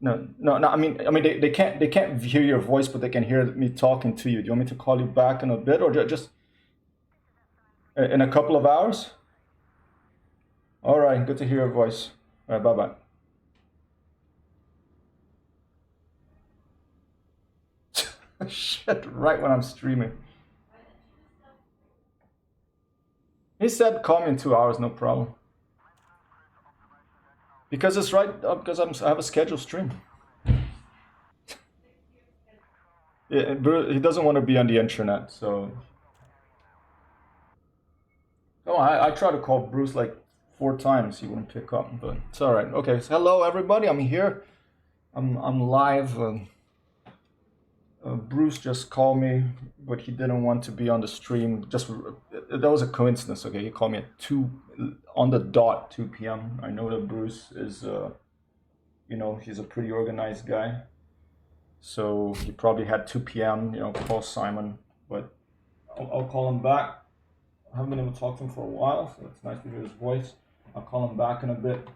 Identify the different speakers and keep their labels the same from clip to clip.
Speaker 1: No. I mean, they can't hear your voice, but they can hear me talking to you. Do you want me to call you back in a bit, or just in a couple of hours? All right, good to hear your voice. All right, bye bye. Shit, right when I'm streaming. He said call me in 2 hours, no problem. Because it's right, because I have a scheduled stream. Yeah, he doesn't want to be on the internet, so. Oh, I tried to call Bruce like 4 times. He wouldn't pick up, but it's all right. Okay, so hello everybody. I'm here. I'm live. Bruce just called me, but he didn't want to be on the stream. Just that was a coincidence. Okay, he called me at 2 on the dot 2 p.m. I know that Bruce is, he's a pretty organized guy, so he probably had 2 p.m. Call Simon, but I'll call him back. I haven't been able to talk to him for a while, so it's nice to hear his voice. I'll call him back in a bit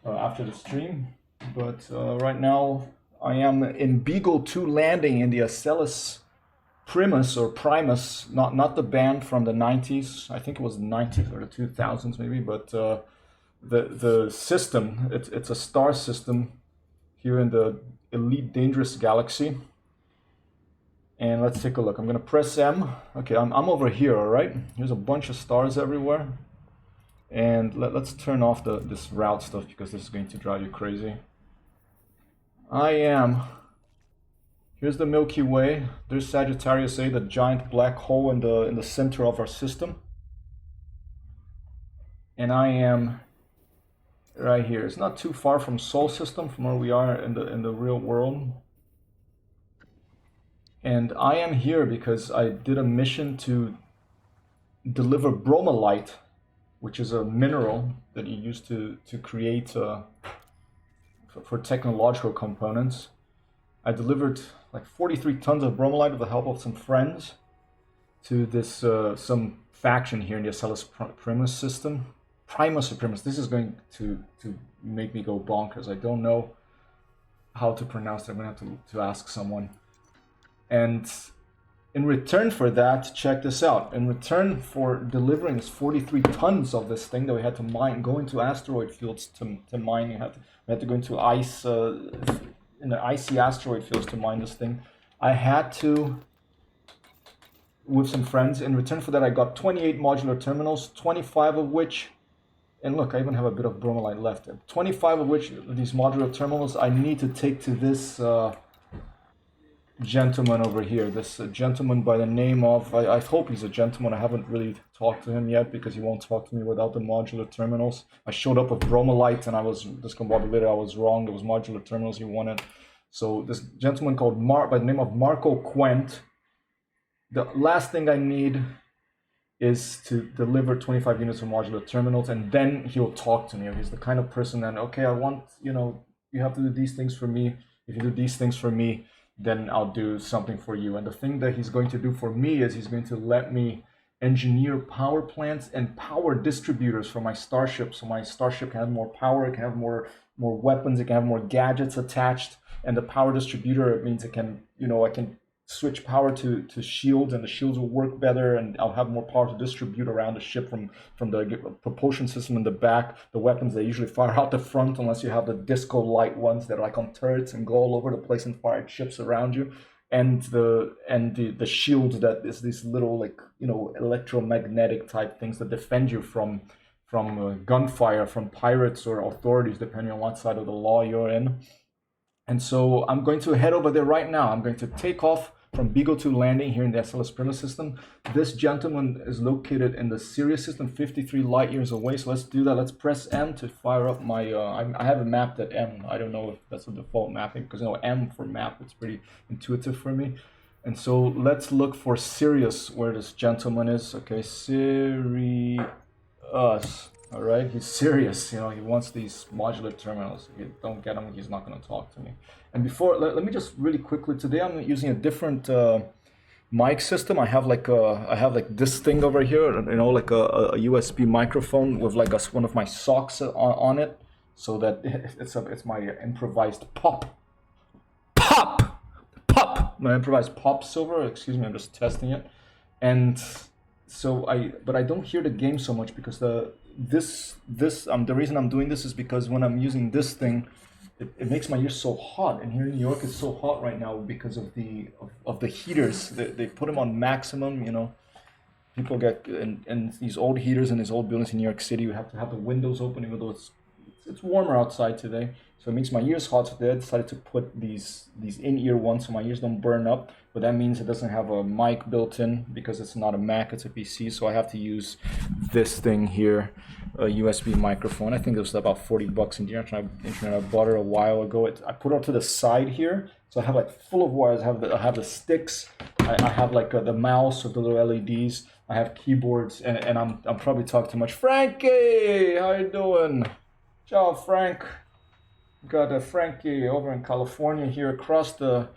Speaker 1: after the stream. But right now, I am in Beagle 2 landing in the Acellus Primus or Primus, not the band from the 90s. I think it was the 90s or the 2000s maybe, but the system, it's a star system here in the Elite Dangerous Galaxy. And let's take a look. I'm gonna press M. Okay, I'm over here, all right? There's a bunch of stars everywhere. And let's turn off this route stuff because this is going to drive you crazy. Here's the Milky Way. There's Sagittarius A, the giant black hole in the center of our system. And I am right here. It's not too far from Sol system, from where we are in the real world. And I am here because I did a mission to deliver bromolite, which is a mineral that you use to create for technological components. I delivered like 43 tons of bromolite with the help of some friends to this some faction here in the Acellus Primus system. Primus or Primus. This is going to make me go bonkers. I don't know how to pronounce it. I'm gonna have to ask someone. And in return for that, check this out. In return for delivering us 43 tons of this thing that we had to mine, go into asteroid fields to mine. We had to go into ice, in the icy asteroid fields to mine this thing. I had to, with some friends, in return for that, I got 28 modular terminals, 25 of which, and look, I even have a bit of bromolite left. 25 of which, these modular terminals, I need to take to this gentleman over here, this gentleman by the name of, I hope he's a gentleman. I haven't really talked to him yet because he won't talk to me without the modular terminals. I showed up with bromolite and I was discombobulated. I was wrong. It was modular terminals he wanted. So this gentleman called by the name of Marco Quent. The last thing I need is to deliver 25 units of modular terminals, and then he'll talk to me. He's the kind of person that, okay, I want, you have to do these things for me. If you do these things for me, then I'll do something for you. And the thing that he's going to do for me is he's going to let me engineer power plants and power distributors for my starship. So my starship can have more power, it can have more weapons, it can have more gadgets attached. And the power distributor, it means it can, I can switch power to shields, and the shields will work better, and I'll have more power to distribute around the ship from the propulsion system in the back. The weapons, they usually fire out the front unless you have the disco light ones that are like on turrets and go all over the place and fire at ships around you. And the shield that is these little electromagnetic type things that defend you from gunfire from pirates or authorities, depending on what side of the law you're in. And so I'm going to head over there right now. I'm going to take off from Beagle 2 landing here in the Acellus Primus system. This gentleman is located in the Sirius system, 53 light years away. So let's do that. Let's press M to fire up my, I have it mapped at M. I don't know if that's a default mapping because, M for map, it's pretty intuitive for me. And so let's look for Sirius, where this gentleman is. Okay, Sirius. All right, he's serious. He wants these modular terminals. If you don't get them, he's not going to talk to me. And before, let me just really quickly. Today, I'm using a different mic system. I have like this thing over here. Like a USB microphone with like one of my socks on it. so that it's my improvised pop, my improvised pop silver. Excuse me, I'm just testing it, and so but I don't hear the game so much because the reason I'm doing this is because when I'm using this thing, it makes my ears so hot, and here in New York it's so hot right now because of the heaters. They put them on maximum, you know. People get in these old heaters in these old buildings in New York City. You have to have the windows open, even though it's warmer outside today. So it makes my ears hot. So they decided to put these in-ear ones so my ears don't burn up. But that means it doesn't have a mic built in because it's not a Mac, it's a PC. So I have to use this thing here, a USB microphone. I think it was about 40 bucks in the internet. I bought it a while ago. I put it to the side here. So I have like full of wires. I have the sticks. I have like the mouse with the little LEDs. I have keyboards, and I'm probably talking too much. Frankie, how you doing? Ciao, Frank. Got Frankie over in California here across the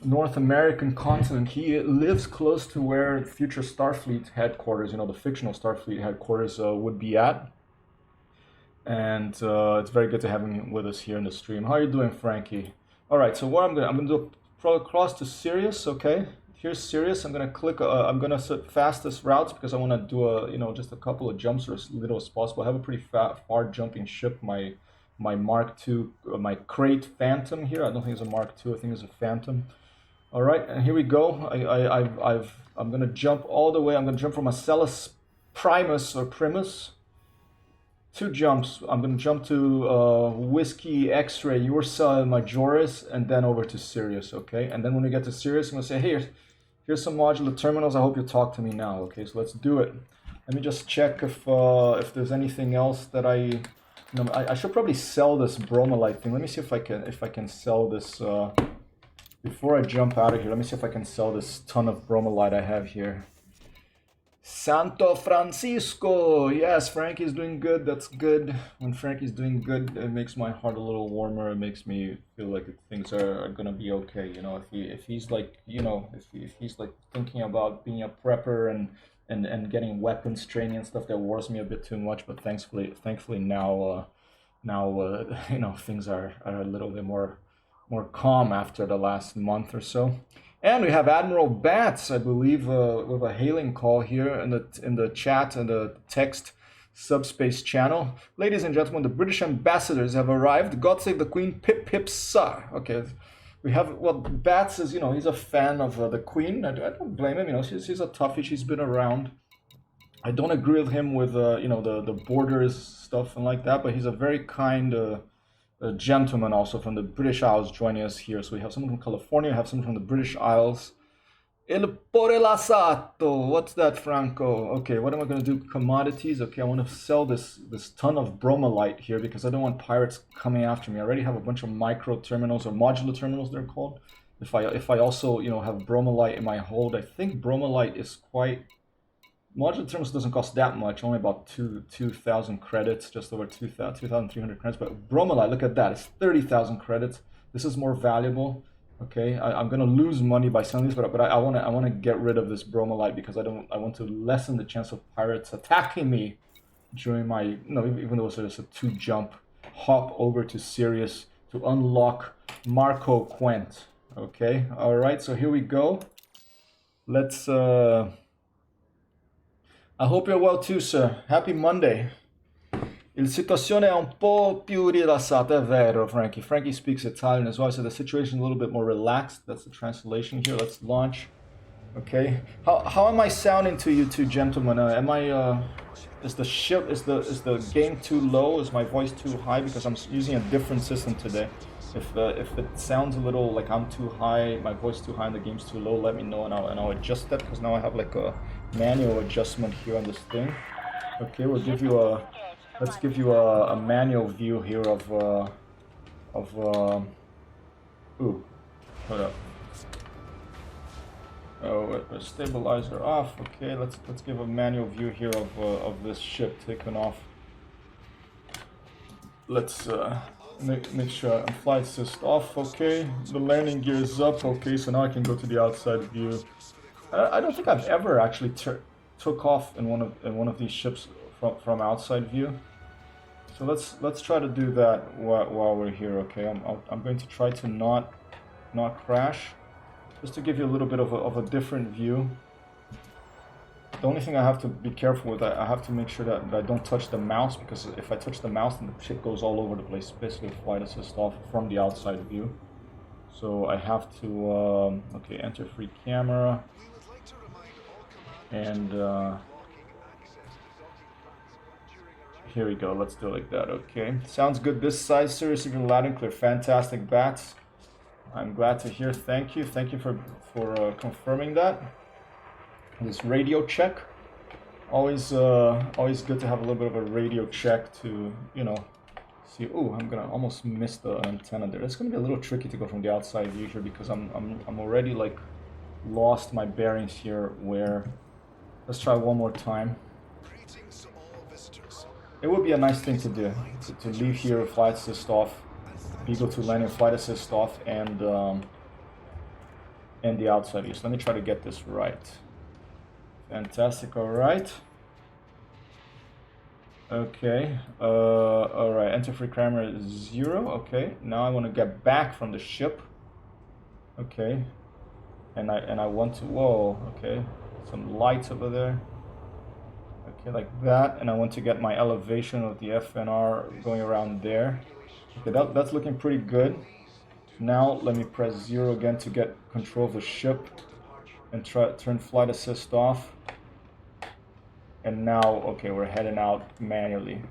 Speaker 1: North American continent. He lives close to where future Starfleet headquarters, you know, the fictional Starfleet headquarters would be at. And it's very good to have him with us here in the stream. How are you doing, Frankie? All right, so what I'm gonna do probably cross to Sirius, okay? Here's Sirius. I'm gonna click. I'm gonna set fastest routes because I want to do just a couple of jumps or as little as possible. I have a pretty far jumping ship. My Mark II, my Crate Phantom here. I don't think it's a Mark II. I think it's a Phantom. All right, and here we go. I'm gonna jump all the way. I'm gonna jump from Marcellus Primus or Primus. 2 jumps. I'm gonna jump to Whiskey X-Ray Ursa Majoris and then over to Sirius, okay? And then when we get to Sirius, I'm gonna say, hey, here's some modular terminals. I hope you talk to me now, okay? So let's do it. Let me just check if there's anything else that I should probably sell this bromolite thing. Let me see if I can sell this before I jump out of here. Let me see if I can sell this ton of bromolite I have here. Santo Francisco! Yes, Frankie's doing good. That's good. When Frankie's doing good, it makes my heart a little warmer. It makes me feel like things are gonna be okay. You know, if he's like, you know, if he's like thinking about being a prepper and getting weapons training and stuff, that worries me a bit too much. But thankfully now you know, things are a little bit more calm after the last month or so. And we have Admiral Bats, I believe, with a hailing call here in the chat and the text subspace channel. Ladies and gentlemen, the British ambassadors have arrived. God save the Queen. Pip pip sir. Okay, we have, well, Bats is, you know, he's a fan of the Queen. I don't blame him. You know, she's a toughie. She's been around. I don't agree with him with you know, the borders stuff and like that, but he's a very kind a gentleman also from the British Isles joining us here. So we have someone from California, we have someone from the British Isles. El Porelasato. What's that, Franco? Okay, what am I going to do? Commodities. Okay, I want to sell this ton of bromolite here because I don't want pirates coming after me. I already have a bunch of micro terminals or modular terminals, they're called. If I also, you know, have bromolite in my hold, I think bromolite is quite... Modular terminals doesn't cost that much, only about 2,000 credits, just over 2,300 credits. But bromolite, look at that, it's 30,000 credits. This is more valuable. Okay, I'm gonna lose money by selling this, but I wanna get rid of this bromolite because I want to lessen the chance of pirates attacking me during my, you know, even though it's just a 2 jump hop over to Sirius to unlock Marco Quent. Okay, all right, so here we go. Let's I hope you're well too, sir. Happy Monday. Il situazione è un po' più rilassata, è vero, Frankie. Frankie speaks Italian as well, so the situation is a little bit more relaxed. That's the translation here. Let's launch. Okay. How am I sounding to you two gentlemen? Am I is the game too low? Is my voice too high? Because I'm using a different system today. If it sounds a little like I'm too high, my voice too high, and the game's too low, let me know and I'll adjust that, because now I have like a manual adjustment here on this thing. Okay, let's give you a manual view here of ooh, hold up. Oh, stabilizer off. Okay, let's give a manual view here of this ship taking off. Let's make sure flight assist off. Okay, the landing gear is up. Okay, so now I can go to the outside view. I don't think I've ever actually took off in one of these ships from outside view. So let's try to do that while we're here, okay? I'm going to try to not crash, just to give you a little bit of a different view. The only thing I have to be careful with, I have to make sure that I don't touch the mouse, because if I touch the mouse, then the ship goes all over the place, basically flight assist off from the outside view. So I have to, okay, enter free camera, and here we go, let's do it like that, okay. Sounds good this side, seriously, loud and clear, fantastic, Bats. I'm glad to hear, thank you for confirming that. This radio check, always good to have a little bit of a radio check to, you know, see. Oh, I'm gonna almost miss the antenna there. It's gonna be a little tricky to go from the outside view here, because I'm already like lost my bearings here. Where, let's try one more time. It would be a nice thing to do, to leave here, flight assist off, Beagle to landing, flight assist off, and the outside view. So let me try to get this right. Fantastic, alright. Okay, alright, enter free camera 0, okay. Now I want to get back from the ship. Okay. And I want to, whoa, okay. Some lights over there. Okay, like that. And I want to get my elevation of the FNR going around there. Okay, that's looking pretty good. Now let me press 0 again to get control of the ship and turn flight assist off. And now, okay, we're heading out manually.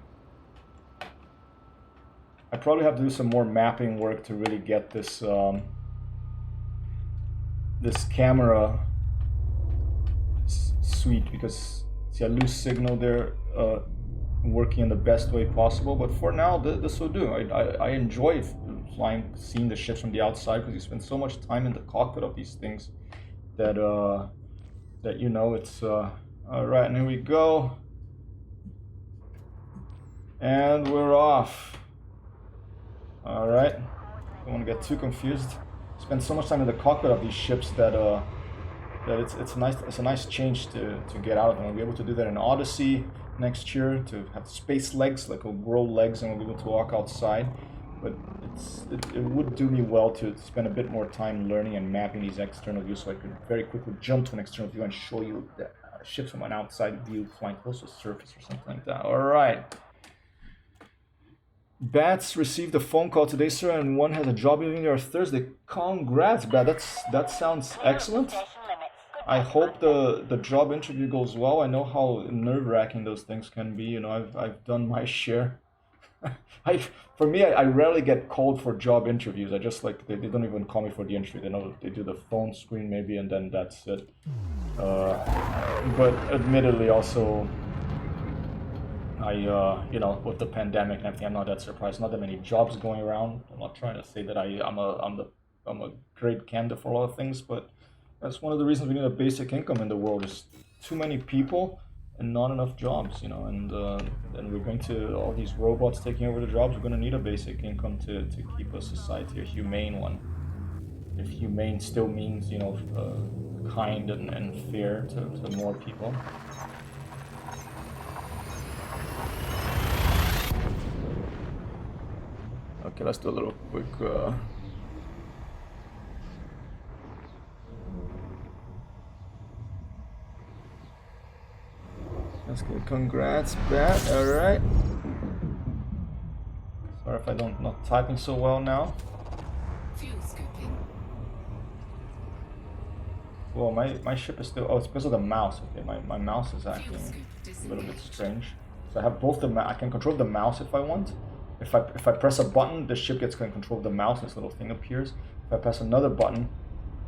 Speaker 1: I probably have to do some more mapping work to really get this this camera sweet, because see, I lose signal there, working in the best way possible. But for now, this will do. I enjoy flying, seeing the ships from the outside, because you spend so much time in the cockpit of these things that that, you know, it's all right. And here we go, and we're off. All right, don't want to get too confused. Spend so much time in the cockpit of these ships that that it's a nice change to get out of them. We'll be able to do that in Odyssey next year, to have space legs, like a world legs, and we'll be able to walk outside. But it would do me well to spend a bit more time learning and mapping these external views, so I could very quickly jump to an external view and show you the ships from an outside view flying close to the surface or something like that. All right. Bats received a phone call today, sir, and one has a job interview on Thursday. Congrats, Bat. That sounds excellent. I hope the job interview goes well. I know how nerve-wracking those things can be. You know, I've done my share. For me, I rarely get called for job interviews. I just like, they don't even call me for the interview. They know they do the phone screen maybe, and then that's it. But admittedly, also, you know, with the pandemic and everything, I'm not that surprised. Not that many jobs going around. I'm not trying to say that I'm a great candidate for a lot of things, but that's one of the reasons we need a basic income in the world. Is too many people and not enough jobs, you know, and we're going to, all these robots taking over the jobs, we're going to need a basic income to keep a society a humane one. If humane still means, you know, kind and fair to more people. Okay, let's do a little quick let's get congrats, Bat. All right. Sorry if I not typing so well now. Well, my ship is still. Oh, it's because of the mouse. Okay, my mouse is acting a little bit strange. So I have both the. I can control the mouse if I want. If I press a button, the ship gets control of the mouse, and this little thing appears. If I press another button,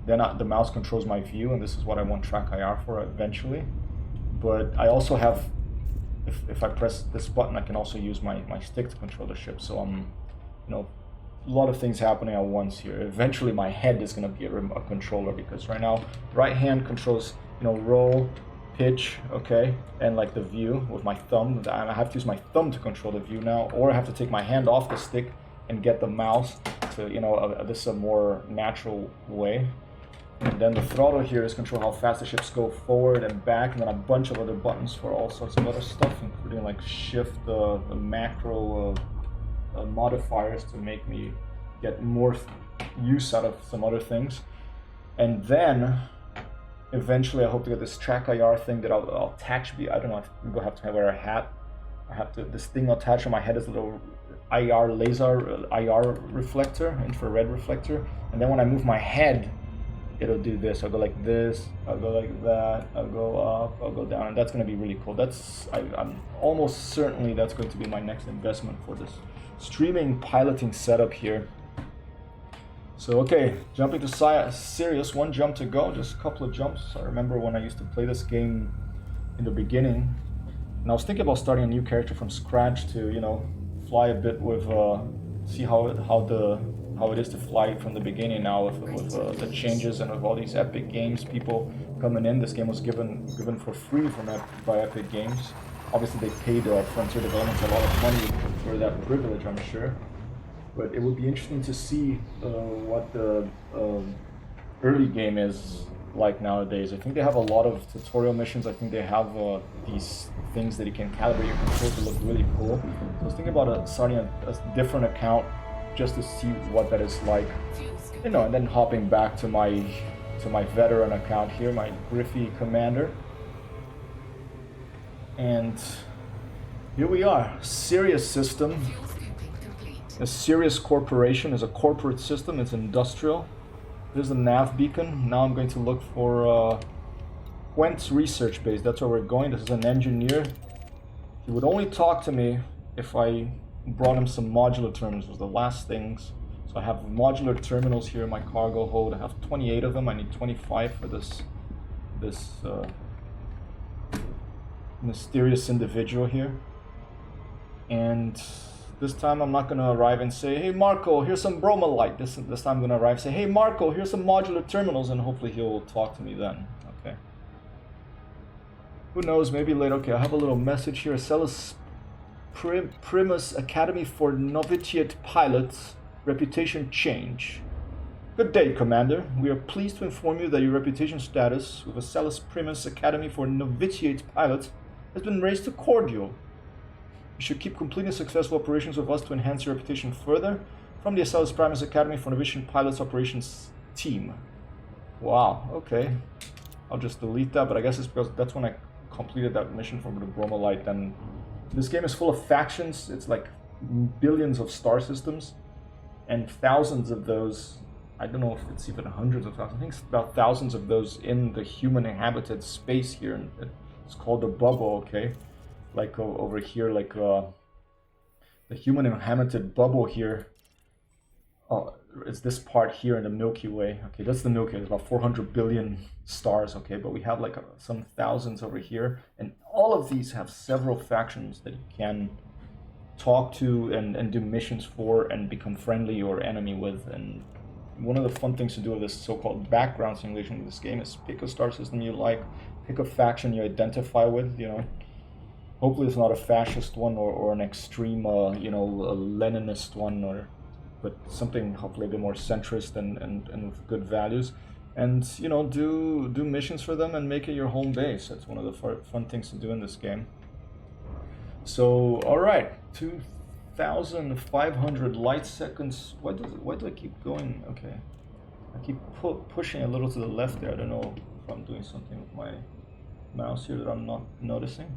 Speaker 1: then the mouse controls my view, and this is what I want Track IR for eventually. But I also have, if I press this button, I can also use my stick to control the ship. So you know, a lot of things happening at once here. Eventually, my head is going to be a controller, because right now, right hand controls, you know, roll, pitch, okay, and like the view with my thumb. I have to use my thumb to control the view now, or I have to take my hand off the stick and get the mouse to, you know, this is a more natural way. And then the throttle here is control how fast the ships go forward and back, and then a bunch of other buttons for all sorts of other stuff, including like shift the macro modifiers to make me get more use out of some other things. And then eventually I hope to get this track IR thing that I'll attach. I don't know, I'm gonna have to wear a hat. I have to, this thing attached on my head is a little IR laser, IR reflector, infrared reflector. And then when I move my head, it'll do this. I'll go like this, I'll go like that, I'll go up, I'll go down, and that's going to be really cool. I'm almost certainly that's going to be my next investment for this streaming piloting setup here. So okay, jumping to Sirius, one jump to go, just a couple of jumps. I remember when I used to play this game in the beginning, and I was thinking about starting a new character from scratch to, you know, fly a bit with, see how it is to fly from the beginning now with the changes and with all these Epic Games people coming in. This game was given for free by Epic Games. Obviously they paid Frontier Developments a lot of money for that privilege, I'm sure. But it would be interesting to see what the early game is like nowadays. I think they have a lot of tutorial missions. I think they have these things that you can calibrate your controls to look really cool. So I was thinking about starting a different account just to see what that is like, you know, and then hopping back to my veteran account here, my Griffey Commander. And here we are, Sirius system. A Sirius Corporation is a corporate system, it's industrial. There's the nav beacon. Now I'm going to look for Quent's research base. That's where we're going. This is an engineer. He would only talk to me if I brought him some modular terminals. Was the last things. So I have modular terminals here in my cargo hold. I have 28 of them. I need 25 for this mysterious individual here. And this time I'm not going to arrive and say, hey Marco, here's some bromelite. This time I'm going to arrive and say, hey Marco, here's some modular terminals, and hopefully he'll talk to me then. Okay. Who knows, maybe later. Okay, I have a little message here. Celis Primus Academy for Novitiate Pilots. Reputation change. Good day, Commander. We are pleased to inform you that your reputation status with the Celis Primus Academy for Novitiate Pilots has been raised to cordial. You should keep completing successful operations with us to enhance your reputation further. From the Celis Primus Academy for Novitiate Pilots Operations Team. Wow, okay. I'll just delete that, but I guess it's because that's when I completed that mission from the Bromelite. And this game is full of factions. It's like billions of star systems, and thousands of those, I don't know if it's even hundreds of thousands, I think it's about thousands of those in the human inhabited space here. It's called the bubble, okay? Like over here, like the human inhabited bubble here. It's this part here in the Milky Way. Okay, that's the Milky Way. There's about 400 billion stars, okay? But we have like some thousands over here. And all of these have several factions that you can talk to and do missions for and become friendly or enemy with. And one of the fun things to do with this so-called background simulation of this game is pick a star system you like, pick a faction you identify with, you know. Hopefully it's not a fascist one or an extreme, you know, a Leninist one, but something hopefully a bit more centrist and with good values. And, you know, do missions for them and make it your home base. That's one of the fun things to do in this game. So, all right, 2,500 light seconds. Why do I keep going? Okay, I keep pushing a little to the left there. I don't know if I'm doing something with my mouse here that I'm not noticing.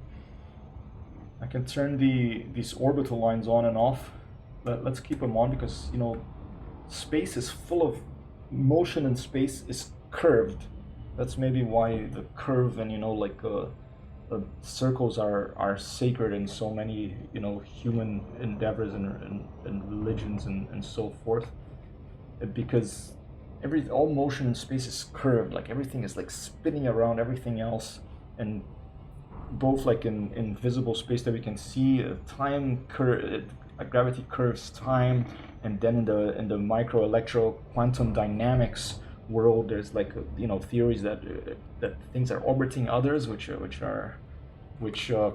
Speaker 1: I can turn these orbital lines on and off. Let's keep them on because, you know, space is full of motion, and space is curved. That's maybe why the curve and, you know, like circles are sacred in so many, you know, human endeavors and religions and so forth. Because all motion in space is curved. Like everything is like spinning around everything else, and both like in visible space that we can see, gravity curves time, and then in the micro electro quantum dynamics world, there's like, you know, theories that things are orbiting others, which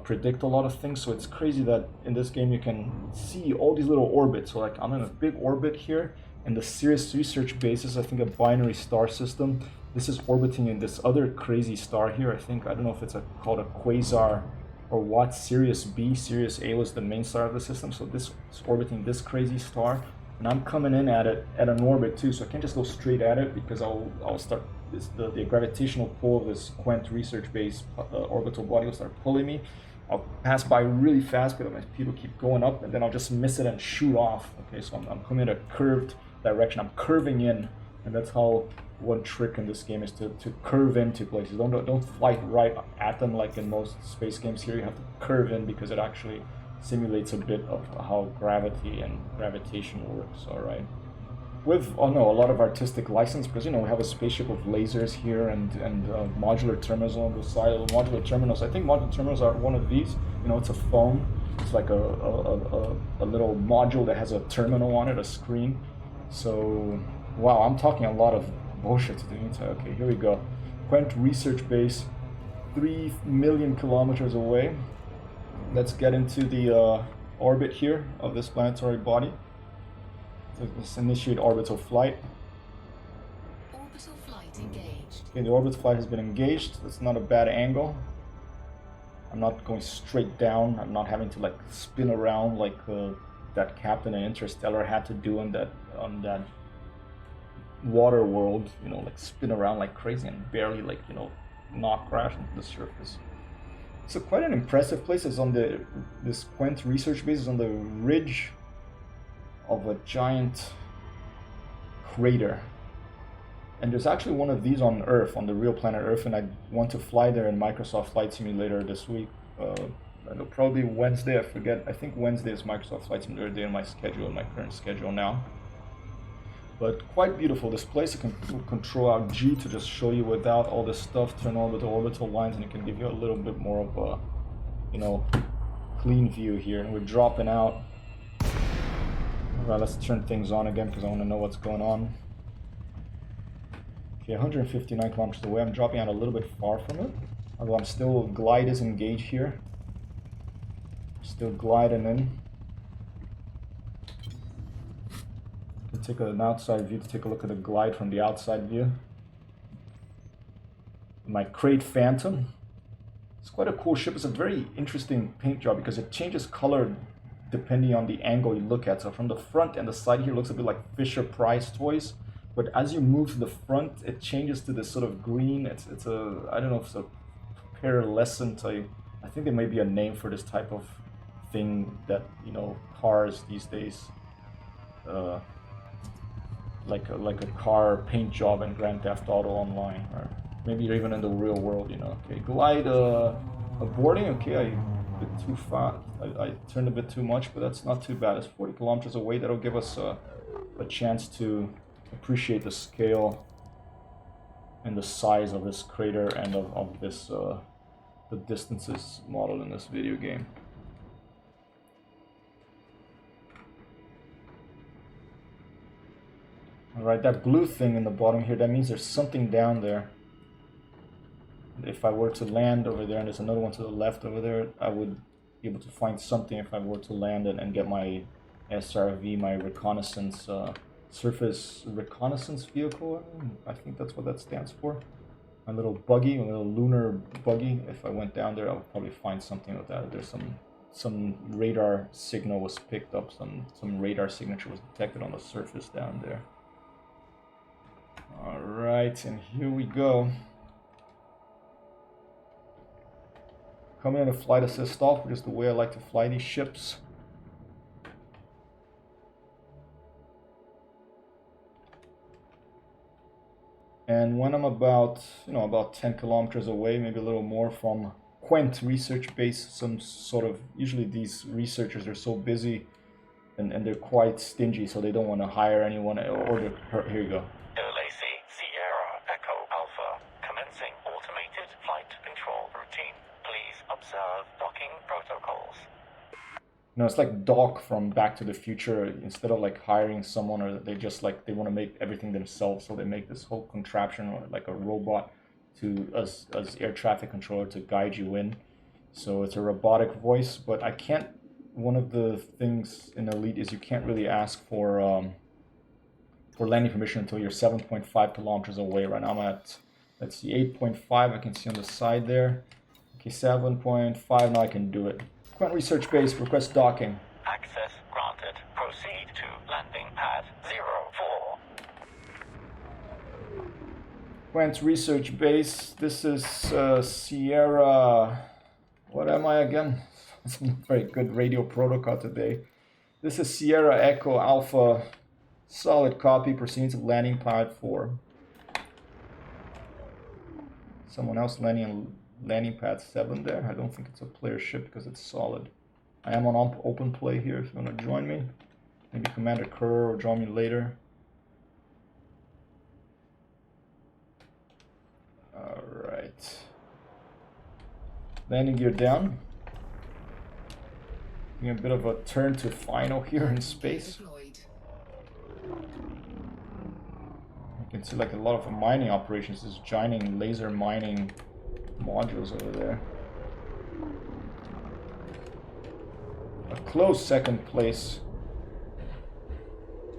Speaker 1: predict a lot of things. So it's crazy that in this game you can see all these little orbits. So like I'm in a big orbit here, and the Sirius research base is, I think, a binary star system, This is orbiting in this other crazy star here. I think, I don't know if it's called a quasar or what. Sirius B, Sirius A was the main star of the system. So this is orbiting this crazy star. And I'm coming in at it at an orbit too. So I can't just go straight at it because I'll start, the gravitational pull of this Quent research base orbital body will start pulling me. I'll pass by really fast because my speed will keep going up, and then I'll just miss it and shoot off. Okay, so I'm coming in a curved direction. I'm curving in, and that's how one trick in this game is to curve into places. Don't fly right at them like in most space games. Here you have to curve in because it actually simulates a bit of how gravity and gravitation works. All right. With a lot of artistic license, because we have a spaceship of lasers here and modular terminals on the side. Of the modular terminals, I think modular terminals are one of these. It's a phone. It's like a little module that has a terminal on it, a screen. So wow, I'm talking a lot of bullshit today. Okay, here we go. Quent research base, 3 million kilometers away. Let's get into the orbit here of this planetary body. Let's initiate orbital flight.
Speaker 2: Orbital flight engaged.
Speaker 1: Okay, the orbital flight has been engaged. That's not a bad angle. I'm not going straight down. I'm not having to like spin around like that captain in Interstellar had to do on that water world. Like spin around like crazy and barely not crash into the surface. It's quite an impressive place. It's on this Quent research base is on the ridge of a giant crater, and there's actually one of these on Earth, on the real planet Earth, and I want to fly there in Microsoft Flight Simulator this week. It'll probably be Wednesday, I forget. I think Wednesday is Microsoft Flight Simulator day in my schedule, in my current schedule now. But quite beautiful. This place, you can control out G to just show you without all this stuff, turn on with the orbital lines, and it can give you a little bit more of a, clean view here. And we're dropping out. Alright, let's turn things on again because I want to know what's going on. Okay, 159 kilometers away. I'm dropping out a little bit far from it. Although I'm still, glide is engaged here. Still gliding in. Let's take an outside view to take a look at the glide from the outside view. My Crate Phantom. It's quite a cool ship. It's a very interesting paint job because it changes color depending on the angle you look at. So from the front and the side here, it looks a bit like Fisher Price toys. But as you move to the front, it changes to this sort of green. It's a, I don't know if it's a pearlescent. I think there may be a name for this type of thing that, cars these days, like a car paint job in Grand Theft Auto Online, or maybe even in the real world, Okay, glide, boarding, okay, a bit too fast. I turned a bit too much, but that's not too bad. It's 40 kilometers away. That'll give us a chance to appreciate the scale and the size of this crater and of this the distances modeled in this video game. Alright, that blue thing in the bottom here, that means there's something down there. If I were to land over there, and there's another one to the left over there, I would be able to find something if I were to land and get my SRV, my reconnaissance, surface reconnaissance vehicle. I think that's what that stands for. My little buggy, my little lunar buggy. If I went down there, I would probably find something with that. There's some radar signal was picked up, some radar signature was detected on the surface down there. Alright, and here we go. Coming in a flight assist off, which is the way I like to fly these ships. And when I'm about 10 kilometers away, maybe a little more from Quent research base, some sort of, usually these researchers are so busy and they're quite stingy, so they don't want to hire anyone, or here you go.
Speaker 3: LAC Sierra Echo Alpha, commencing automated flight control routine. Please observe docking protocols.
Speaker 1: It's like Doc from Back to the Future. Instead of like hiring someone, or they just they want to make everything themselves, so they make this whole contraption, or like a robot to as air traffic controller to guide you in. So it's a robotic voice, but I can't. One of the things in Elite is you can't really ask for for landing permission until you're 7.5 kilometers away. Right now I'm at, let's see, 8.5. I can see on the side there. Okay, 7.5. Now I can do it. Quant Research Base, request docking.
Speaker 3: Access granted. Proceed to landing pad 04.
Speaker 1: Quant Research Base. This is Sierra. What am I again? It's a very good radio protocol today. This is Sierra Echo Alpha. Solid copy. Proceeding to landing pad 4. Someone else landing on landing pad 7 there. I don't think it's a player ship because it's solid. I am on open play here if you want to join me. Maybe Commander Kerr or join me later. Alright. Landing gear down. Getting a bit of a turn to final here in space.
Speaker 2: Deployed.
Speaker 1: You can see like a lot of mining operations, this giant laser mining modules over there. A close second place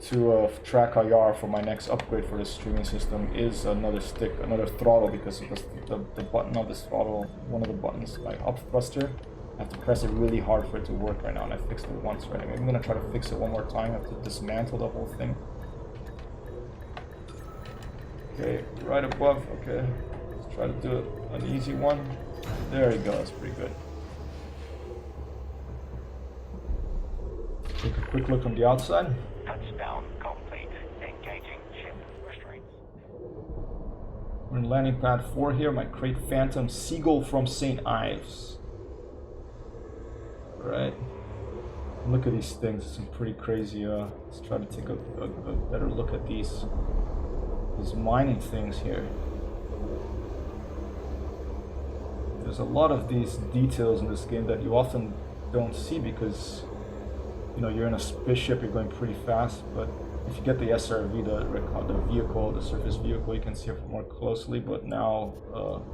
Speaker 1: to track IR for my next upgrade for this streaming system is another stick, another throttle, because of the button of this throttle, one of the buttons, like up thruster, I have to press it really hard for it to work right now, and I fixed it once right now. I'm gonna try to fix it one more time. I have to dismantle the whole thing. Okay, right above, okay. Let's try to do an easy one. There you go, that's pretty good. Take a quick look from the outside.
Speaker 3: Touchdown complete. Engaging ship restraints.
Speaker 1: We're in landing pad 4 here, my Crate Phantom Seagull from St. Ives. Alright. Look at these things, some pretty crazy, let's try to take a better look at these mining things here. There's a lot of these details in this game that you often don't see because, you know, you're in a spaceship, you're going pretty fast, but if you get the SRV, the vehicle, the surface vehicle, you can see it more closely. But now,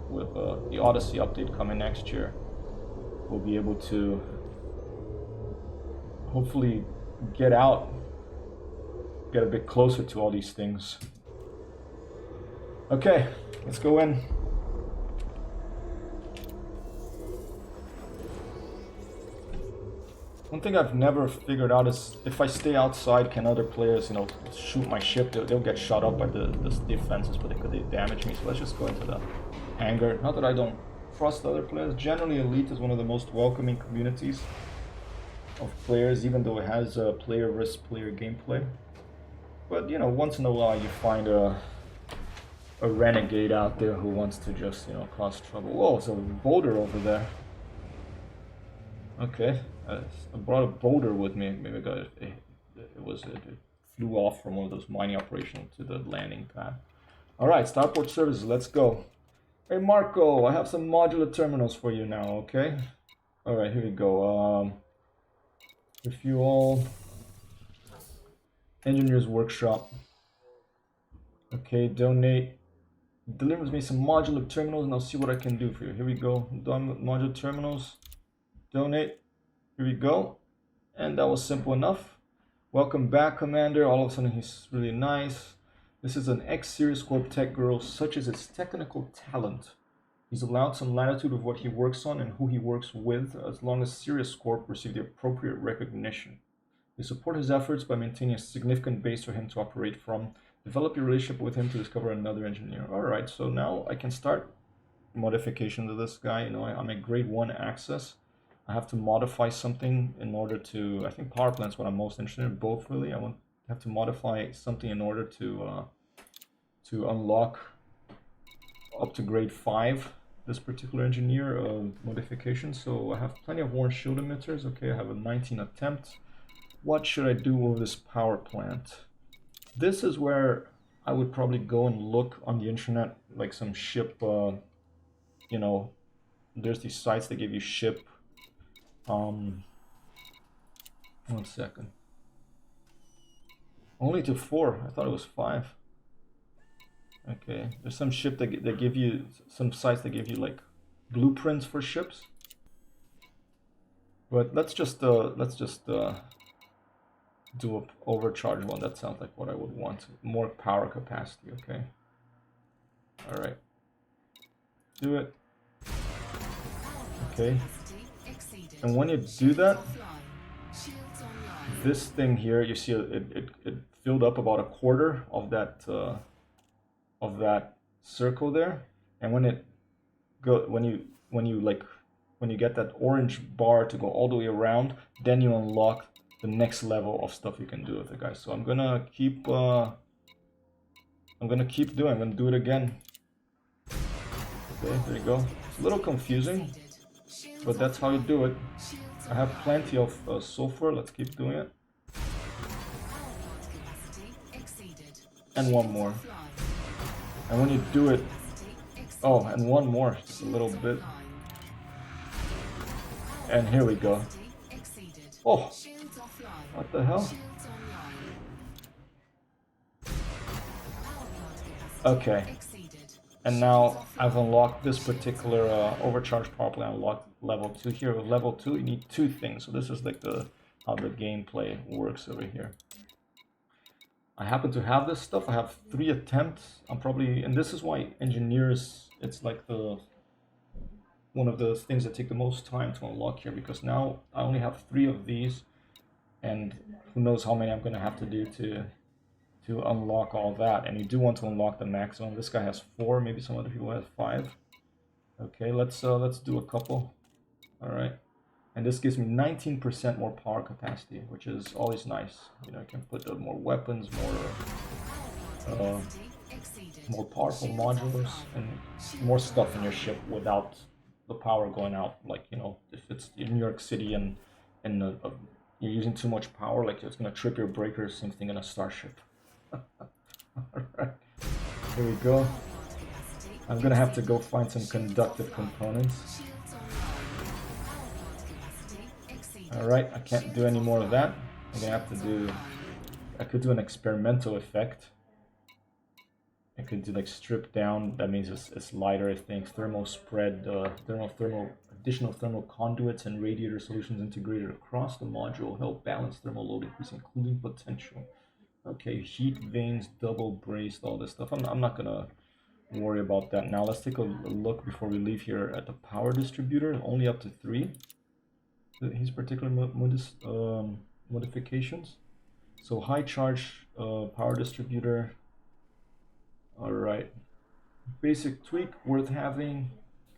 Speaker 1: with the Odyssey update coming next year, we'll be able to hopefully get a bit closer to all these things. Okay, let's go in. One thing I've never figured out is if I stay outside, can other players, you know, shoot my ship? They'll get shot up by the defenses, but they damage me. So let's just go into the hangar. Not that I don't trust other players. Generally, Elite is one of the most welcoming communities of players, even though it has a player versus player gameplay. But you know, once in a while you find a renegade out there who wants to just, you know, cause trouble. Whoa, there's a boulder over there. Okay, I brought a boulder with me. Maybe it flew off from one of those mining operations to the landing pad. All right, Starport Services, let's go. Hey Marco, I have some modular terminals for you now. Okay. All right, here we go. Refuel. Engineers Workshop. Okay, donate. Delivers me some modular terminals, and I'll see what I can do for you. Here we go. Done with modular terminals. Donate. Here we go. And that was simple enough. Welcome back, Commander. All of a sudden, he's really nice. This is an ex-Sirius Corp tech girl, such as his technical talent. He's allowed some latitude of what he works on and who he works with, as long as Sirius Corp receive the appropriate recognition. They support his efforts by maintaining a significant base for him to operate from. Develop your relationship with him to discover another engineer. Alright, so now I can start modifications of this guy. You know, I'm at grade 1 access. I have to modify something in order to, I think power plant's what I'm most interested in, both really. I have to modify something in order to unlock up to grade 5 this particular engineer modification. So I have plenty of worn shield emitters. Okay, I have a 19 attempt. What should I do with this power plant? This is where I would probably go and look on the internet, like some ship, you know, there's these sites that give you ship. 1 second. Only to 4. I thought it was 5. Okay, there's some ship that give you, some sites that give you like blueprints for ships. But let's just do a overcharge one. That sounds like what I would want. More power capacity, okay. All right. Do it. Okay. And when you do that, this thing here, you see it filled up about a quarter of that circle there. And when it when you get that orange bar to go all the way around, then you unlock the next level of stuff you can do with it, guys. So I'm gonna keep doing. I'm gonna do it again. Okay, there you go. It's a little confusing, but that's how you do it. I have plenty of sulfur. Let's keep doing it. And one more. And when you do it, oh, and one more, just a little bit. And here we go. Oh, what the hell? Okay. And now I've unlocked this particular overcharge power plant. Unlocked level 2 here. With level 2, you need 2 things. So this is like how the gameplay works over here. I happen to have this stuff. I have 3 attempts. I'm probably, and this is why engineers, it's like one of the things that take the most time to unlock here, because now I only have 3 of these, and who knows how many I'm gonna have to do to unlock all that. And you do want to unlock the maximum. This guy has 4, maybe some other people have 5. Okay, let's do a couple. All right, and this gives me 19% more power capacity, which is always nice. You know, I can put more weapons, more powerful modulars, and more stuff in your ship without the power going out. Like, you know, if it's in New York City and you're using too much power, like it's gonna trip your breakers. Same thing in a starship. Alright, here we go. I'm gonna have to go find some conductive components. Alright, I can't do any more of that. I'm gonna have to do, I could do an experimental effect. I could do like strip down, that means it's lighter, I think. Thermal spread, additional thermal conduits and radiator solutions integrated across the module help balance thermal load, increasing cooling potential. Okay, heat vanes, double braced, all this stuff. I'm not gonna worry about that now. Let's take a look before we leave here at the power distributor. Only up to 3. His particular modifications. So high charge power distributor. All right. Basic tweak worth having.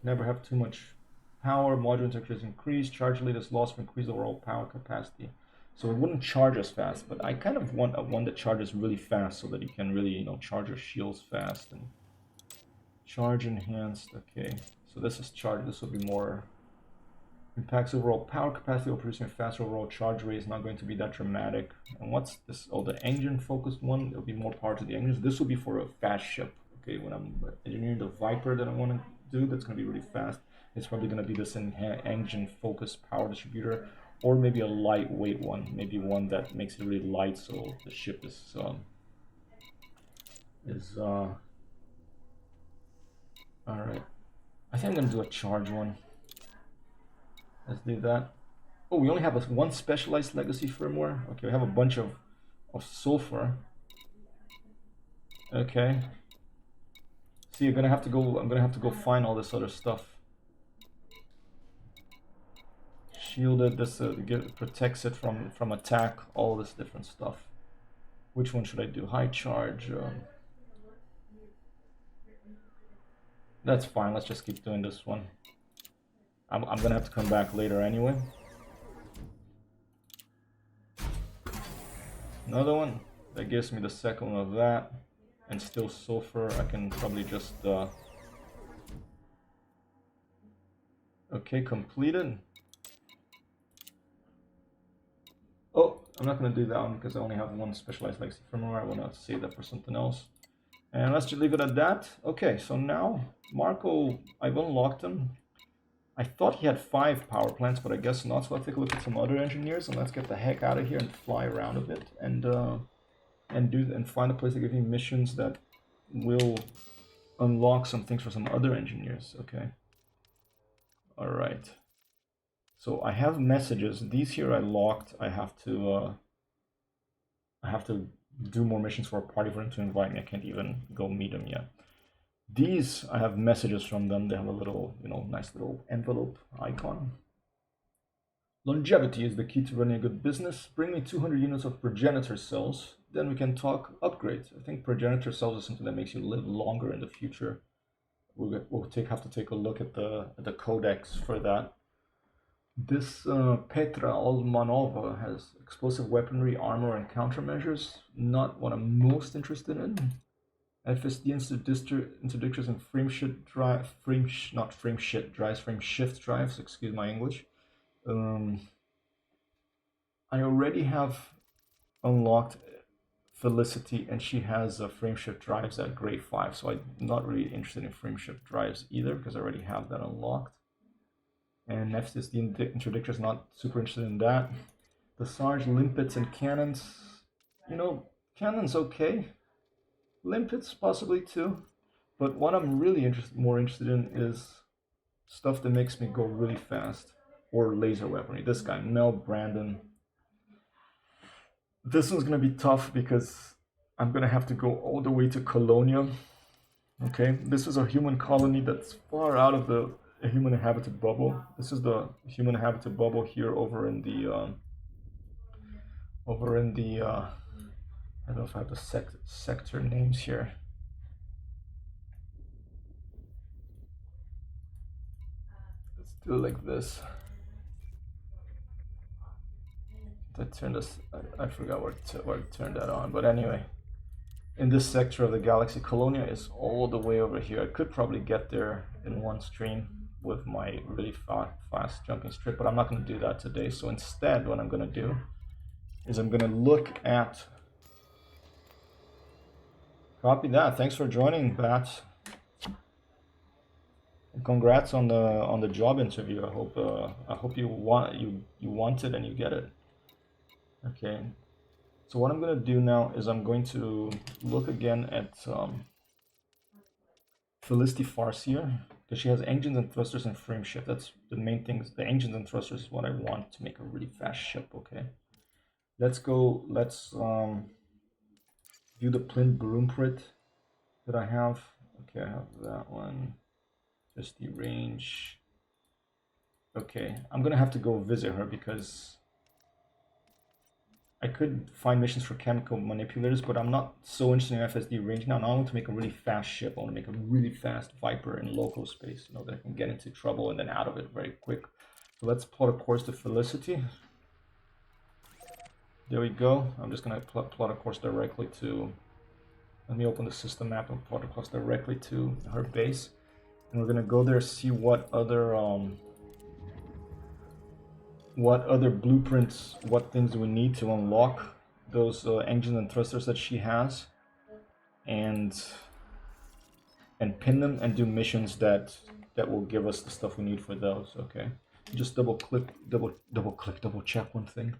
Speaker 1: Never have too much power. Module integrity is increased. Charge rate is lost for increased overall power capacity. So it wouldn't charge as fast, but I kind of want one that charges really fast so that you can really, you know, charge your shields fast. And charge enhanced. Okay, so this is charge. This will be more. Impacts overall power capacity while producing a faster overall charge rate is not going to be that dramatic. And what's this? Oh, the engine focused one. It'll be more power to the engines. This will be for a fast ship. Okay, when I'm engineering the Viper that I want to do, that's going to be really fast. It's probably going to be this engine focused power distributor. Or maybe a lightweight one, maybe one that makes it really light, so the ship is all right. I think I'm gonna do a charge one. Let's do that. Oh, we only have one specialized legacy firmware. Okay, we have a bunch of sulfur. Okay. See, I'm gonna have to go find all this other stuff. Shielded, this protects it from attack, all this different stuff. Which one should I do? High charge. That's fine, let's just keep doing this one. I'm gonna have to come back later anyway. Another one that gives me the second one of that, and still sulfur. I can probably just okay, completed. Oh, I'm not going to do that one because I only have one specialized legacy firmware. I want to save that for something else. And let's just leave it at that. Okay, so now Marco, I've unlocked him. I thought he had 5 power plants, but I guess not. So let's take a look at some other engineers and let's get the heck out of here and fly around a bit and find a place to give me missions that will unlock some things for some other engineers. Okay. All right. So I have messages. These here I locked. I have to I have to do more missions for a party for them to invite me. I can't even go meet them yet. These, I have messages from them. They have a little, nice little envelope icon. Longevity is the key to running a good business. Bring me 200 units of progenitor cells. Then we can talk upgrades. I think progenitor cells is something that makes you live longer in the future. We'll have to take a look at the codex for that. This Petra Olmanova has explosive weaponry, armor, and countermeasures. Not what I'm most interested in. FSD interdictors and frame shift drives. Excuse my English. I already have unlocked Felicity, and she has frame shift drives at grade 5, so I'm not really interested in frame shift drives either because I already have that unlocked. And FSD interdictors, not super interested in that. The Sarge, limpets, and cannons. Cannons okay. Limpets possibly too. But what I'm really more interested in is stuff that makes me go really fast. Or laser weaponry. This guy, Mel Brandon. This one's going to be tough because I'm going to have to go all the way to Colonia. Okay, this is a human colony that's far out of the human inhabited bubble. This is the human inhabited bubble here over in the I don't know if I have the sector names here. Let's do it like this. I forgot where to turn that on, but anyway, in this sector of the galaxy, Colonia is all the way over here. I could probably get there in one stream with my really fast jumping strip, but I'm not going to do that today. So instead, what I'm going to do is I'm going to look at... Copy that. Thanks for joining, Bat. And congrats on the job interview. I hope you want it and you get it. Okay, so what I'm going to do now is I'm going to look again at Felicity Farseer, because she has engines and thrusters and frame shift. That's the main things. The engines and thrusters is what I want to make a really fast ship. Okay, let's view the Plint Broomprint that I have. Okay, I have that one. Just the range. Okay, I'm going to have to go visit her because I could find missions for chemical manipulators, but I'm not so interested in FSD range now. Now I want to make a really fast ship. I want to make a really fast Viper in local space, that I can get into trouble and then out of it very quick. So let's plot a course to Felicity. There we go. I'm just going to plot a course directly to... Let me open the system map and plot a course directly to her base. And we're going to go there, see what other blueprints, what things we need to unlock those engines and thrusters that she has, and pin them and do missions that will give us the stuff we need for those. Okay, just double check one thing.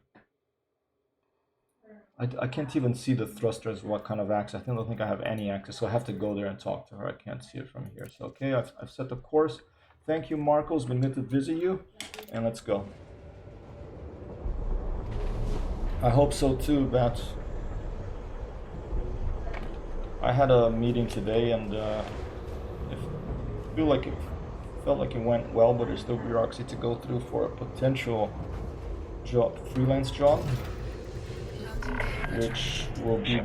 Speaker 1: I can't even see the thrusters, what kind of access. I don't think I have any access, so I have to go there and talk to her. I can't see it from here. So okay, I've set the course. Thank you, Marco. It's been good to visit you, and let's go. I hope so too, Bat. I had a meeting today and felt like it went well, but there's still bureaucracy to go through for a potential freelance job, which will be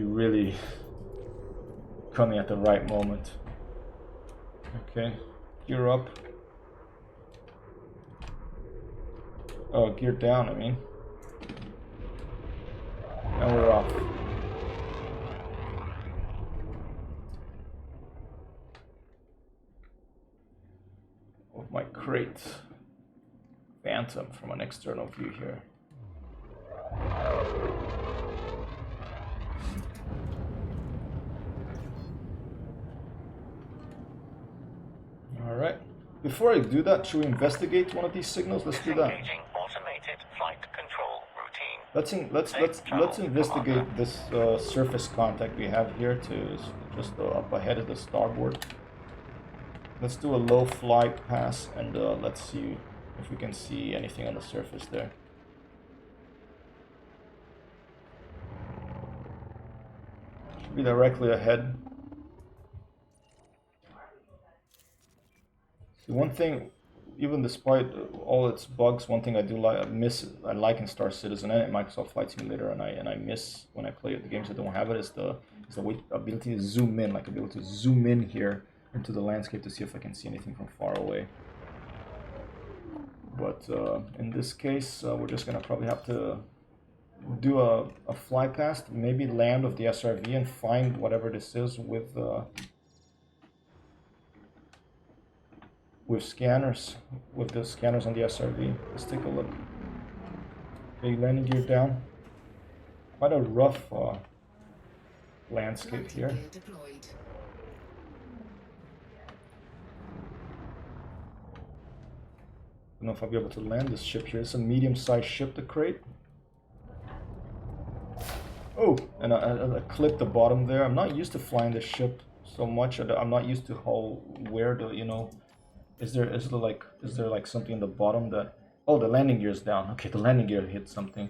Speaker 1: really coming at the right moment. Okay, gear up. Oh, gear down, I mean. And we're off. With my crate Phantom from an external view here. All right. Before I do that, should we investigate one of these signals? Let's do that. Let's investigate this surface contact we have here to just up ahead of the starboard. Let's do a low flight pass and let's see if we can see anything on the surface there. Should be directly ahead. See, one thing, even despite all its bugs, one thing I do like, I like in Star Citizen and Microsoft Flight Simulator, and I miss when I play the games that don't have it, is the ability to zoom in, like ability to zoom in here into the landscape to see if I can see anything from far away. But in this case, we're just gonna probably have to do a fly past, maybe land of the SRV and find whatever this is with scanners, with the scanners on the SRV. Let's take a look. Okay, landing gear down. Quite a rough landscape here.
Speaker 2: Gear deployed.
Speaker 1: I don't know if I'll be able to land this ship here. It's a medium-sized ship, the crate. Oh, and I clipped the bottom there. I'm not used to flying this ship so much. I'm not used to where the, you know, is there like something in the bottom that, oh, the landing gear is down. Okay, the landing gear hit something.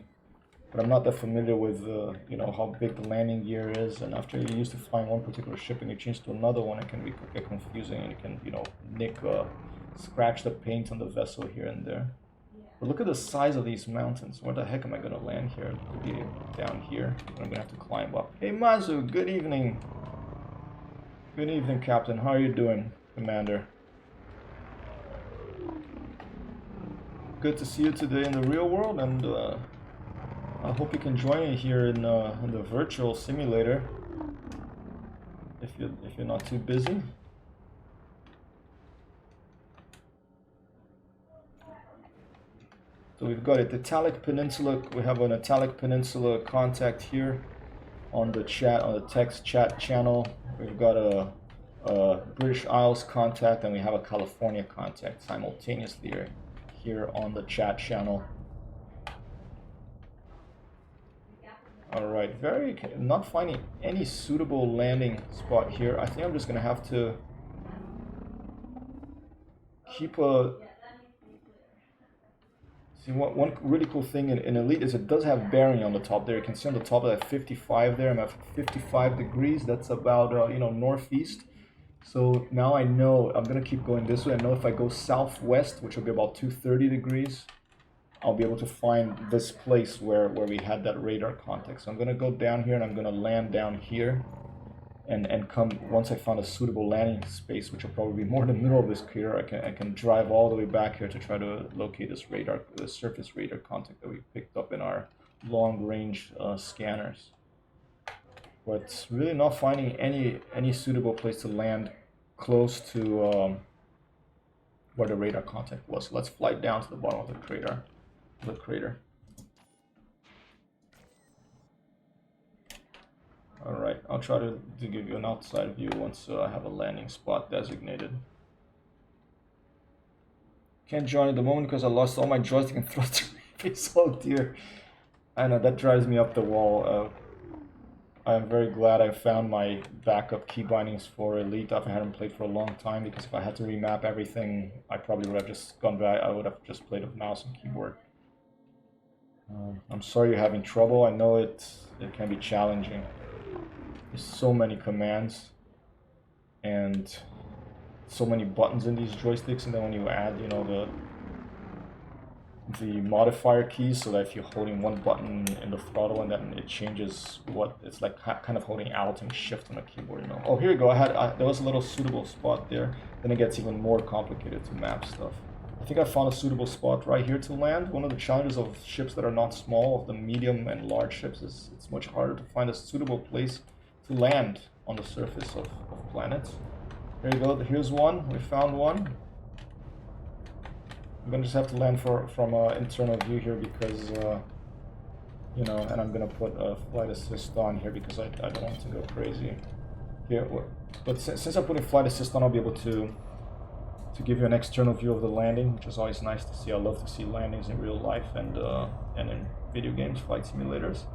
Speaker 1: But I'm not that familiar with, you know, how big the landing gear is. And after you're used to flying one particular ship and you change to another one, it can get confusing, and you can, you know, scratch the paint on the vessel here and there. But look at the size of these mountains. Where the heck am I going to land here? It could be down here. I'm going to have to climb up. Hey, Mazu, good evening. Good evening, Captain. How are you doing, Commander? Good to see you today in the real world, and I hope you can join me here in the virtual simulator if you're not too busy. So we've got it, Italic Peninsula. We have an Italic Peninsula contact here on the chat, on the text chat channel. We've got a British Isles contact, and we have a California contact simultaneously here on the chat channel. All right, not finding any suitable landing spot here. I think I'm just gonna have to keep a. See, one really cool thing in Elite is it does have bearing on the top there. You can see on the top of that 55 there. I'm at 55 degrees. That's about you know, northeast. So now I know I'm gonna keep going this way. I know if I go southwest, which will be about 230 degrees, I'll be able to find this place where we had that radar contact. So I'm gonna go down here and I'm gonna land down here, and come, once I found a suitable landing space, which will probably be more in the middle of this crater, I can drive all the way back here to try to locate this surface radar contact that we picked up in our long range scanners. But really not finding any suitable place to land close to where the radar contact was. So let's fly down to the bottom of the crater. All right, I'll try to give you an outside view once I have a landing spot designated. Can't join at the moment because I lost all my joystick and thruster. Oh dear. I know, that drives me up the wall. I'm very glad I found my backup key bindings for Elite. I hadn't played for a long time, because if I had to remap everything, I probably would have just gone back. I would have just played with mouse and keyboard. I'm sorry you're having trouble. I know it can be challenging. There's so many commands and so many buttons in these joysticks, and then when you add, you know, the modifier keys, so that if you're holding one button in the throttle and then it changes what it's like, kind of holding Alt and Shift on the keyboard, you know. Oh, here we go. There was a little suitable spot there. Then it gets even more complicated to map stuff. I think I found a suitable spot right here to land. One of the challenges of ships that are not small, of the medium and large ships, is it's much harder to find a suitable place to land on the surface of planets. There you go. Here's one. We found one. I'm gonna just have to land from an internal view here because, you know, and I'm gonna put a flight assist on here because I don't want to go crazy here. But since I'm putting flight assist on, I'll be able to give you an external view of the landing, which is always nice to see. I love to see landings in real life and in video games, flight simulators.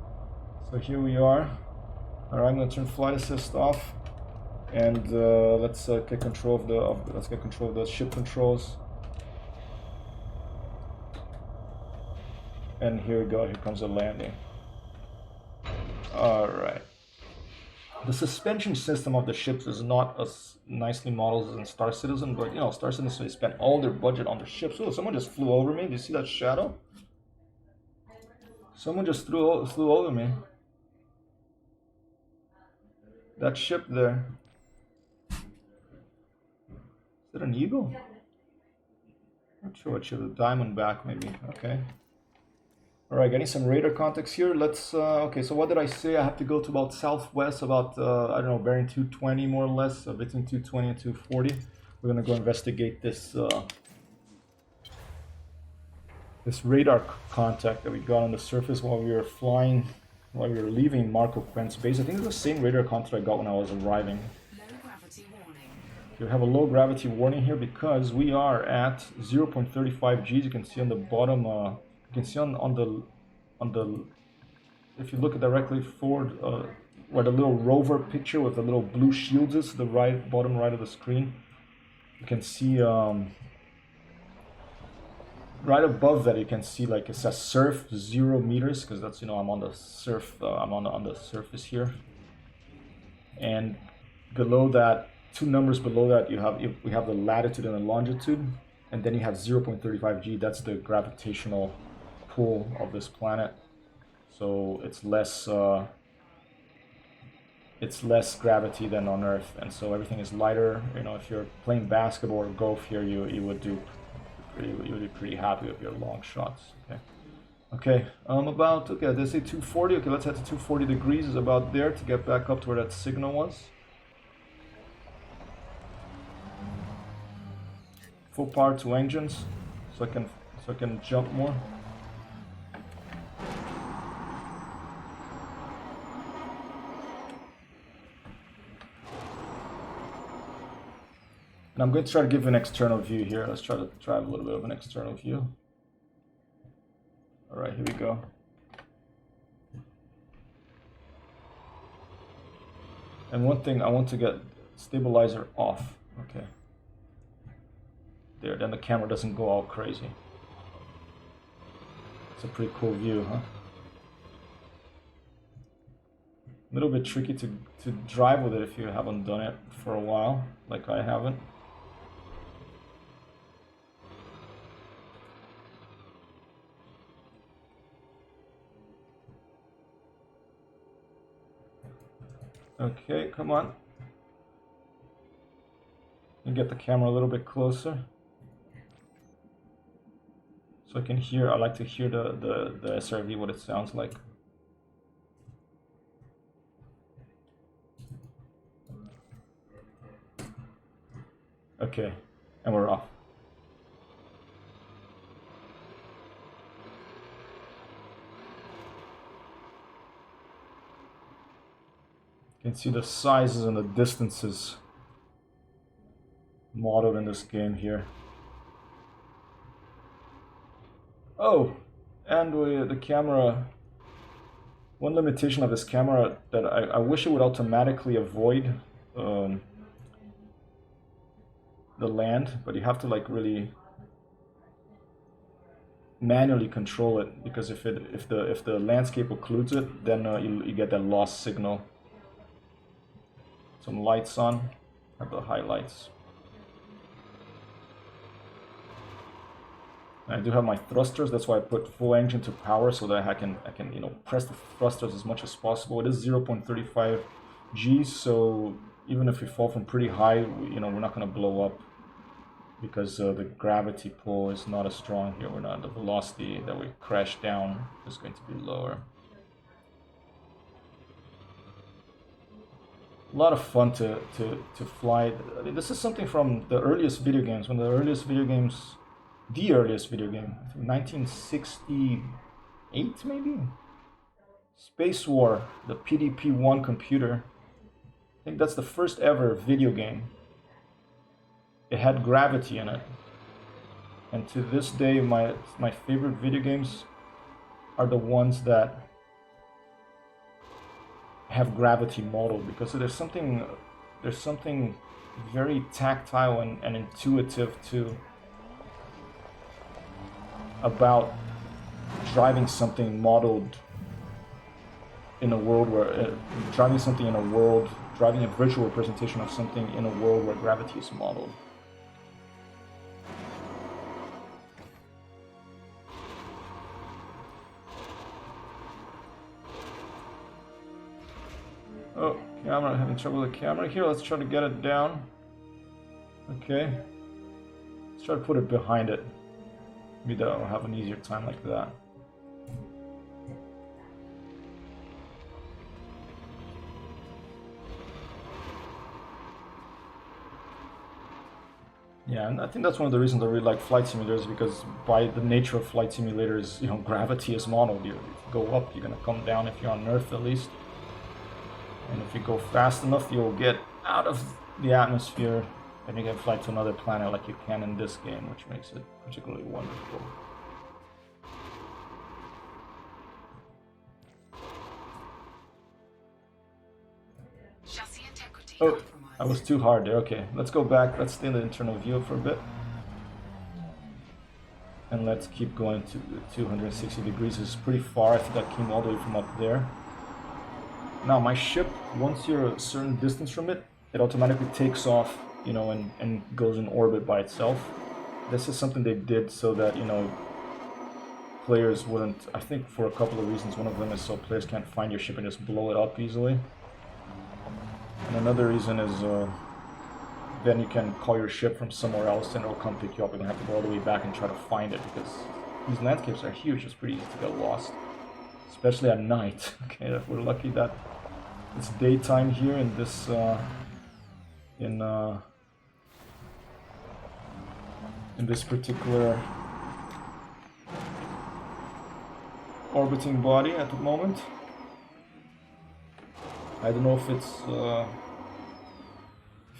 Speaker 1: So here we are. All right, I'm gonna turn flight assist off, and let's get control of the ship controls. And here we go, here comes the landing. Alright. The suspension system of the ships is not as nicely modeled as in Star Citizen, but you know, Star Citizen, they spent all their budget on their ships. Oh, someone just flew over me. Do you see that shadow? Someone just flew over me. That ship there. Is it an eagle? Not sure what ship, a Diamondback maybe. Okay. Alright, getting some radar context here. Let's, okay, so what did I say? I have to go to about southwest, about, I don't know, bearing 220 more or less, between 220 and 240. We're gonna go investigate this, this radar contact that we got on the surface while we were flying, while we were leaving Marco Quent's base. I think it's the same radar contact I got when I was arriving.
Speaker 2: Low gravity warning.
Speaker 1: We have a low gravity warning here because we are at 0.35 Gs. You can see on the bottom, you can see on the if you look directly forward, where the little rover picture with the little blue shields is, the bottom right of the screen, you can see right above that you can see like it says surf 0 meters, because that's, you know, I'm on the surf, I'm on the surface here, and below that, 2 numbers below that, we have the latitude and the longitude, and then you have 0.35 G. That's the gravitational pull of this planet. So it's less gravity than on Earth, and so everything is lighter. You know, if you're playing basketball or golf here, you would be pretty happy with your long shots. Okay. Okay, they say 240. Okay, let's head to 240 degrees. Is about there to get back up to where that signal was. Full power to engines, so I can jump more. And I'm going to try to give an external view here. Let's try to drive a little bit of an external view. All right, here we go. And one thing, I want to get stabilizer off. Okay. There, then the camera doesn't go all crazy. It's a pretty cool view, huh? A little bit tricky to drive with it if you haven't done it for a while, like I haven't. Okay, come on. And get the camera a little bit closer. So I can hear, I like to hear the SRV, what it sounds like. Okay, and we're off. You can see the sizes and the distances modeled in this game here. Oh, and the camera, one limitation of this camera that I wish it would automatically avoid the land, but you have to like really manually control it, because if the landscape occludes it, then you get that lost signal. Some lights on, have the highlights. I do have my thrusters, that's why I put full engine to power, so that I can you know, press the thrusters as much as possible. It is 0.35 Gs, so even if we fall from pretty high, you know, we're not going to blow up, because the gravity pull is not as strong here. The velocity that we crash down is going to be lower. A lot of fun to fly. I mean, this is something from the earliest video games, the earliest video game, I think 1968 maybe? Space War, the PDP-1 computer. I think that's the first ever video game. It had gravity in it. And to this day, my favorite video games are the ones that have gravity modeled, because there's something very tactile and intuitive about driving something modeled in a world where driving a virtual representation of something in a world where gravity is modeled. Oh, camera, having trouble with the camera here. Let's try to get it down. Okay. Let's try to put it behind it. Maybe that'll have an easier time like that. Yeah, and I think that's one of the reasons I really like flight simulators, because by the nature of flight simulators, you know, gravity is modeled. You go up, you're gonna come down if you're on Earth at least. And if you go fast enough, you'll get out of the atmosphere and you can fly to another planet like you can in this game, which makes it particularly wonderful.
Speaker 2: Chassis integrity
Speaker 1: Oh,
Speaker 2: compromised.
Speaker 1: I was too hard there. Okay, let's go back. Let's stay in the internal view for a bit. And let's keep going to 260 degrees. This is pretty far. I think that came all the way from up there. Now, my ship, once you're a certain distance from it, it automatically takes off, you know, and goes in orbit by itself. This is something they did so that, you know, players wouldn't, I think for a couple of reasons. One of them is so players can't find your ship and just blow it up easily. And another reason is then you can call your ship from somewhere else and it'll come pick you up. You don't have to go all the way back and try to find it, because these landscapes are huge. It's pretty easy to get lost, especially at night. Okay, we're lucky that it's daytime here in this in this particular orbiting body at the moment. I don't know if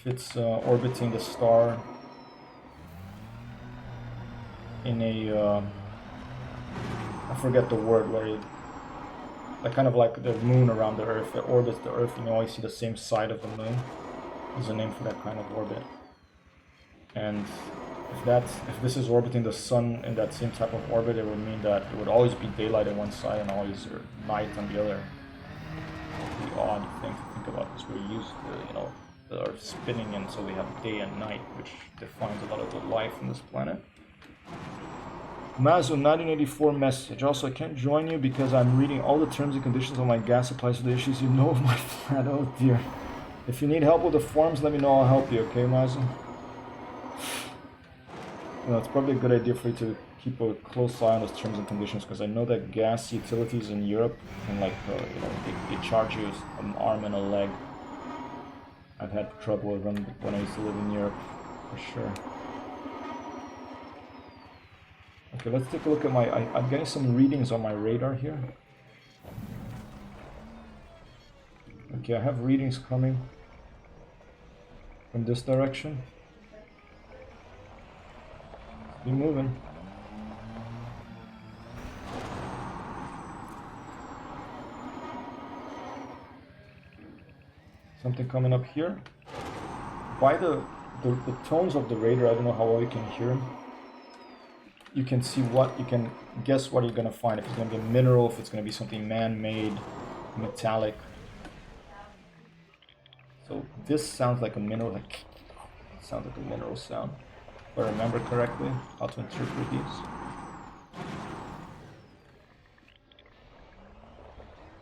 Speaker 1: it's orbiting the star in a I forget the word, where it like kind of like the moon around the Earth. It orbits the Earth and you always see the same side of the moon. There's a name for that kind of orbit. And if this is orbiting the sun in that same type of orbit, it would mean that it would always be daylight on one side and always night on the other. The odd thing to think about, because we're used to, you know, the Earth spinning, and so we have day and night, which defines a lot of the life on this planet. Mazu 1984 message. Also, I can't join you because I'm reading all the terms and conditions on my gas supplies to the issues you know of my flat. Oh dear. If you need help with the forms, let me know. I'll help you. Okay, Mazu. You know, it's probably a good idea for you to keep a close eye on those terms and conditions, because I know that gas utilities in Europe can, like, you know, they charge you an arm and a leg. I've had trouble with them when I used to live in Europe, for sure. Okay, let's take a look at my... I'm getting some readings on my radar here. Okay, I have readings coming from this direction. Be moving. Something coming up here. By the tones of the radar, I don't know how well you can hear them. You can see what, you can guess what you're going to find. If it's going to be a mineral, if it's going to be something man-made, metallic. So this sounds like a mineral, like, it sounds like a mineral sound. If I remember correctly, how to interpret these.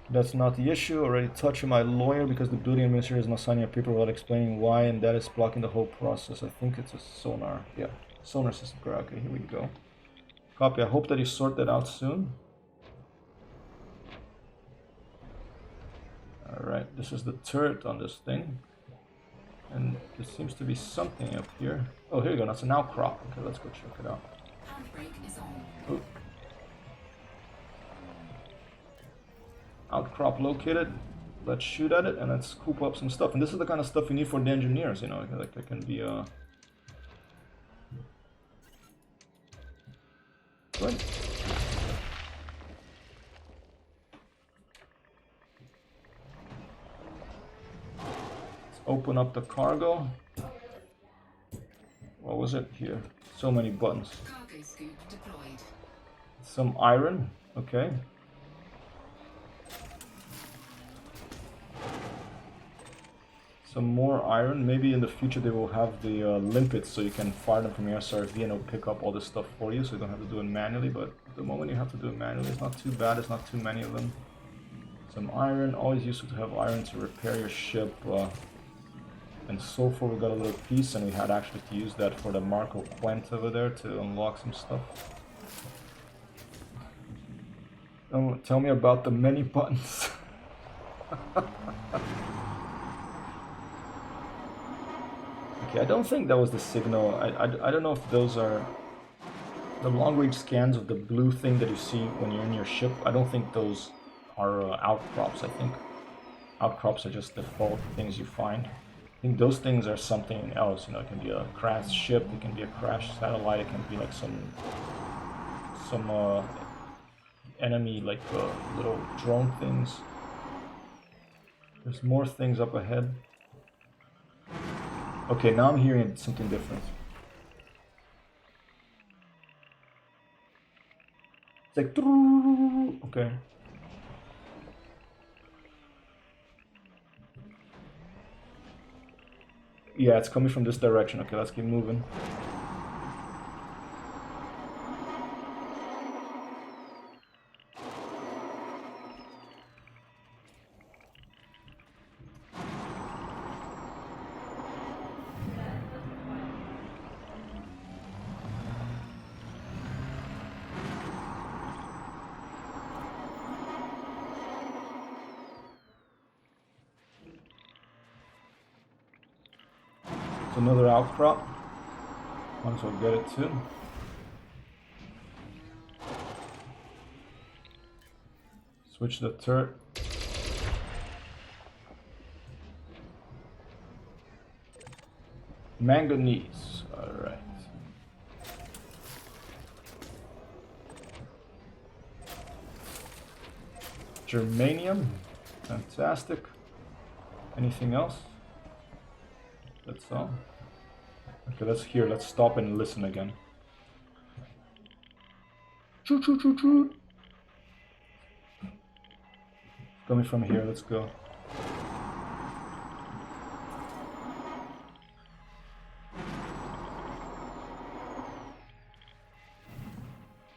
Speaker 1: That's not the issue. Already touched my lawyer because the building administrator is not signing a paper without explaining why, and that is blocking the whole process. I think it's a sonar. Yeah, sonar system. Okay, here we go. Copy. I hope that you sort that out soon. Alright, this is the turret on this thing. And there seems to be something up here. Oh, here you go. That's an outcrop. Okay, let's go check it out.
Speaker 2: Handbrake is on.
Speaker 1: Oh. Outcrop located. Let's shoot at it and let's scoop up some stuff. And this is the kind of stuff you need for the engineers, you know, like there can be Good. Let's open up the cargo. What was it here? So many buttons.
Speaker 2: Cargo scoop deployed.
Speaker 1: Some iron. Okay. Some more iron. Maybe in the future they will have the limpets so you can fire them from your SRV and it'll pick up all this stuff for you so you don't have to do it manually. But at the moment you have to do it manually. It's not too bad. It's not too many of them. Some iron. Always useful to have iron to repair your ship. And so far we got a little piece and we had actually to use that for the Marco Quent over there to unlock some stuff. Tell me about the many buttons. Okay, I don't think that was the signal. I don't know if those are the long-range scans of the blue thing that you see when you're in your ship. I don't think those are outcrops. I think outcrops are just default things you find. I think those things are something else. You know, it can be a crashed ship, it can be a crashed satellite, it can be like some enemy like little drone things. There's more things up ahead. Okay, now I'm hearing something different. It's like okay. Yeah, it's coming from this direction. Okay, let's keep moving. Another outcrop. Might as well get it too. Switch the turret. Manganese. Alright. Germanium. Fantastic. Anything else? That's all. Okay, let's stop and listen again. Choo choo choo choo. Coming from here, let's go.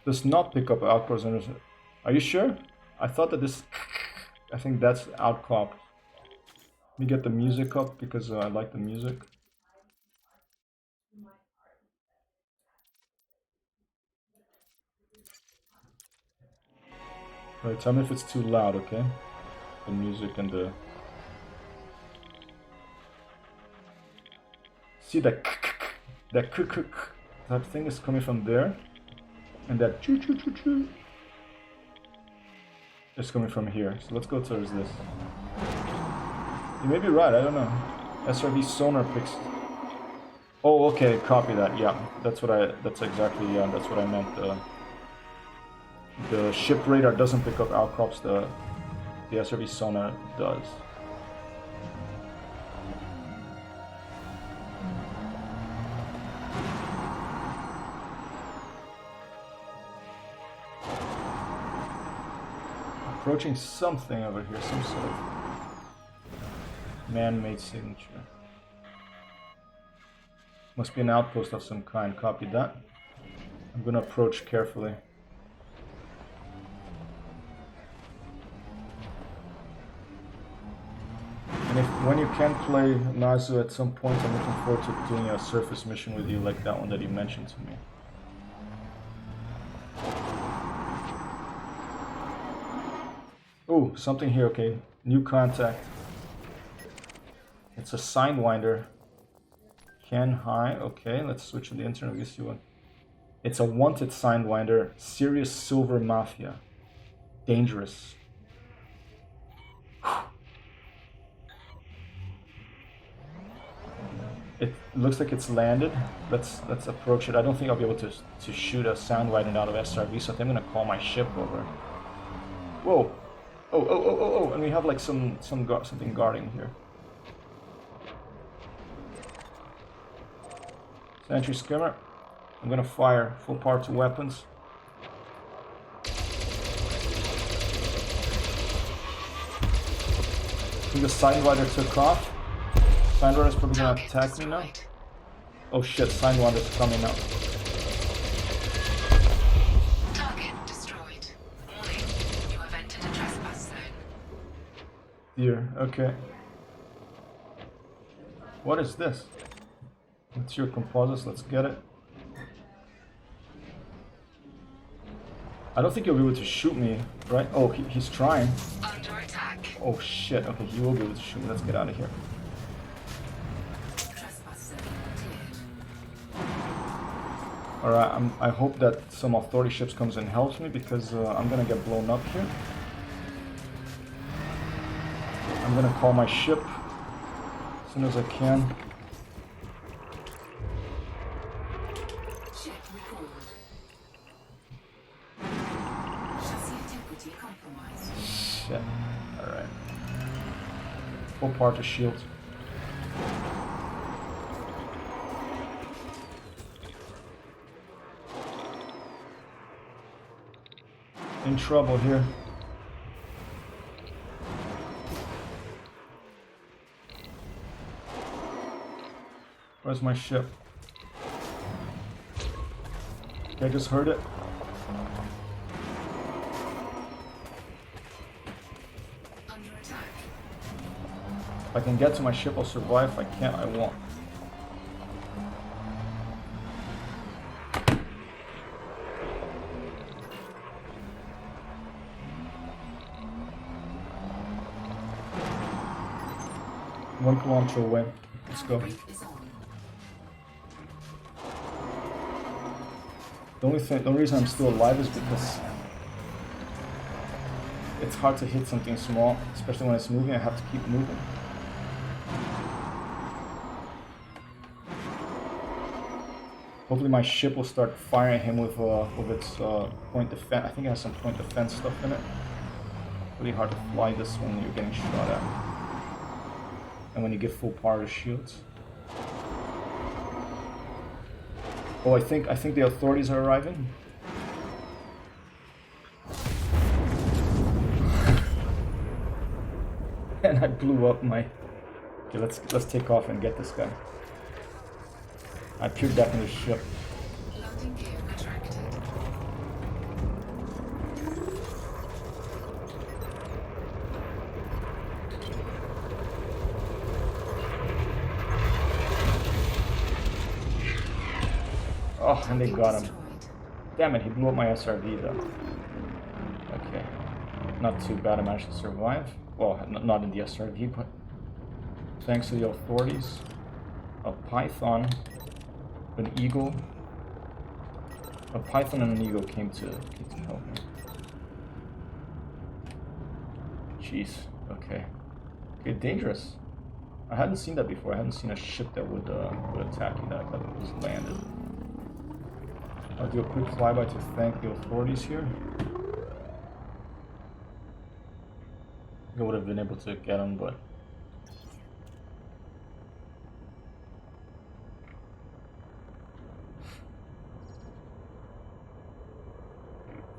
Speaker 1: Does not pick up outcrops. Are you sure? I thought that this. I think that's outcrop. Let me get the music up because I like the music. Right, tell me if it's too loud, okay? The music and the... See that that thing is coming from there, and that choo choo choo choo is coming from here. So let's go towards this. You may be right, I don't know. SRV sonar picks... Oh, okay, copy that, yeah. That's what that's exactly, yeah, that's what I meant. The ship radar doesn't pick up outcrops, the SRV sonar does. Approaching something over here, some sort of man-made signature. Must be an outpost of some kind, copy that. I'm gonna approach carefully. And when you can play Nazu at some point, I'm looking forward to doing a surface mission with you like that one that you mentioned to me. Oh, something here, okay. New contact. It's a Sidewinder. Can high, okay, let's switch to the internet, we see one. It's a wanted Sidewinder, serious silver mafia. Dangerous. It looks like it's landed. Let's approach it. I don't think I'll be able to shoot a Sidewinder out of SRV, so I think I'm gonna call my ship over. Whoa! Oh! And we have like something guarding here. Sentry skimmer. I'm gonna fire full power to weapons. think the Signrider took off. Signrider's probably gonna
Speaker 2: Target
Speaker 1: attack me now.
Speaker 2: destroyed.
Speaker 1: Oh shit, Signrider's coming now.
Speaker 2: Target destroyed. Warning, you have entered a trespass zone.
Speaker 1: Dear, okay. What is this? Material composites, let's get it. I don't think he'll be able to shoot me, right? Oh, he's trying.
Speaker 2: Under attack.
Speaker 1: Oh shit, okay, he will be able to shoot me. Let's get out of here.
Speaker 2: Trespass zone cleared.
Speaker 1: Alright, I hope that some authority ships comes and helps me because I'm gonna get blown up here. I'm gonna call my ship as soon as I can.
Speaker 2: Ship recalled. Chassis integrity compromised.
Speaker 1: Shit. Alright. Full part to shield. In trouble here. Where's my ship? Okay, I just heard it.
Speaker 2: Under attack.
Speaker 1: If I can get to my ship, I'll survive. If I can't, I won't. One kilometer away. Let's go.
Speaker 2: Break is on.
Speaker 1: The only reason I'm still alive is because it's hard to hit something small, especially when it's moving. I have to keep moving. Hopefully my ship will start firing him with its point defense. I think it has some point defense stuff in it. Really hard to fly this when you're getting shot at. And when you get full power shields. Oh, I think the authorities are arriving. And I blew up my. Okay, let's take off and get this guy. I peered back in the ship.
Speaker 2: Landing gear retracted.
Speaker 1: Oh, and they
Speaker 2: Target
Speaker 1: got him.
Speaker 2: destroyed.
Speaker 1: Damn it, he blew up my SRV though. Okay. Not too bad, I managed to survive. Well, not in the SRV, but thanks to the authorities. A Python, an Eagle. A Python and an Eagle came to help me. Jeez, okay. Okay, dangerous. I hadn't seen that before. I hadn't seen a ship that would attack you that was landed. I'll do a quick flyby to thank the authorities here. I would have been able to get them, but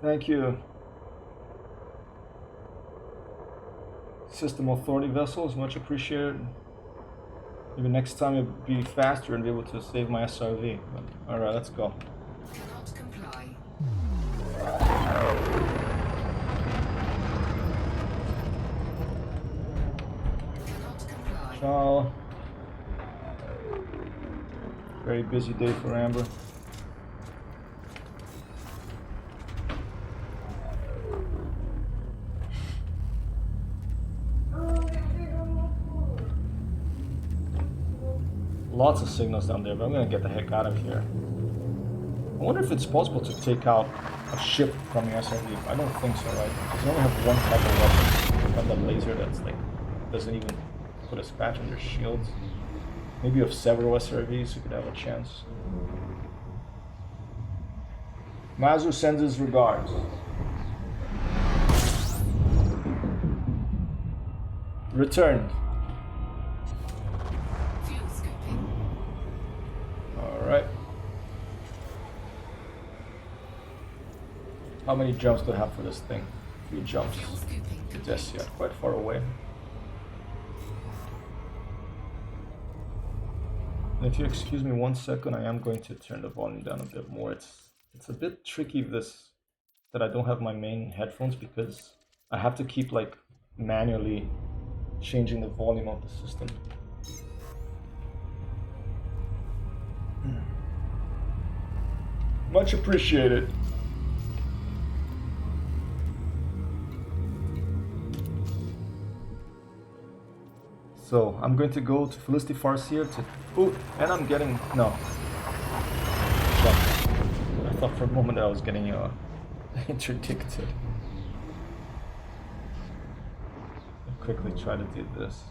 Speaker 1: thank you. System authority vessels, much appreciated. Maybe next time it'll be faster and be able to save my SRV. Alright, let's go.
Speaker 2: Cannot comply. Cannot comply.
Speaker 1: Ciao. Very busy day for Amber. Lots of signals down there, but I'm gonna get the heck out of here. I wonder if it's possible to take out a ship from the SRV. I don't think so, right? Because you only have one type of weapon. You have that laser that's like doesn't even put a scratch on their shields. Maybe you have several SRVs, you could have a chance. Mazu sends his regards. Returned.
Speaker 2: Fuel scooping.
Speaker 1: Alright. How many jumps do I have for this thing? 3 jumps.
Speaker 2: Fuel scooping complete.
Speaker 1: Yes, yeah, quite far away. And if you excuse me 1 second, I am going to turn the volume down a bit more. It's a bit tricky that I don't have my main headphones because I have to keep like manually changing the volume of the system. Much appreciated. So I'm going to go to Felicity Farseer to... Oh, and I'm getting... No. I thought for a moment that I was getting interdicted. I'll quickly try to do this.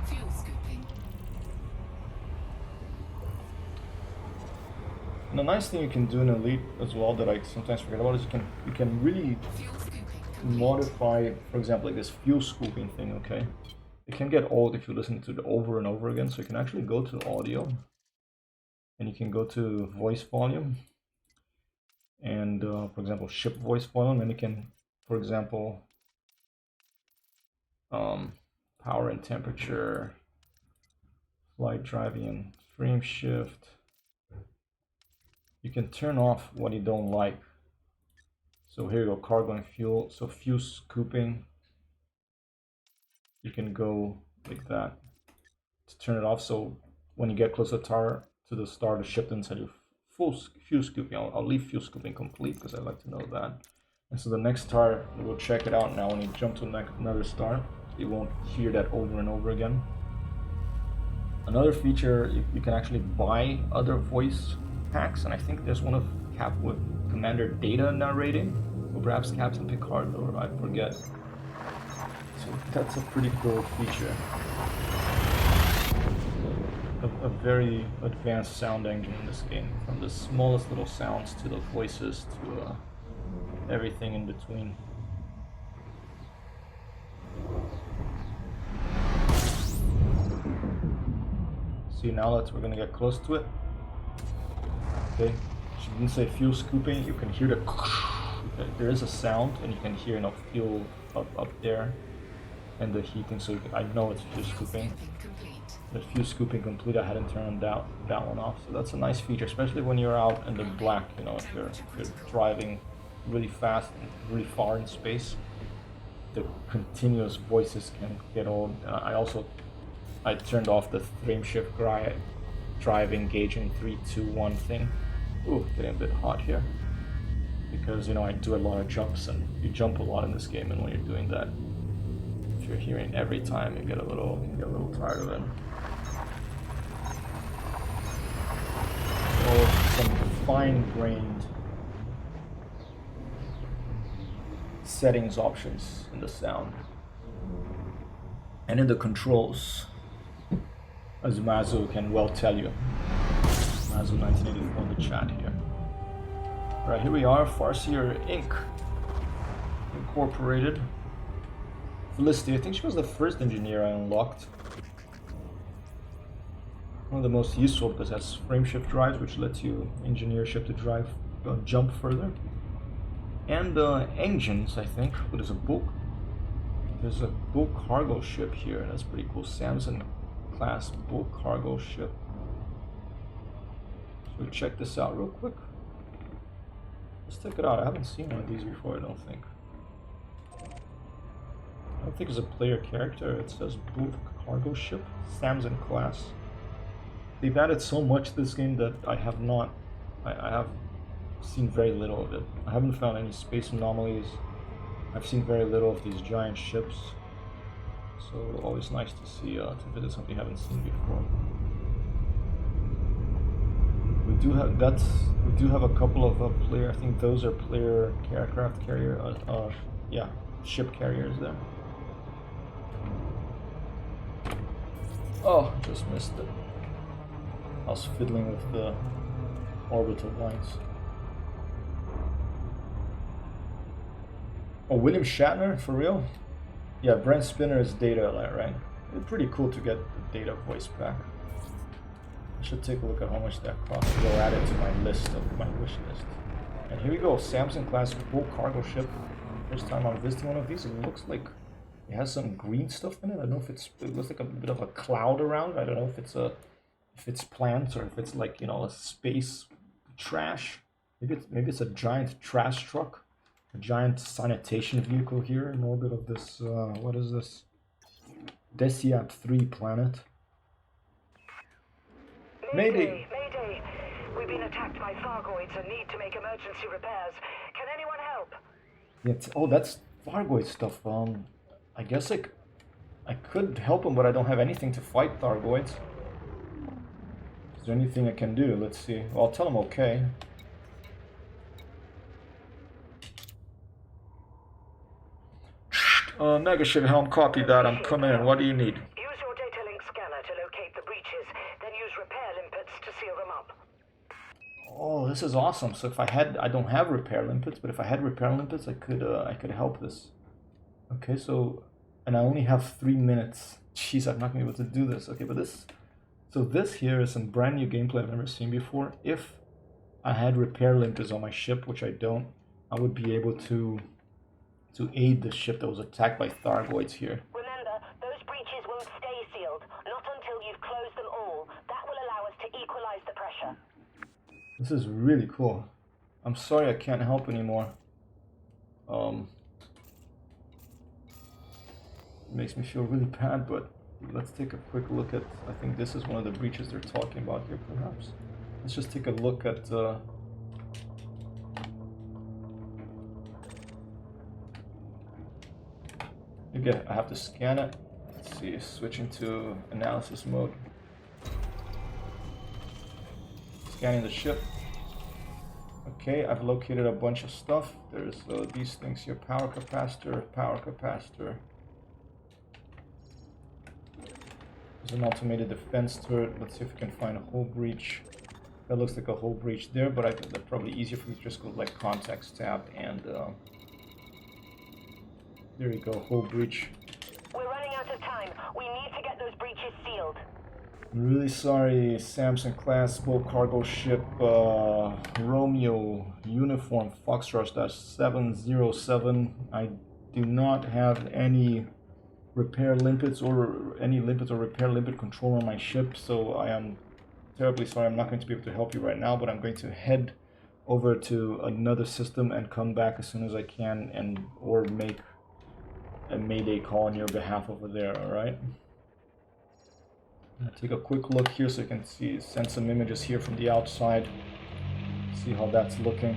Speaker 2: Fuel scooping.
Speaker 1: And the nice thing you can do in Elite as well that I sometimes forget about is you can really
Speaker 2: Fuel scooping complete.
Speaker 1: modify, for example, like this fuel scooping thing, okay? It can get old if you listen to it over and over again, so you can actually go to audio and you can go to voice volume and for example ship voice volume, and you can, for example, power and temperature, flight driving and frame shift. You can turn off what you don't like. So here you go, cargo and fuel. So fuel scooping, you can go like that to turn it off. So when you get close to the star, the ship doesn't tell you full fuel scooping. I'll leave fuel scooping complete because I like to know that. And so the next star, we'll check it out now. When you jump to another star, you won't hear that over and over again. Another feature, you can actually buy other voice packs, and I think there's one with Commander Data narrating, or perhaps Captain Picard, or I forget. So that's a pretty cool feature. A very advanced sound engine in this game, from the smallest little sounds to the voices to everything in between. See, now that we're gonna get close to it. Okay, she didn't say fuel scooping. You can hear the. Okay, there is a sound, and you can hear enough fuel up there, and the heating. So I know it's fuel scooping. The fuel scooping complete. I hadn't turned that one off. So that's a nice feature, especially when you're out in the black. You know, if you're driving really fast and really far in space, the continuous voices can get old. I turned off the frame shift drive engaging 3, 2, 1 thing. Ooh, getting a bit hot here. Because, you know, I do a lot of jumps, and you jump a lot in this game, and when you're doing that, if you're hearing every time, you get a little tired of it. So, some fine-grained settings options in the sound. And in the controls, as Mazu can well tell you. Mazu 1984 in the chat here. Alright, here we are, Farseer Inc. Incorporated. Felicity, I think she was the first engineer I unlocked. One of the most useful because it has frame shift drives, which lets you engineer ship to drive, jump further. And engines, I think. What is a bulk? There's a bulk cargo ship here. That's pretty cool. Samson class bulk cargo ship. So check this out real quick. Let's check it out. I haven't seen one of these before, I don't think. I don't think it's a player character. It says bulk cargo ship. Samson class. They've added so much to this game that I have seen very little of it. I haven't found any space anomalies. I've seen very little of these giant ships. So always nice to see, to visit something you haven't seen before. We do have a couple of player. I think those are player aircraft carrier. Yeah, ship carriers there. Oh, just missed it. I was fiddling with the orbital lines. Oh, William Shatner, for real? Yeah, Brent Spinner is Data, right? It's pretty cool to get the Data voice back. I should take a look at how much that costs. Go add it to my list of my wish list. And here we go, Samson class full cargo ship. First time I'm visiting one of these. It looks like it has some green stuff in it. I don't know if it looks like a bit of a cloud around. I don't know if it's plants or if it's like, you know, a space trash. Maybe it's a giant trash truck, a giant sanitation vehicle here in orbit of this. What is this? Desiat 3 planet. Mayday!
Speaker 4: Mayday! We've been attacked by Thargoids and need to make emergency repairs. Can anyone help?
Speaker 1: Oh, that's Thargoid stuff. I guess I could help him, but I don't have anything to fight Thargoids. Is there anything I can do? Let's see. Well, I'll tell him okay. Megaship Helm, copy that. I'm coming in. What do you need?
Speaker 4: Use your data link scanner to locate the breaches, then use repair limpets to seal them up.
Speaker 1: Oh, this is awesome. So if I don't have repair limpets, but if I had repair limpets, I could help this. Okay, so, and I only have 3 minutes. Jeez, I'm not gonna be able to do this. Okay, but this here is some brand new gameplay I've never seen before. If I had repair limpets on my ship, which I don't, I would be able to aid the ship that was attacked by Thargoids here.
Speaker 4: Remember, those breaches won't stay sealed, not until you've closed them all. That will allow us to equalize the pressure.
Speaker 1: This is really cool. I'm sorry I can't help anymore. It makes me feel really bad, but let's take a quick look at, I think this is one of the breaches they're talking about here, perhaps. Let's just take a look at, again, I have to scan it. Let's see, switching to analysis mode. Scanning the ship. Okay, I've located a bunch of stuff. There's these things here, power capacitor. There's an automated defense turret. Let's see if we can find a hull breach. That looks like a hull breach there, but that's probably easier for me to just go like contacts tab and there you go, hull breach.
Speaker 4: We're running out of time. We need to get those breaches sealed.
Speaker 1: I'm really sorry, Samson class bulk cargo ship Romeo uniform Foxtrot -707. I do not have any repair limpets or repair limpet control on my ship, so I am terribly sorry. I'm not going to be able to help you right now, but I'm going to head over to another system and come back as soon as I can or make a mayday call on your behalf over there, alright? Take a quick look here so you can send some images here from the outside, see how that's looking,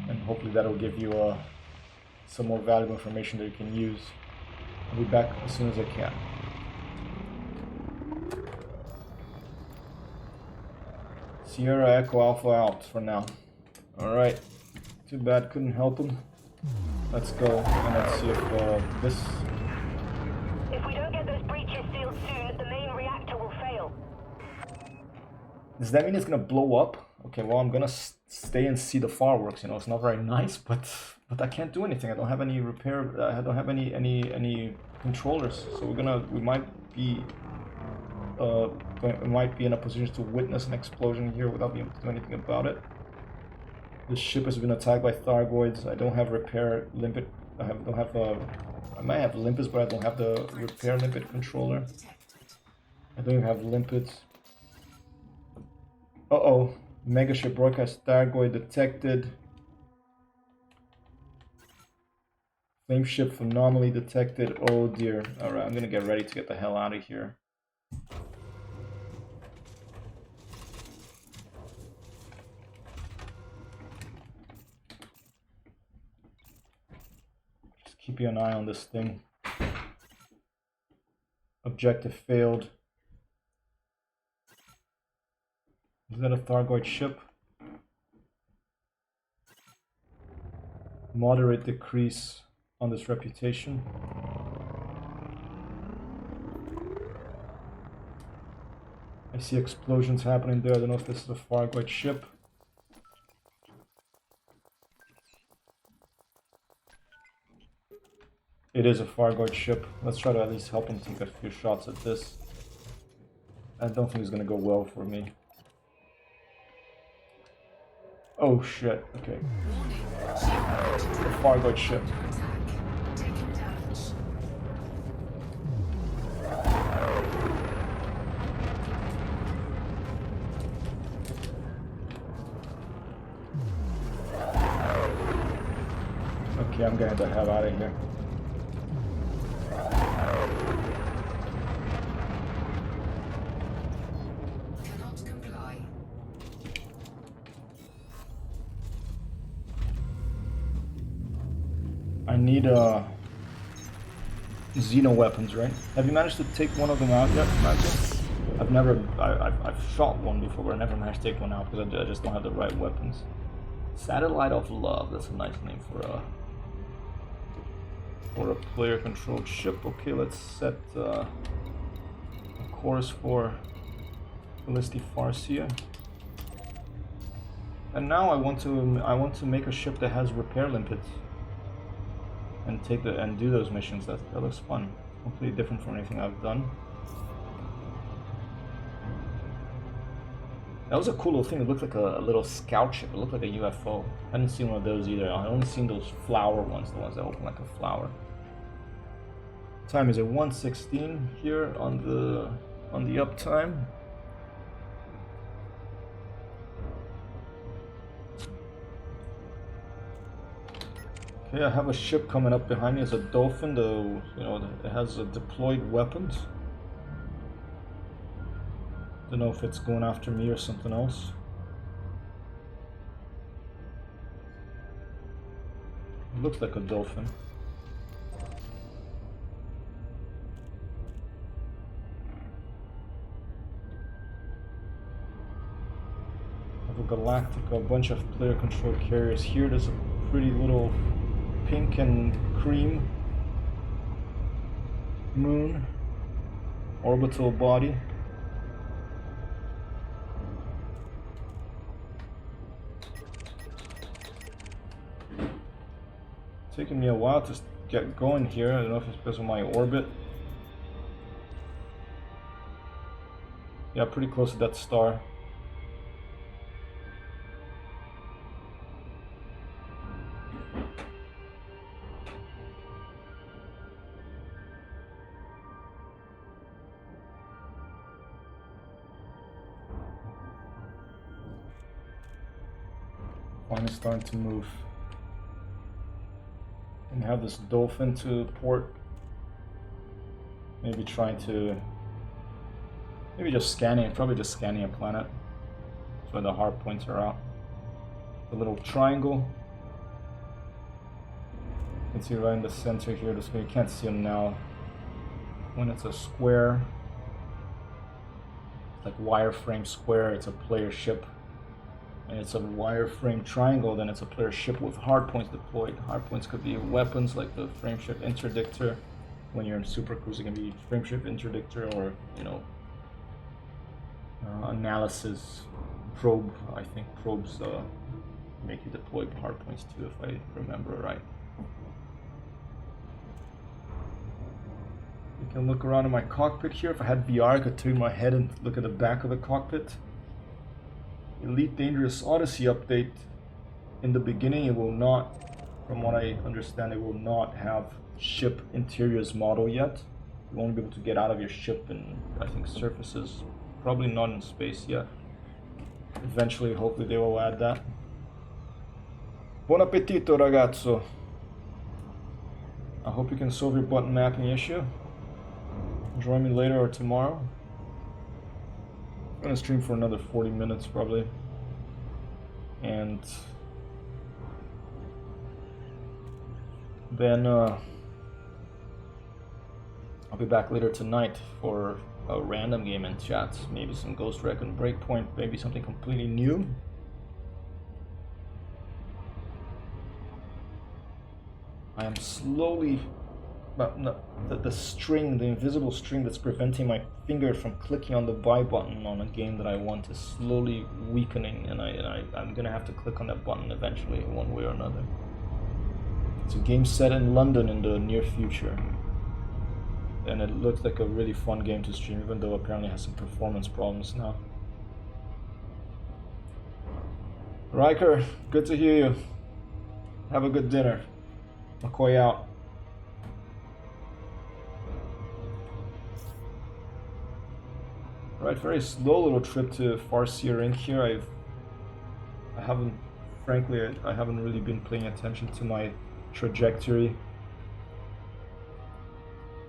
Speaker 1: and hopefully that'll give you some more valuable information that you can use. I'll be back as soon as I can. Sierra Echo Alpha out for now. Alright, too bad, couldn't help him. Let's go and let's see if this...
Speaker 4: If we don't get those breaches sealed soon, the main reactor will fail.
Speaker 1: Does that mean it's gonna blow up? Okay, well, I'm gonna stay and see the fireworks. You know, it's not very nice, but I can't do anything. I don't have any repair. I don't have any controllers. So we might be in a position to witness an explosion here without being able to do anything about it. This ship has been attacked by Thargoids. I don't have repair limpet. I might have limpets, but I don't have the repair limpet controller. I don't even have limpets. Uh-oh. Megaship broadcast Thargoid detected. Flame ship anomaly detected. Oh dear. Alright, I'm gonna get ready to get the hell out of here. Just keep an eye on this thing. Objective failed. Is that a Thargoid ship? Moderate decrease on this reputation. I see explosions happening there. I don't know if this is a Thargoid ship. It is a Thargoid ship. Let's try to at least help him take a few shots at this. I don't think it's gonna go well for me. Oh shit, okay.
Speaker 2: Warning. Ship
Speaker 1: The Fargoid ship.
Speaker 2: attack. Taking damage.
Speaker 1: Okay, I'm getting the hell out of here.
Speaker 2: Cannot comply.
Speaker 1: I need Xeno weapons, right? Have you managed to take one of them out yet, Matthew? I've shot one before, but I never managed to take one out because I just don't have the right weapons. Satellite of Love, that's a nice name for a player-controlled ship. Okay, let's set a course for Ballisti Farsia. And now I want to make a ship that has repair limpets and do those missions. That looks fun. Completely different from anything I've done. That was a cool little thing. It looked like a little scout ship. It looked like a UFO. I hadn't seen one of those either. I only seen those flower ones, the ones that open like a flower. Time is at 1:16 here on the uptime. Okay, I have a ship coming up behind me. It's a dolphin. It has deployed weapons. Don't know if it's going after me or something else. It looks like a dolphin. I have a Galactica, a bunch of player-controlled carriers here. There's a pretty little pink and cream moon orbital body. Taking me a while to get going here. I don't know if it's because of my orbit. Yeah, pretty close to that star. Finally starting to move. And have this dolphin to port. Maybe just scanning, probably just scanning a planet. That's why the hard points are out. The little triangle. You can see right in the center here, this way you can't see them now. When it's a square, it's like wireframe square, it's a player ship. And it's a wireframe triangle, then it's a player ship with hardpoints deployed. Hardpoints could be weapons like the frameship interdictor. When you're in Super Cruise, it can be frameship interdictor or, analysis probe. I think probes make you deploy hardpoints too, if I remember right. You can look around in my cockpit here. If I had VR, I could turn my head and look at the back of the cockpit. Elite Dangerous Odyssey update. In the beginning, it will not, from what I understand, it will not have ship interiors model yet. You won't be able to get out of your ship and I think surfaces. Probably not in space yet. Eventually, hopefully they will add that. Buon appetito, ragazzo. I hope you can solve your button mapping issue. Join me later or tomorrow. I'm gonna stream for another 40 minutes probably. And then I'll be back later tonight for a random game in chat. Maybe some Ghost Recon Breakpoint, maybe something completely new. I am slowly, but no, the string, the invisible string that's preventing my finger from clicking on the buy button on a game that I want is slowly weakening, and I'm gonna have to click on that button eventually, one way or another. It's a game set in London in the near future, and it looks like a really fun game to stream, even though apparently it has some performance problems now. Riker, good to hear you. Have a good dinner. McCoy out. Right, very slow little trip to Farseer Inc. here. I haven't, frankly, I haven't really been paying attention to my trajectory.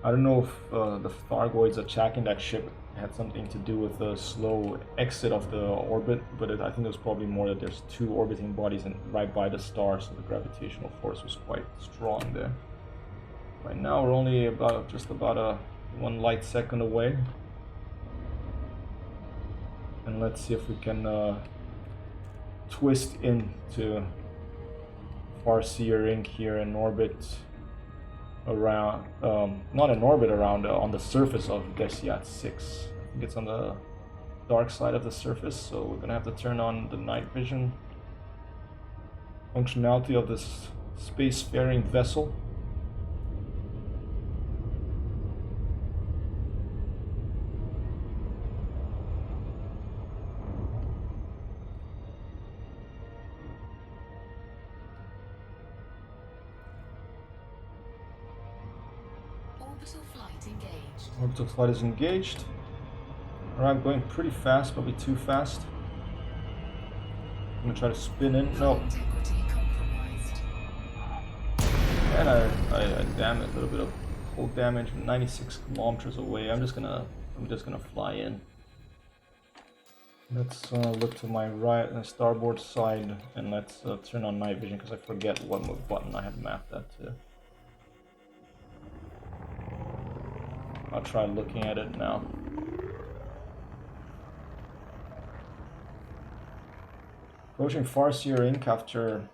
Speaker 1: I don't know if the Thargoids attacking that ship had something to do with the slow exit of the orbit, but I think it was probably more that there's two orbiting bodies right by the star, so the gravitational force was quite strong there. Right now we're only just about a 1 light second away. And let's see if we can twist into Farseer Inc. here in orbit around, not in orbit, around on the surface of Desiat 6. I think it's on the dark side of the surface, so we're gonna have to turn on the night vision functionality of this spacefaring vessel.
Speaker 2: Orbital flight engaged.
Speaker 1: Orbital flight is engaged. Alright, I'm going pretty fast, probably too fast. I'm gonna try to spin in. No.
Speaker 2: Integrity compromised.
Speaker 1: And I damn it, a little bit of hull damage, 96 kilometers away. I'm just gonna fly in. Let's look to my right, starboard side, and let's turn on night vision because I forget what button I had mapped that to. I'll try looking at it now. Approaching Farseer Inc. after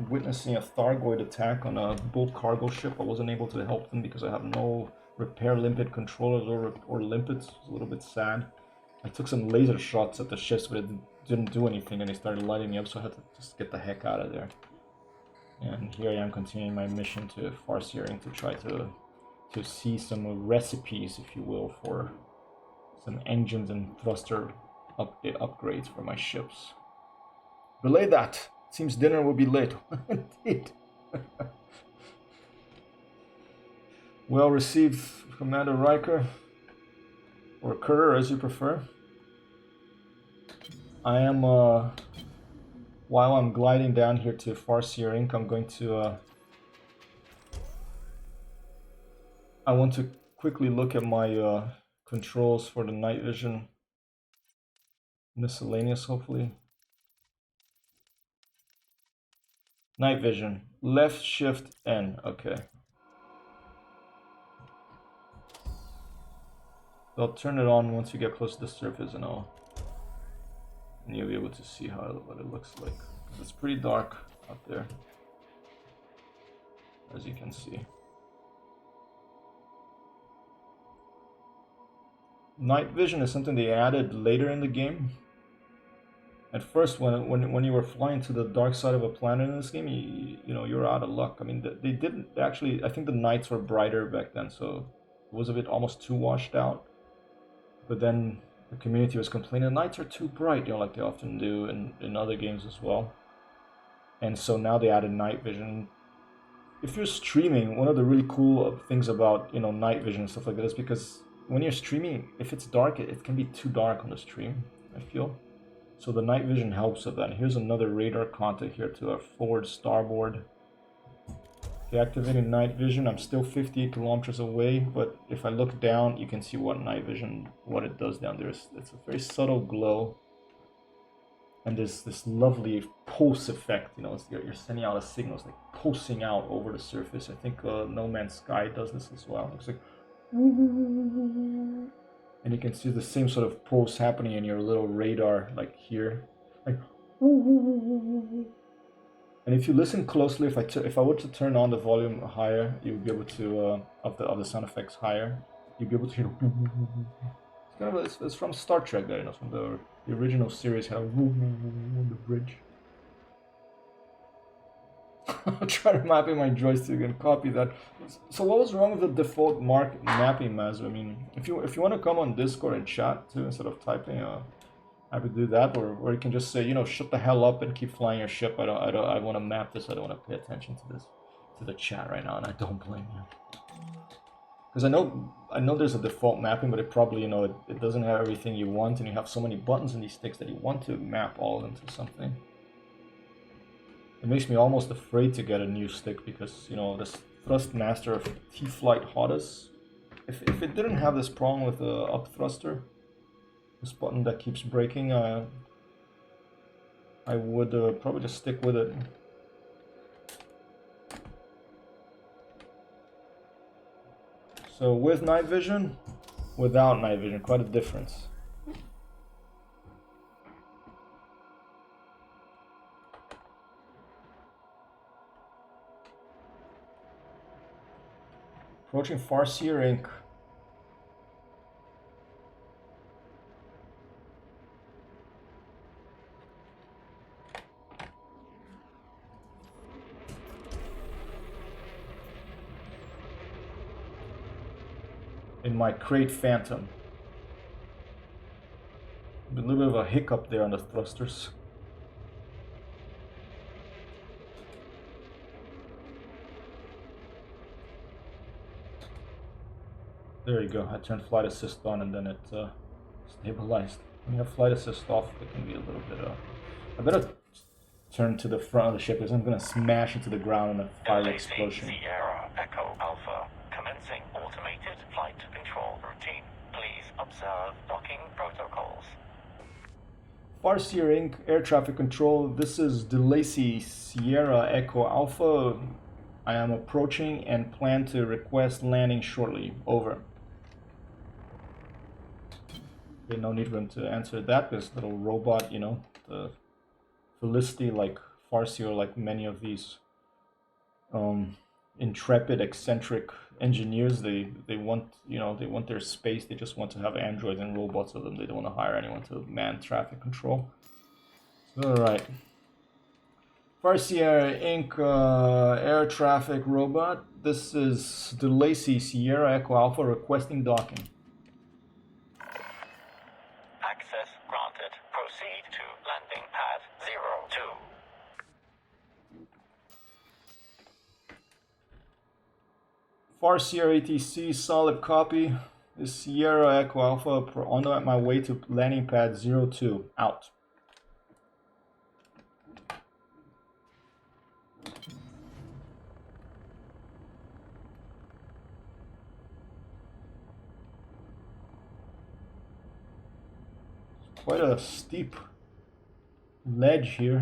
Speaker 1: witnessing a Thargoid attack on a bulk cargo ship. I wasn't able to help them because I have no repair limpet controllers or limpets. It's a little bit sad. I took some laser shots at the ships, but it didn't do anything, and they started lighting me up, so I had to just get the heck out of there. And here I am continuing my mission to Farseer Inc. to try to see some recipes, if you will, for some engines and thruster upgrades for my ships. Relay that. Seems dinner will be late. Indeed. Well received, Commander Riker, or Kerr, as you prefer. I am, while I'm gliding down here to Farseer Inc., I'm going to, I want to quickly look at my controls for the night vision. Miscellaneous, hopefully. Night vision. Left shift N. Okay. So I'll turn it on once you get close to the surface, and you'll be able to see what it looks like. It's pretty dark up there, as you can see. Night vision is something they added later in the game. At first, when you were flying to the dark side of a planet in this game, you know, you're out of luck. I mean, they didn't actually. I think the nights were brighter back then, so it was a bit almost too washed out. But then the community was complaining the nights are too bright, you know, like they often do in other games as well. And so now they added night vision. If you're streaming, one of the really cool things about, you know, night vision and stuff like that is because when you're streaming, if it's dark, it can be too dark on the stream, I feel. So the night vision helps with that. Here's another radar contact here to our forward starboard. Okay, activating night vision. I'm still 58 kilometers away, but if I look down, you can see what night vision, what it does down there. It's a very subtle glow. And there's this lovely pulse effect, you know, you're sending out a signal, it's like pulsing out over the surface. I think No Man's Sky does this as well. It's like, and you can see the same sort of pulse happening in your little radar, like here, like. And if you listen closely, if I were to turn on the volume higher, you'll be able to of the sound effects higher, you'll be able to hear. It's kind of it's from Star Trek, there, you know, from the original series, had a on the bridge. I'll try to map in my joystick and copy that. So what was wrong with the default mapping, Maz? I mean, if you want to come on Discord and chat too instead of typing, I would do that, or you can just say, you know, shut the hell up and keep flying your ship. I want to map this. I don't want to pay attention to this, to the chat right now, and I don't blame you. Because I know there's a default mapping, but it probably, you know, it doesn't have everything you want, and you have so many buttons in these sticks that you want to map all into something. It makes me almost afraid to get a new stick because, you know, this Thrustmaster of T-Flight Hodus, if it didn't have this problem with the up thruster, this button that keeps breaking, I would probably just stick with it. So with night vision, without night vision, quite a difference. Approaching Farseer Inc. In my crate Phantom. A little bit of a hiccup there on the thrusters. There you go, I turned flight assist on and then it stabilized. When you have flight assist off, it can be a little bit I better turn to the front of the ship because I'm gonna smash into the ground in a fiery explosion.
Speaker 3: Sierra Echo Alpha, commencing automated flight control routine. Please observe docking protocols.
Speaker 1: Farseer Inc. Air Traffic Control, this is DeLacy Sierra Echo Alpha. I am approaching and plan to request landing shortly. Over. Okay, no need for him to answer that. This little robot, you know, the Felicity, like Farseer, like many of these intrepid, eccentric engineers, they want, you know, they want their space. They just want to have androids and robots of them. They don't want to hire anyone to man traffic control. So, all right. Farseer Inc. Air traffic robot. This is DeLacy Sierra Echo Alpha requesting docking.
Speaker 3: Access granted. Proceed to landing pad 02.
Speaker 1: Farseer ATC, solid copy. This is Sierra Echo Alpha on my way to landing pad 02. Out. Quite a steep ledge here.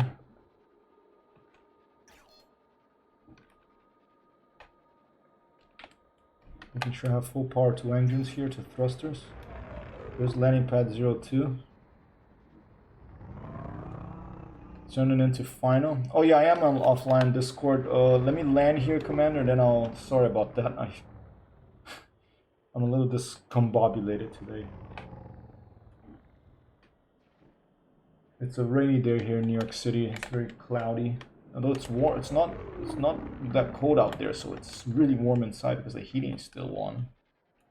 Speaker 1: Making sure I have full power to engines here, to thrusters. There's landing pad 02. Turning into final. Oh yeah, I am on offline Discord. Let me land here, Commander, then I'll... Sorry about that. I'm a little discombobulated today. It's a rainy day here in New York City. It's very cloudy. Although it's warm, it's not that cold out there, so it's really warm inside because the heating is still on.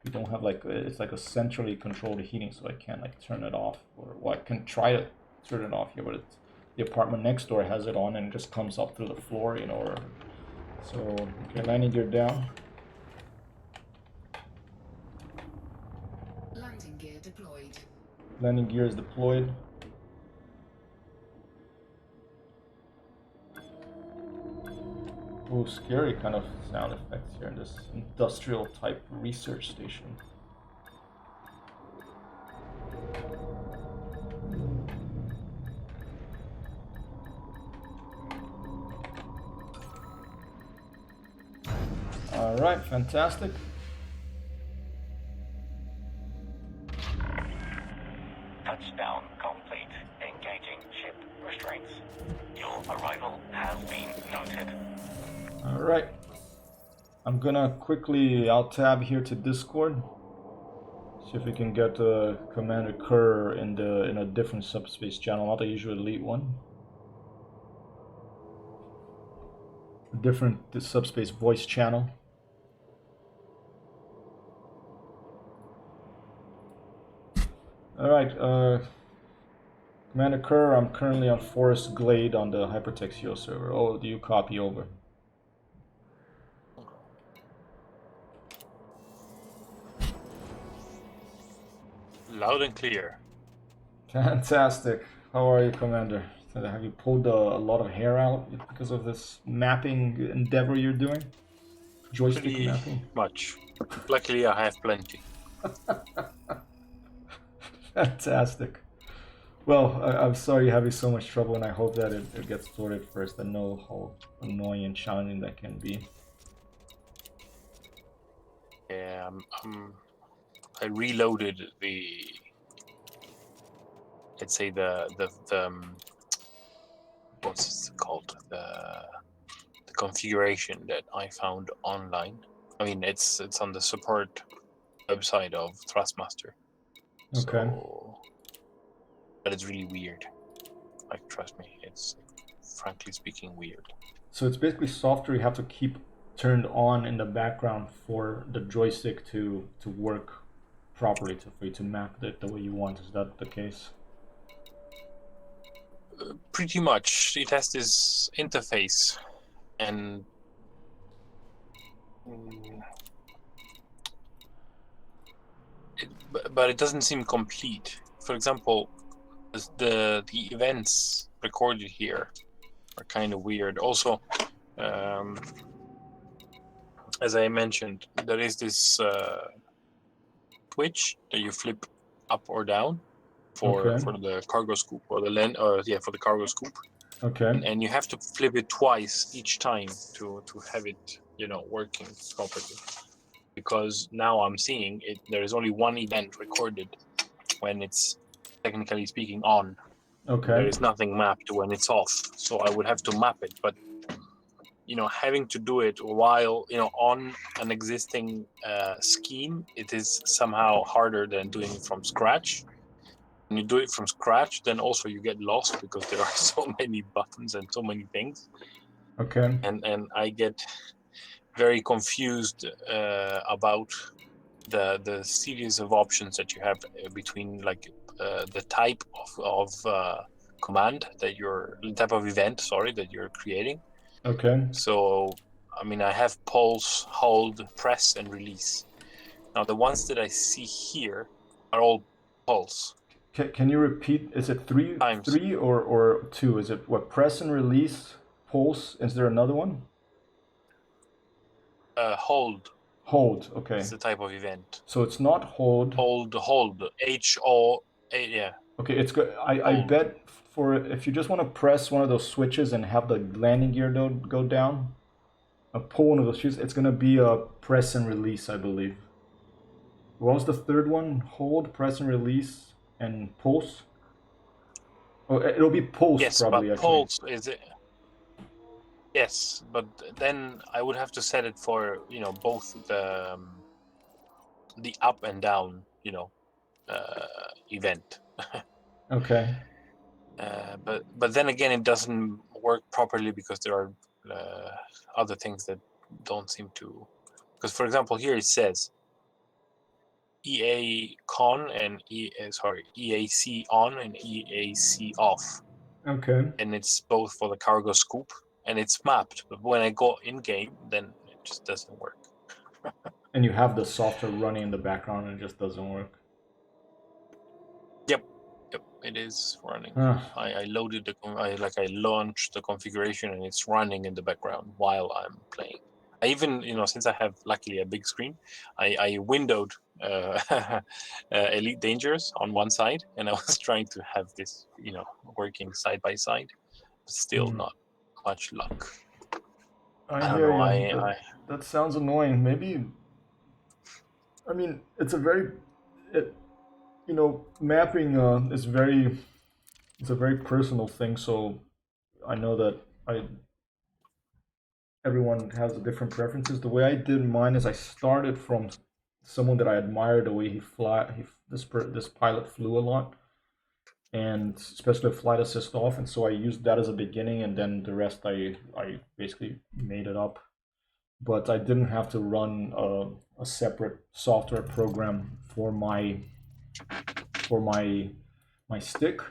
Speaker 1: We don't have like it's like a centrally controlled heating, so I can't like turn it off, or well, I can try to turn it off here, but it's, the apartment next door has it on and it just comes up through the floor, you know. Or, so okay, landing gear down.
Speaker 2: Landing gear deployed.
Speaker 1: Landing gear is deployed. Oh, scary kind of sound effects here in this industrial type research station. All right, fantastic.
Speaker 3: Touchdown complete. Engaging ship restraints. Your arrival has been noted.
Speaker 1: All right. I'm gonna quickly, I'll tab here to Discord. See if we can get Commander Kerr in a different subspace channel, not the usual elite one. A different subspace voice channel. All right. Commander Kerr, I'm currently on Forest Glade on the Hypertexio server. Oh, do you copy over?
Speaker 5: Loud and clear.
Speaker 1: Fantastic. How are you, Commander? Have you pulled a lot of hair out because of this mapping endeavor you're doing? Joystick
Speaker 5: Pretty
Speaker 1: mapping?
Speaker 5: much. Luckily, I have plenty.
Speaker 1: Fantastic. Well, I'm sorry you're having so much trouble, and I hope that it gets sorted first. I know how annoying and challenging that can be.
Speaker 5: Yeah, I reloaded let's say the what's it called, the configuration that I found online. I mean, it's on the support website of Thrustmaster.
Speaker 1: Okay.
Speaker 5: So, but it's really weird. Like, trust me, it's frankly speaking weird.
Speaker 1: So it's basically software you have to keep turned on in the background for the joystick to work properly, for you to map it the way you want. Is that the case?
Speaker 5: Pretty much, it has this interface, and but it doesn't seem complete. For example, the events recorded here are kind of weird. Also, as I mentioned, there is this switch that you flip up or down for
Speaker 1: Okay.
Speaker 5: the cargo scoop, or for the cargo scoop.
Speaker 1: Okay.
Speaker 5: And you have to flip it twice each time to have it, working properly. Because now I'm seeing it, there is only one event recorded when it's technically speaking on.
Speaker 1: Okay.
Speaker 5: There is nothing mapped when it's off. So I would have to map it, but having to do it while on an existing scheme, it is somehow harder than doing it from scratch. When you do it from scratch, then also you get lost because there are so many buttons and so many things.
Speaker 1: Okay.
Speaker 5: And I get very confused about the series of options that you have between, like, the type of command the type of event, that you're creating.
Speaker 1: Okay.
Speaker 5: So, I mean, I have pulse, hold, press, and release. Now, the ones that I see here are all pulse.
Speaker 1: Can you repeat? Is it three or two? Is it what? Press and release, pulse. Is there another one?
Speaker 5: Hold
Speaker 1: Hold. Okay.
Speaker 5: is the type of event.
Speaker 1: So it's not hold.
Speaker 5: Hold, H-O-A, yeah.
Speaker 1: Okay, it's good. I bet for if you just want to press one of those switches and have the landing gear go down, pull one of those switches, it's gonna be a press and release, I believe. What was the third one? Hold, press and release, and pulse. Oh, it'll be pulse,
Speaker 5: Yes,
Speaker 1: probably.
Speaker 5: but
Speaker 1: Actually.
Speaker 5: pulse is it. Yes, but then I would have to set it for both the up and down event.
Speaker 1: Okay.
Speaker 5: But then again, it doesn't work properly because there are other things that don't seem to. Because, for example, here it says EA con and EAC on and EAC off.
Speaker 1: Okay.
Speaker 5: And it's both for the cargo scoop, and it's mapped. But when I go in game, then it just doesn't work.
Speaker 1: And you have the software running in the background, and it just doesn't work.
Speaker 5: Yep, it is running.
Speaker 1: Huh.
Speaker 5: I loaded I launched the configuration, and it's running in the background while I'm playing. I even, since I have luckily a big screen, I windowed Elite Dangerous on one side, and I was trying to have this, working side by side, but still not much luck.
Speaker 1: I
Speaker 5: don't
Speaker 1: hear
Speaker 5: know.
Speaker 1: you. That sounds annoying. Maybe. I mean, it's a very, mapping is very. It's a very personal thing. So, I know that everyone has different preferences. The way I did mine is I started from someone that I admired the way this pilot flew a lot, and especially flight assist off, and so I used that as a beginning, and then the rest I basically made it up. But I didn't have to run a separate software program for my stick.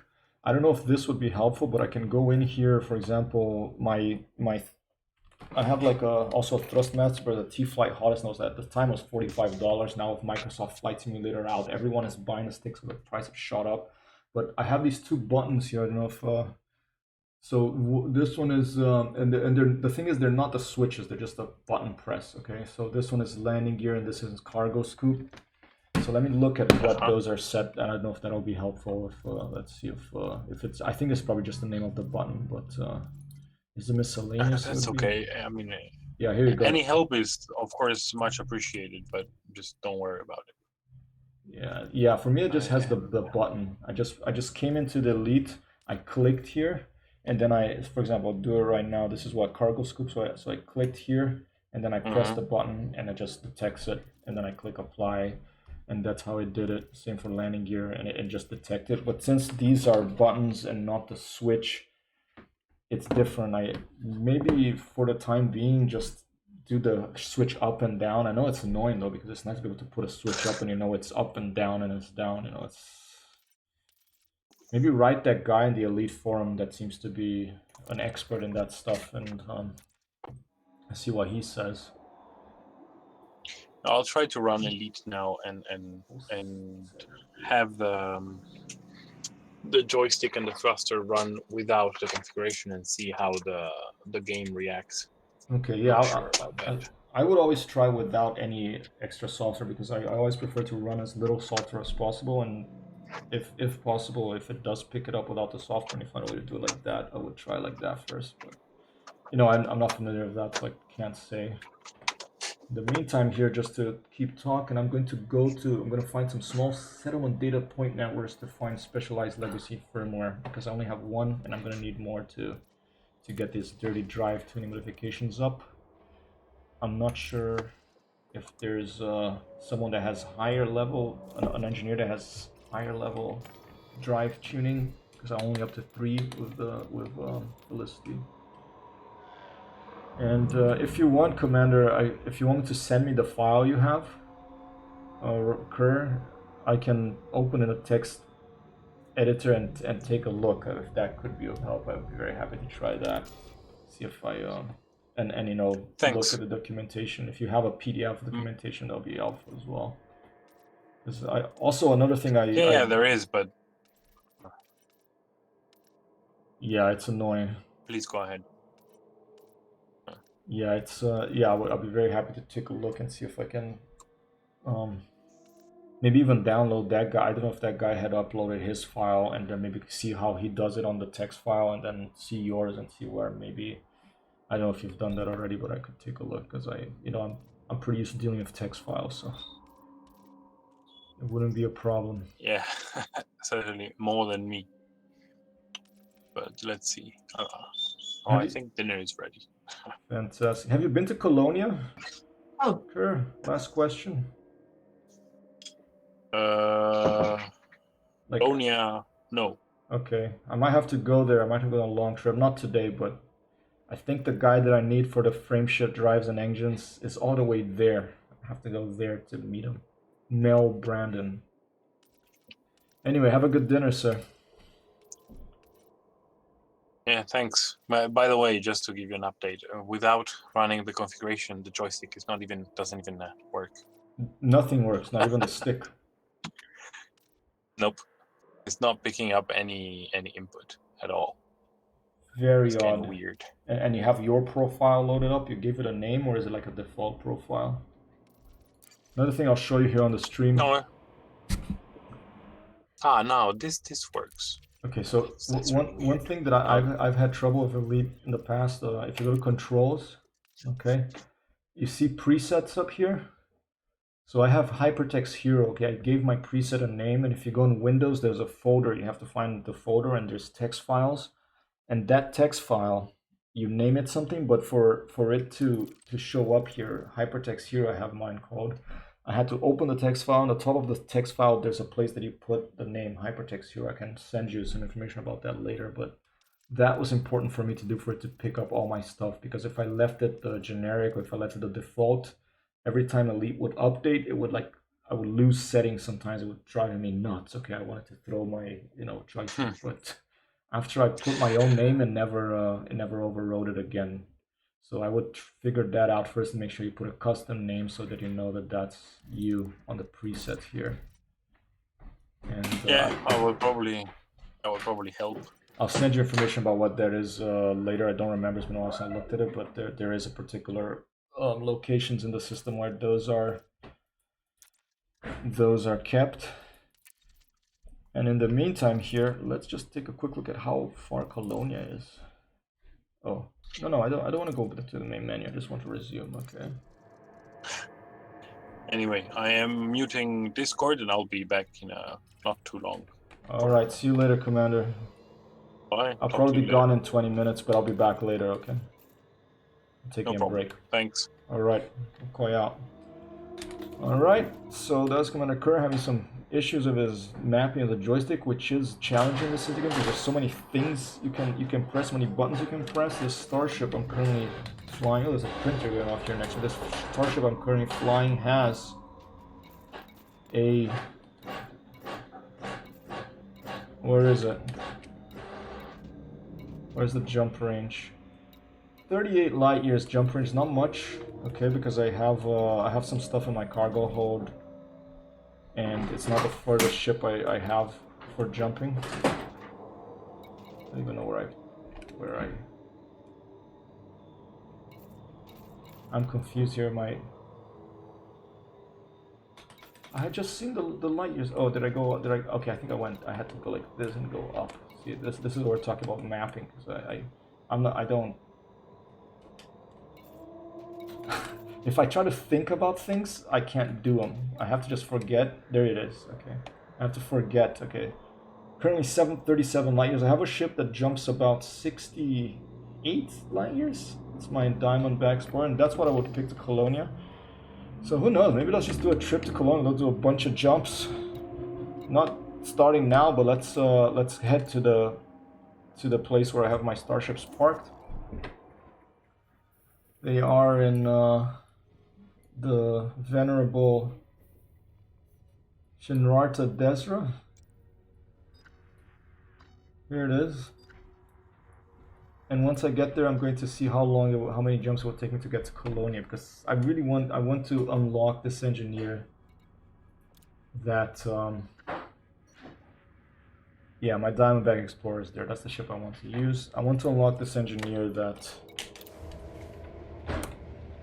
Speaker 1: I don't know if this would be helpful, but I can go in here, for example, I have like also a Thrustmaster, but the T-Flight hottest knows that at the time was $45. Now with Microsoft Flight Simulator out, everyone is buying the stick, so the price has shot up. But I have these two buttons here. I don't know if this one is and the thing is they're not the switches; they're just a button press. Okay, so this one is landing gear and this is cargo scoop. So let me look at what those are set. I don't know if that'll be helpful. If let's see if it's. I think it's probably just the name of the button, but is the miscellaneous?
Speaker 5: That's
Speaker 1: would be-
Speaker 5: okay. I mean,
Speaker 1: Yeah, here you go.
Speaker 5: any help is, of course, much appreciated, but just don't worry about it.
Speaker 1: Yeah. For me, it just has the button. I just came into the Elite. I clicked here, and then for example, I'll do it right now. This is what cargo scoop. So I clicked here, and then I press the button, and it just detects it, and then I click apply. And that's how it did it. Same for landing gear, and it just detected. But since these are buttons and not the switch, it's different. I maybe for the time being just do the switch up and down. I know it's annoying though because it's nice to be able to put a switch up and you know it's up and down and it's down. You know it's maybe write that guy in the Elite forum that seems to be an expert in that stuff and see what he says.
Speaker 5: I'll try to run Elite now and have the joystick and the thruster run without the configuration and see how the game reacts.
Speaker 1: Okay, yeah,
Speaker 5: Not sure about that.
Speaker 1: I would always try without any extra software because I always prefer to run as little software as possible, and if possible, if it does pick it up without the software and you find a way to do it like that, I would try like that first. But you know, I'm not familiar with that, so I can't say. In the meantime, here, just to keep talking, I'm going to find some small settlement data point networks to find specialized legacy firmware because I only have one, and I'm going to need more to get these dirty drive tuning modifications up. I'm not sure if there's someone that has higher level, an engineer that has higher level drive tuning because I'm only up to 3 with Felicity. And if you want, Commander, if you want me to send me the file you have, Kerr, I can open in a text editor and take a look. If that could be of help, I would be very happy to try that. See if I and you know
Speaker 5: Thanks.
Speaker 1: look at the documentation. If you have a PDF documentation, that'll be helpful as well. Also another thing
Speaker 5: Yeah, there is, but
Speaker 1: yeah, it's annoying.
Speaker 5: please go ahead.
Speaker 1: Yeah, it's yeah, I'll be very happy to take a look and see if I can maybe even download that guy. I don't know if that guy had uploaded his file and then maybe see how he does it on the text file and then see yours and see where maybe I don't know if you've done that already, but I could take a look because I'm pretty used to dealing with text files, so it wouldn't be a problem.
Speaker 5: Yeah, certainly more than me. But let's see. I think dinner is ready.
Speaker 1: Fantastic. Have you been to Colonia?
Speaker 5: Oh.
Speaker 1: Sure. Last question.
Speaker 5: Colonia, no.
Speaker 1: Okay. I might have to go there. I might have to go on a long trip. Not today, but I think the guy that I need for the frameshift drives and engines is all the way there. I have to go there to meet him. Mel Brandon. Anyway, have a good dinner, sir.
Speaker 5: Yeah, thanks. By the way, just to give you an update, without running the configuration, the joystick doesn't even work.
Speaker 1: Nothing works, not even the stick.
Speaker 5: Nope, it's not picking up any input at all.
Speaker 1: Very
Speaker 5: it's
Speaker 1: odd.
Speaker 5: Weird.
Speaker 1: And you have your profile loaded up. You give it a name, or is it like a default profile? Another thing I'll show you here on the stream.
Speaker 5: No. No, this works.
Speaker 1: Okay, so one thing that I've had trouble with Elite in the past. If you go to controls, okay, you see presets up here. So I have Hypertext Hero. Okay, I gave my preset a name, and if you go in Windows, there's a folder. You have to find the folder, and there's text files, and that text file, you name it something, but for it to show up here, Hypertext Hero, I have mine called. I had to open the text file. On the top of the text file, there's a place that you put the name Hypertext Hero. I can send you some information about that later, but that was important for me to do for it to pick up all my stuff, because if I left it the generic or if I left it the default, every time Elite would update, it would I would lose settings sometimes. It would drive me nuts. Okay, I wanted to throw my joystick, but After I put my own name, it never overrode it again. So I would figure that out first and make sure you put a custom name so that you know that that's you on the preset here. And
Speaker 5: Yeah, I will probably help.
Speaker 1: I'll send you information about what that is later. I don't remember, it's been a while since I looked at it, but there is a particular locations in the system where those are kept. And in the meantime here, let's just take a quick look at how far Colonia is. Oh, no, I don't want to go to the main menu. I just want to resume. Okay.
Speaker 5: Anyway, I am muting Discord and I'll be back in not too long.
Speaker 1: All right. See you later, Commander.
Speaker 5: Bye.
Speaker 1: I'll probably be gone in 20 minutes, but I'll be back later. Okay. I'm taking a break.
Speaker 5: Thanks.
Speaker 1: All right. Call you out. All right. So that's Commander Kerr having some issues with his mapping of the joystick, which is challenging this game because there's so many things you can press, so many buttons you can press. This starship I'm currently flying, oh, there's a printer going off here next to this starship I'm currently flying has a, where is it? Where's the jump range? 38 light years jump range, not much, okay, because I have some stuff in my cargo hold. And it's not the furthest ship I have for jumping. I don't even know where I'm confused here. I had just seen the light years. Oh, okay, I think I had to go like this and go up. See, this is what we're talking about mapping. Because I don't. If I try to think about things, I can't do them. I have to just forget. There it is. Okay. I have to forget. Okay. Currently 737 light years. I have a ship that jumps about 68 light years. It's my Diamondback Explorer, and that's what I would pick to Colonia. So who knows? Maybe let's just do a trip to Colonia. Let's do a bunch of jumps. Not starting now, but let's head to the place where I have my starships parked. They are in the venerable Shinrarta Desra. Here it is. And once I get there, I'm going to see how many jumps it will take me to get to Colonia, because I want to unlock this engineer that yeah, my Diamondback Explorer is there. That's the ship I want to use. I want to unlock this engineer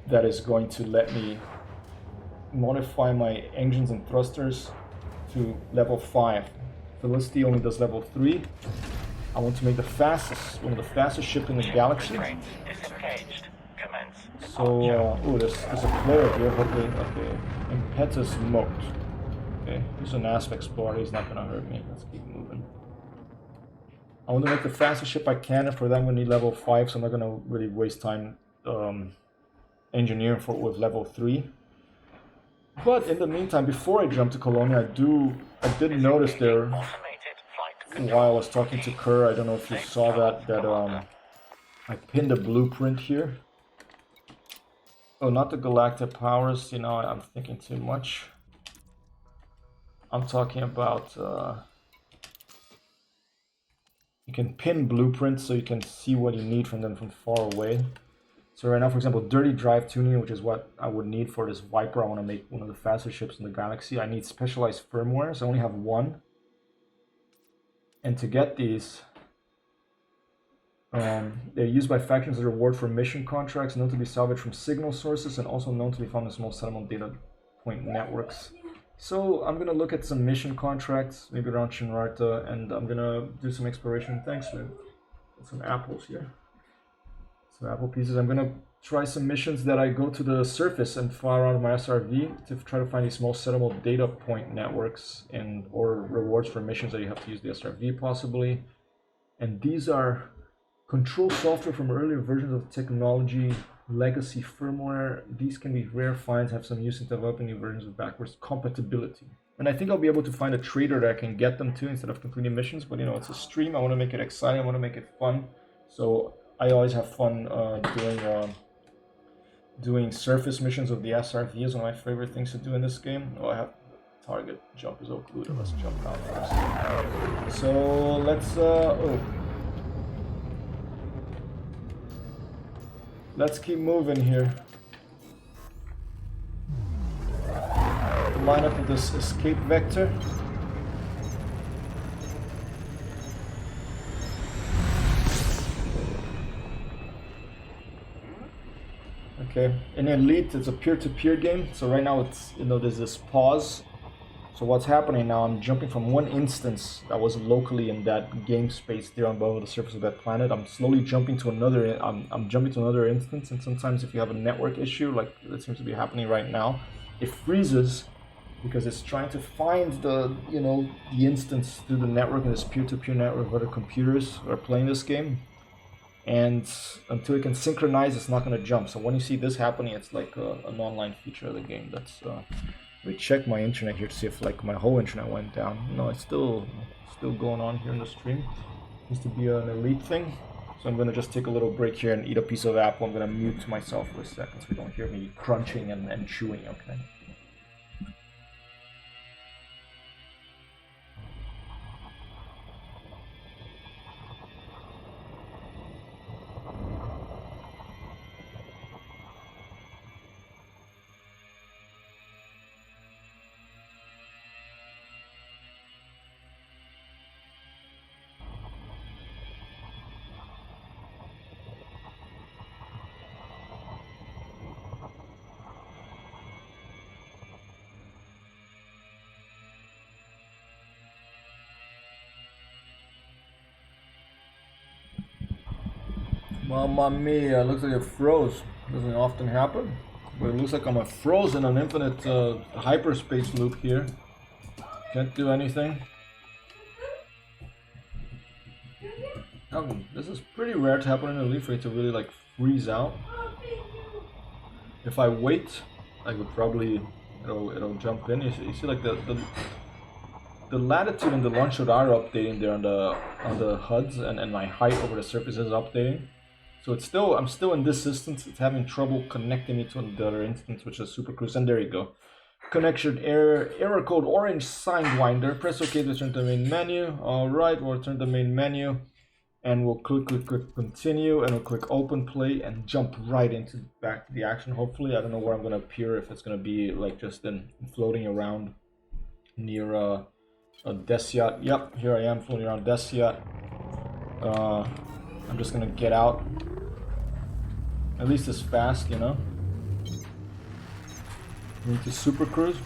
Speaker 1: that is going to let me modify my engines and thrusters to level 5. Felicity only does level 3. I want to make one of the fastest ship in the galaxy.
Speaker 3: Disengaged. Commence.
Speaker 1: So, oh, there's a player here, hopefully. Okay, Impetus Moat. Okay, he's an Asp Explorer, he's not gonna hurt me. Let's keep moving. I want to make the fastest ship I can, and for that I'm gonna need level 5, so I'm not gonna really waste time engineering with level 3. But in the meantime, before I jump to Colonia, I did notice there, while I was talking to Kerr, I don't know if you saw that I pinned a blueprint here. Oh, not the galactic powers, you know, I'm thinking too much. I'm talking about, you can pin blueprints so you can see what you need from them from far away. So right now, for example, dirty drive tuning, which is what I would need for this Viper. I want to make one of the fastest ships in the galaxy. I need specialized firmware, so I only have one. And to get these, they're used by factions as a reward for mission contracts, known to be salvaged from signal sources, and also known to be found in small settlement data point networks. So I'm going to look at some mission contracts, maybe around Shinrarta, and I'm going to do some exploration. Thanks, man. Got some apples here. Some apple pieces. I'm going to try some missions that I go to the surface and fly around my SRV to try to find these small settlement data point networks or rewards for missions that you have to use the SRV possibly. And these are control software from earlier versions of technology, legacy firmware. These can be rare finds, have some use in developing new versions with backwards compatibility. And I think I'll be able to find a trader that I can get them to instead of completing missions. But you know, it's a stream. I want to make it exciting. I want to make it fun. So I always have fun doing surface missions of the SRV is one of my favorite things to do in this game. Oh, I have target jump is occluded. Let's jump down first. So let's let's keep moving here. Line up with this escape vector. Okay, in Elite it's a peer-to-peer game, so right now it's, you know, there's this pause. So what's happening now, I'm jumping from one instance that was locally in that game space there on below the surface of that planet. I'm slowly jumping to another, I'm jumping to another instance, and sometimes if you have a network issue, like it seems to be happening right now, it freezes because it's trying to find the, you know, the instance through the network, in this peer-to-peer network where the computers are playing this game. And until it can synchronize, it's not going to jump. So when you see this happening, it's like an online feature of the game. That's let me check my internet here to see if like my whole internet went down. No, it's still going on here in the stream. Seems to be an Elite thing. So I'm gonna just take a little break here and eat a piece of apple. I'm gonna mute myself for a second so you don't hear me crunching and chewing. Okay. Mamma mia, looks like it froze. Doesn't often happen, but it looks like I'm frozen in an infinite hyperspace loop here. Can't do anything. This is pretty rare to happen in a leaf for it to really like freeze out. If I wait, I could probably it'll jump in. You see like the latitude and the longitude are updating there on the HUDs, and my height over the surface is updating. So it's still, I'm still in this instance. It's having trouble connecting me to the other instance, which is Super Cruise. And there you go. Connection error code orange Sidewinder. Press OK to return to the main menu. All right, we'll return to the main menu, and we'll click continue, and we'll click open play and jump right into back to the action. Hopefully, I don't know where I'm gonna appear. If it's gonna be like just in floating around near a Desyat. Yep, here I am floating around Desyat. I'm just gonna get out. At least it's fast, you know. Into Super Cruise.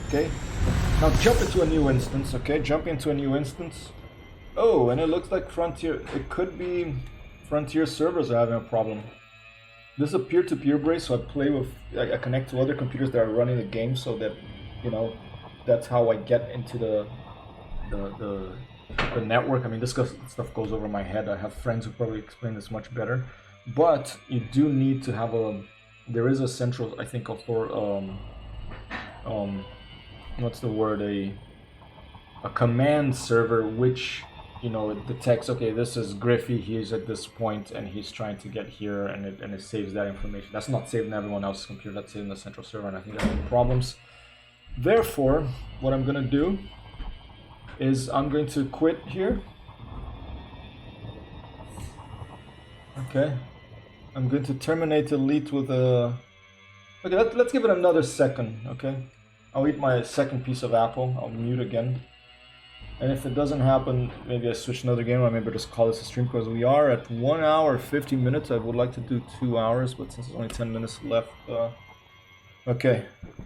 Speaker 1: Okay. Now jump into a new instance, okay? Jump into a new instance. Oh, and it looks like Frontier, it could be Frontier servers are having a problem. This is a peer-to-peer brace, so I connect to other computers that are running the game, so that, you know, that's how I get into the network. I mean, this stuff goes over my head. I have friends who probably explain this much better. But you do need to have there is a central, I think, what's the word, a command server, which, you know, it detects, okay, this is Griffey, he's at this point and he's trying to get here, and it saves that information. That's not saved in everyone else's computer, that's saved in the central server, and I think that's problems. Therefore, what I'm gonna do is I'm going to quit here. Okay. I'm going to terminate Elite with a... Okay, let's give it another second, okay? I'll eat my second piece of apple. I'll mute again. And if it doesn't happen, maybe I switch another game, or maybe just call this a stream, because we are at 1 hour 50 minutes. I would like to do 2 hours, but since there's only 10 minutes left... Okay,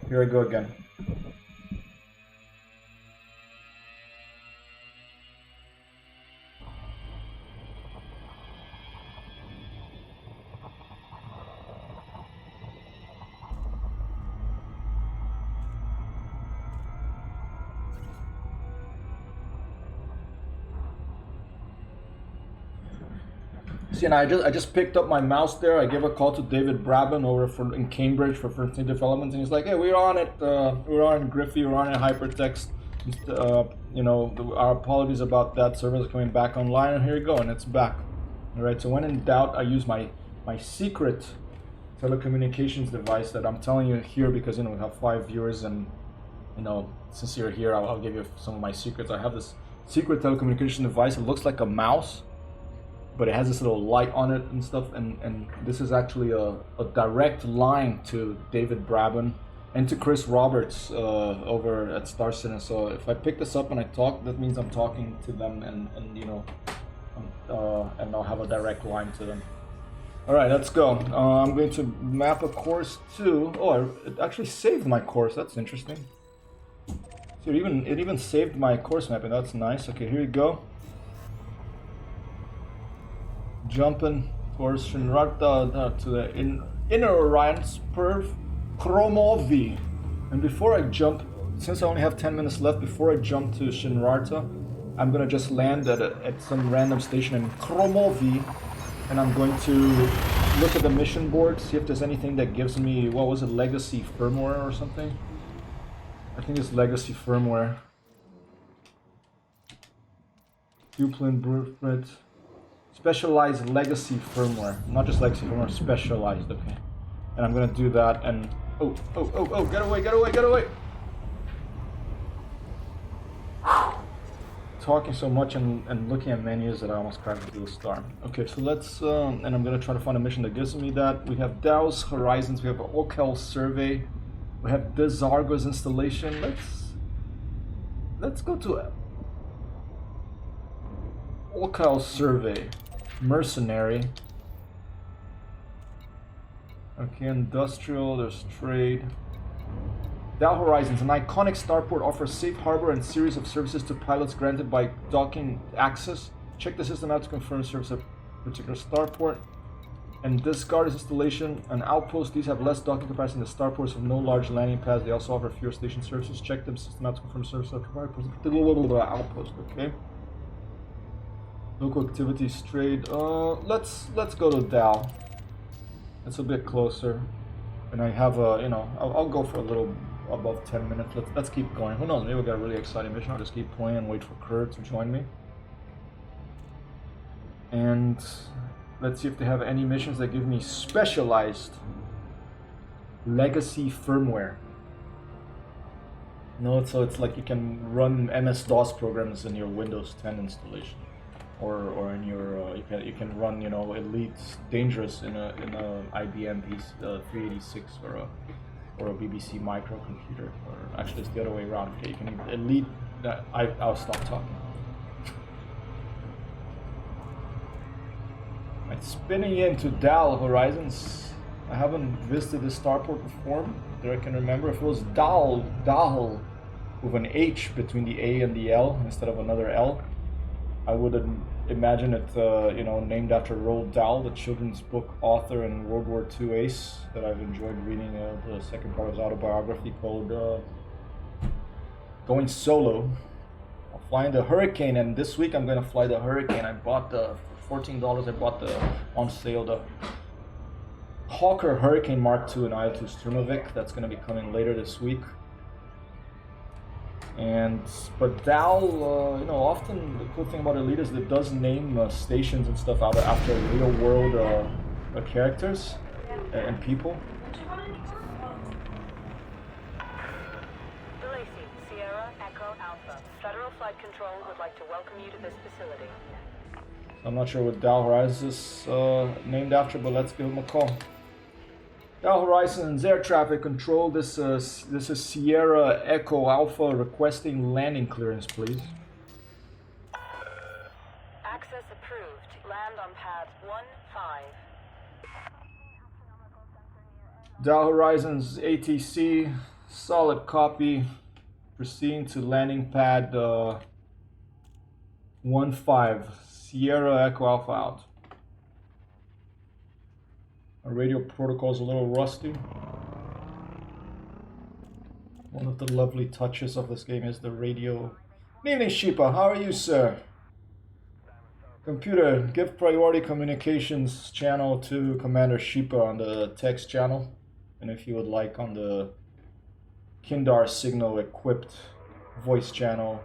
Speaker 1: here I go again. See, and I just picked up my mouse there. I gave a call to David Brabham over in Cambridge for Frontier Development, and he's like, "Hey, we're on it. We're on Griffey. We're on it. Hypertext. You know, our apologies about that. Servers coming back online, and here you go, and it's back. All right. So when in doubt, I use my secret telecommunications device that I'm telling you here, because, you know, we have 5 viewers, and, you know, since you're here, I'll give you some of my secrets. I have this secret telecommunication device. It looks like a mouse, but it has this little light on it and stuff, and this is actually a direct line to David Braben and to Chris Roberts over at Star Citizen. So if I pick this up and I talk, that means I'm talking to them, and you know, and I'll have a direct line to them. All right, let's go. I'm going to map a course to. Oh, it actually saved my course. That's interesting. So it even saved my course mapping. That's nice. Okay, here you go. Jumping towards Shinrarta to the inner Orion Spur Kromovi. And before I jump, since I only have 10 minutes left, before I jump to Shinrarta, I'm gonna just land at some random station in Kromovi, and I'm going to look at the mission board, see if there's anything that gives me, what was it, legacy firmware or something? I think it's legacy firmware. Duplin blueprint. Specialized legacy firmware. Not just legacy firmware, specialized, okay. And I'm gonna do that and oh, get away, get away, get away! Talking so much and looking at menus that I almost crashed into the star. Okay, so let's, and I'm gonna try to find a mission that gives me that. We have Dow's Horizons, we have Okel Survey, we have Desargo's installation. Let's go to Okel Survey. Mercenary. Okay, industrial, there's trade. Dow Horizons, an iconic starport, offers safe harbor and series of services to pilots granted by docking access. Check the system out to confirm service of particular starport. And Discard's installation, an outpost. These have less docking capacity than the starports with no large landing pads. They also offer fewer station services. Check them system out to confirm service of particular outpost. Okay. Local activities, trade. Let's go to Dow. It's a bit closer, and I have a, you know, I'll go for a little above 10 minutes. Let's keep going. Who knows? Maybe we'll get a really exciting mission. I'll just keep playing and wait for Kurt to join me. And let's see if they have any missions that give me specialized legacy firmware. No, so it's like you can run MS-DOS programs in your Windows 10 installation. Or in your you can run, you know, Elite Dangerous in a IBM piece 386 or a BBC microcomputer, or actually it's the other way around. Okay, you can Elite. I'll stop talking. It's spinning into Dal Horizons. I haven't visited this starport before that I can remember. If it was Dal with an H between the A and the L instead of another L, I would imagine it, you know, named after Roald Dahl, the children's book author and World War II ace that I've enjoyed reading. The second part of his autobiography called Going Solo. I'll fly in the Hurricane, and this week I'm going to fly the Hurricane. I bought the $14. I bought the on sale the Hawker Hurricane Mark II in IL-2 Sturmovik. That's going to be coming later this week. But Dal, you know, often the cool thing about Elite is that it does name stations and stuff out after real world characters and people.
Speaker 4: Lacey, Sierra, Echo, Alpha. Federal Flight Control would like to welcome you to this facility.
Speaker 1: I'm not sure what Dal Horizons is named after, but let's give him a call. Dal Horizons Air Traffic Control, this is Sierra Echo Alpha requesting landing clearance, please.
Speaker 4: Access approved. Land on pad 1-5.
Speaker 1: Dal Horizons ATC, solid copy. Proceeding to landing pad 1-5. Sierra Echo Alpha out. Our radio protocol is a little rusty. One of the lovely touches of this game is the radio. Good evening, Sheepa. How are you, sir? Computer, give priority communications channel to Commander Sheepa on the text channel. And if you would like, on the Kindar signal equipped voice channel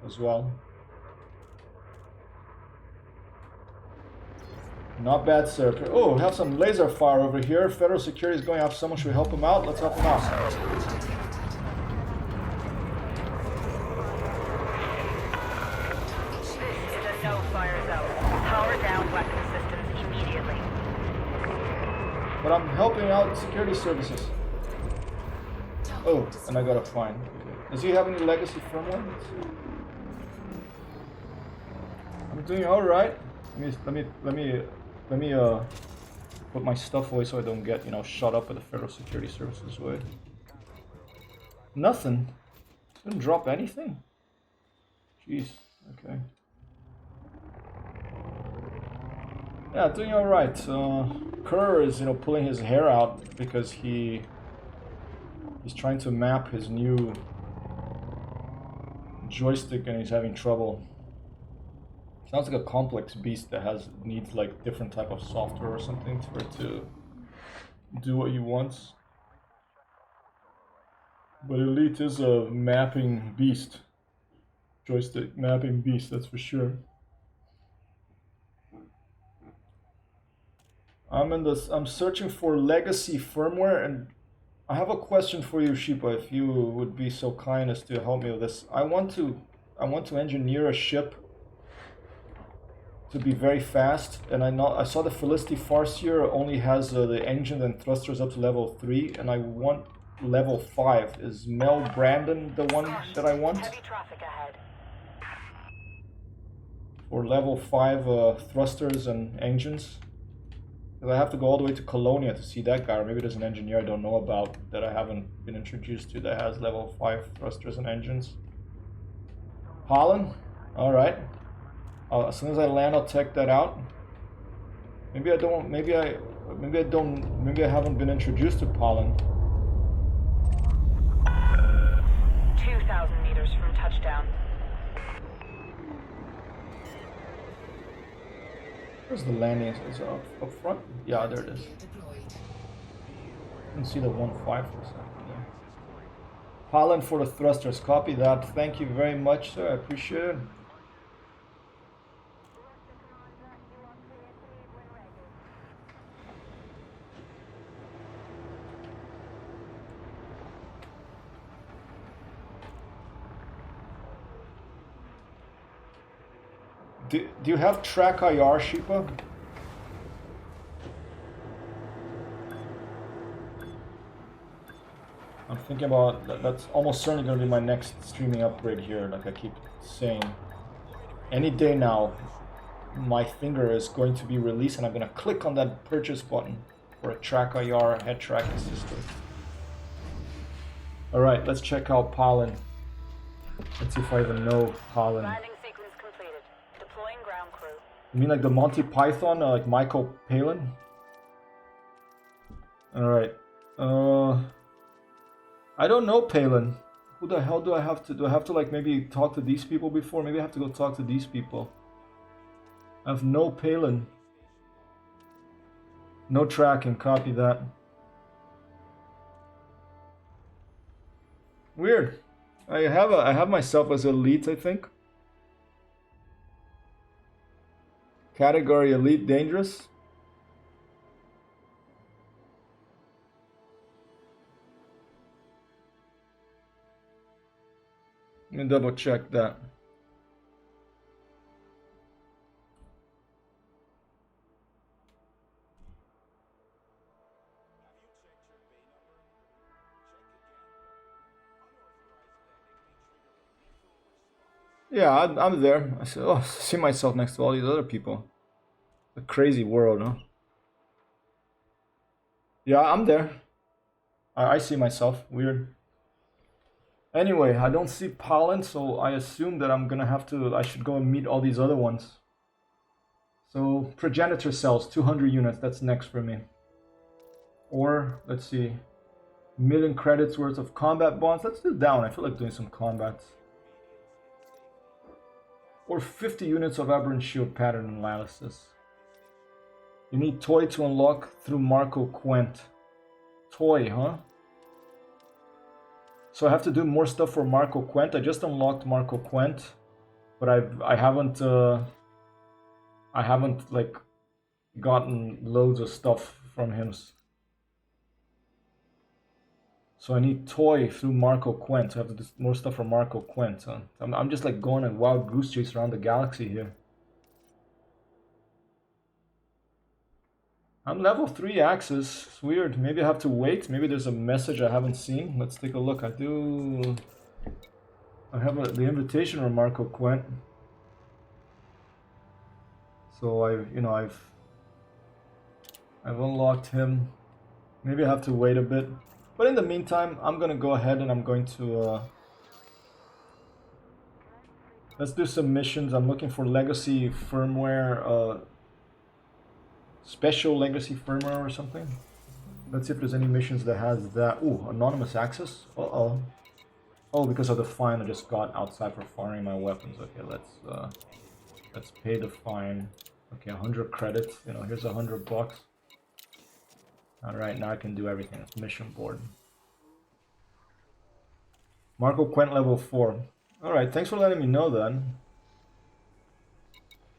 Speaker 1: as well. Not bad, sir. Oh, we have some laser fire over here. Federal security is going after someone. Should we help him out? Let's help him out.
Speaker 4: This is a no-fire zone. Power down weapons.
Speaker 1: But I'm helping out security services. Oh, and I got a fine. Does he have any legacy firmware? I'm doing all right. Let me put my stuff away so I don't get, you know, shot up at the Federal Security Services way. Nothing. Didn't drop anything. Jeez. Okay. Yeah, doing all right. Kerr is, you know, pulling his hair out because he's trying to map his new joystick and he's having trouble. Sounds like a complex beast that needs like different type of software or something for it to do what he wants. But Elite is a mapping beast. Joystick mapping beast, that's for sure. I'm searching for legacy firmware, and I have a question for you, Sheepa, if you would be so kind as to help me with this. I want to engineer a ship to be very fast, and I saw the Felicity Farseer only has the engine and thrusters up to level 3, and I want level 5. Is Mel Brandon the one that I want?
Speaker 4: Heavy traffic ahead.
Speaker 1: For level 5 thrusters and engines? Because I have to go all the way to Colonia to see that guy, or maybe there's an engineer I don't know about that I haven't been introduced to that has level 5 thrusters and engines. Holland? Alright. As soon as I land, I'll check that out. Maybe I haven't been introduced to Pollen.
Speaker 4: 2,000 meters from touchdown.
Speaker 1: Where's the landing? Is it up front? Yeah, there it is. You can see the 1.5 for a second there. Pollen for the thrusters. Copy that. Thank you very much, sir. I appreciate it. Do you have track IR, Sheepa? I'm thinking about that's almost certainly going to be my next streaming upgrade here, like I keep saying. Any day now, my finger is going to be released and I'm going to click on that purchase button for a track IR head tracking system. Alright, let's check out Pollen. Let's see if I even know Pollen. You mean like the Monty Python, like Michael Palin? Alright. I don't know Palin. Who the hell do I have to... Do I have to like maybe talk to these people before? Maybe I have to go talk to these people. I have no Palin. No tracking, copy that. Weird. I have myself as elite, I think. Category Elite Dangerous. Let me double check that. Yeah, I'm there. I see myself next to all these other people. A crazy world, huh? Yeah, I'm there. I see myself. Weird. Anyway, I don't see Pollen, so I assume that I should go and meet all these other ones. So, progenitor cells, 200 units, that's next for me. Or, let's see, 1,000,000 credits worth of combat bonds. Let's do down. I feel like doing some combats. Or 50 units of aberrant shield pattern analysis. You need toy to unlock through Marco Quent. Toy, huh? So I have to do more stuff for Marco Quent. I just unlocked Marco Quent, but I haven't like gotten loads of stuff from him. So I need toy through Marco Quent. I have to do more stuff for Marco Quent. Huh? I'm just like going a wild goose chase around the galaxy here. I'm level 3 Axis. It's weird. Maybe I have to wait. Maybe there's a message I haven't seen. Let's take a look. I have the invitation from Marco Quent. So I've unlocked him. Maybe I have to wait a bit. But in the meantime, I'm gonna go ahead and I'm going to let's do some missions. I'm looking for legacy firmware, special legacy firmware or something. Let's see if there's any missions that has that. Ooh, anonymous access. Uh-oh. Oh, because of the fine I just got outside for firing my weapons. Okay, let's pay the fine. Okay, 100 credits. You know, here's $100. All right, now I can do everything. It's mission board. Marco Quent level 4. All right, thanks for letting me know then.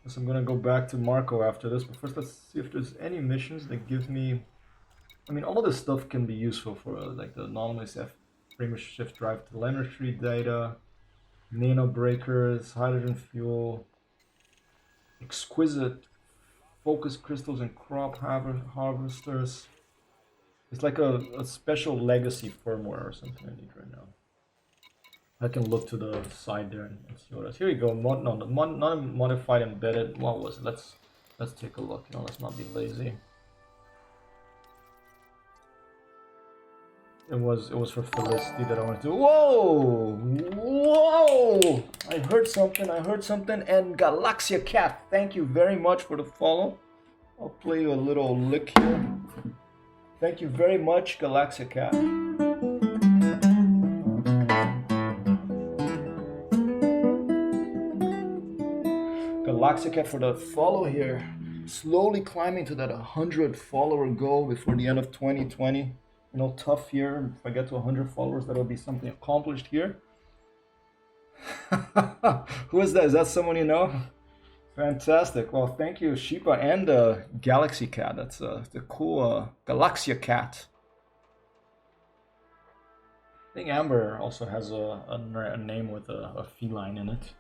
Speaker 1: Guess I'm gonna go back to Marco after this, but first let's see if there's any missions that give me. I mean, all of this stuff can be useful for like the anomalous frame shift drive telemetry data, nano breakers, hydrogen fuel, exquisite focus crystals and crop harvesters. It's like a special legacy firmware or something I need right now. I can look to the side there and see what else. Here we go. Not modified embedded. What was it? Let's take a look. You know, let's not be lazy. It was for Felicity that I wanted to. Whoa! Whoa! I heard something. And Galaxia Cat, thank you very much for the follow. I'll play you a little lick here. Thank you very much, Galaxia Cat. Galaxia Cat for the follow here. Slowly climbing to that 100 follower goal before the end of 2020. You know, tough year. If I get to 100 followers, that'll be something accomplished here. Who is that? Is that someone you know? Fantastic. Well, thank you, Sheepa and Galaxy Cat. That's the cool Galaxia Cat. I think Amber also has a name with a feline in it.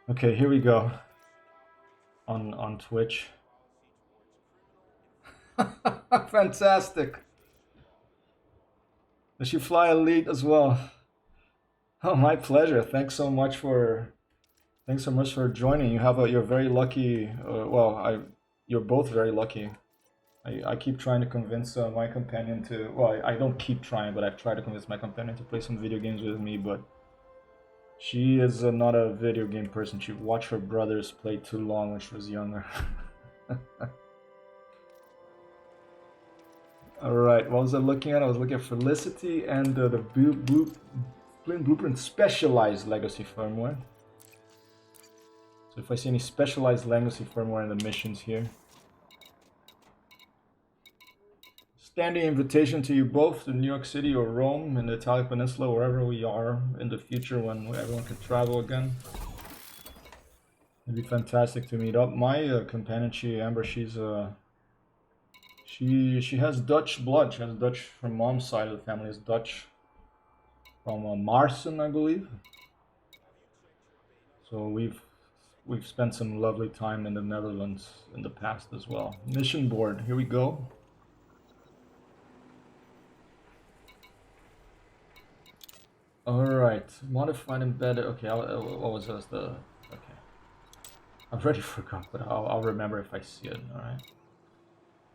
Speaker 1: Okay, here we go. On Twitch. Fantastic. Does she fly Elite as well? Oh, my pleasure. Thanks so much for joining. You're very lucky. You're both very lucky. I keep trying to convince my companion to. Well, I don't keep trying, but I've tried to convince my companion to play some video games with me. But she is not a video game person. She watched her brothers play too long when she was younger. Alright, what was I looking at? I was looking at Felicity and the Blueprint Specialized Legacy Firmware. So if I see any specialized legacy firmware in the missions here. Standing invitation to you both to New York City or Rome in the Italian Peninsula, wherever we are in the future when everyone can travel again. It'd be fantastic to meet up. My companion, Amber, she has Dutch blood. She has Dutch from mom's side of the family is Dutch. From Marsen, I believe. So we've spent some lovely time in the Netherlands in the past as well. Mission board. Here we go. All right. Modified embedded. Okay. What was this? Okay. I've already forgot, but I'll remember if I see it. All right.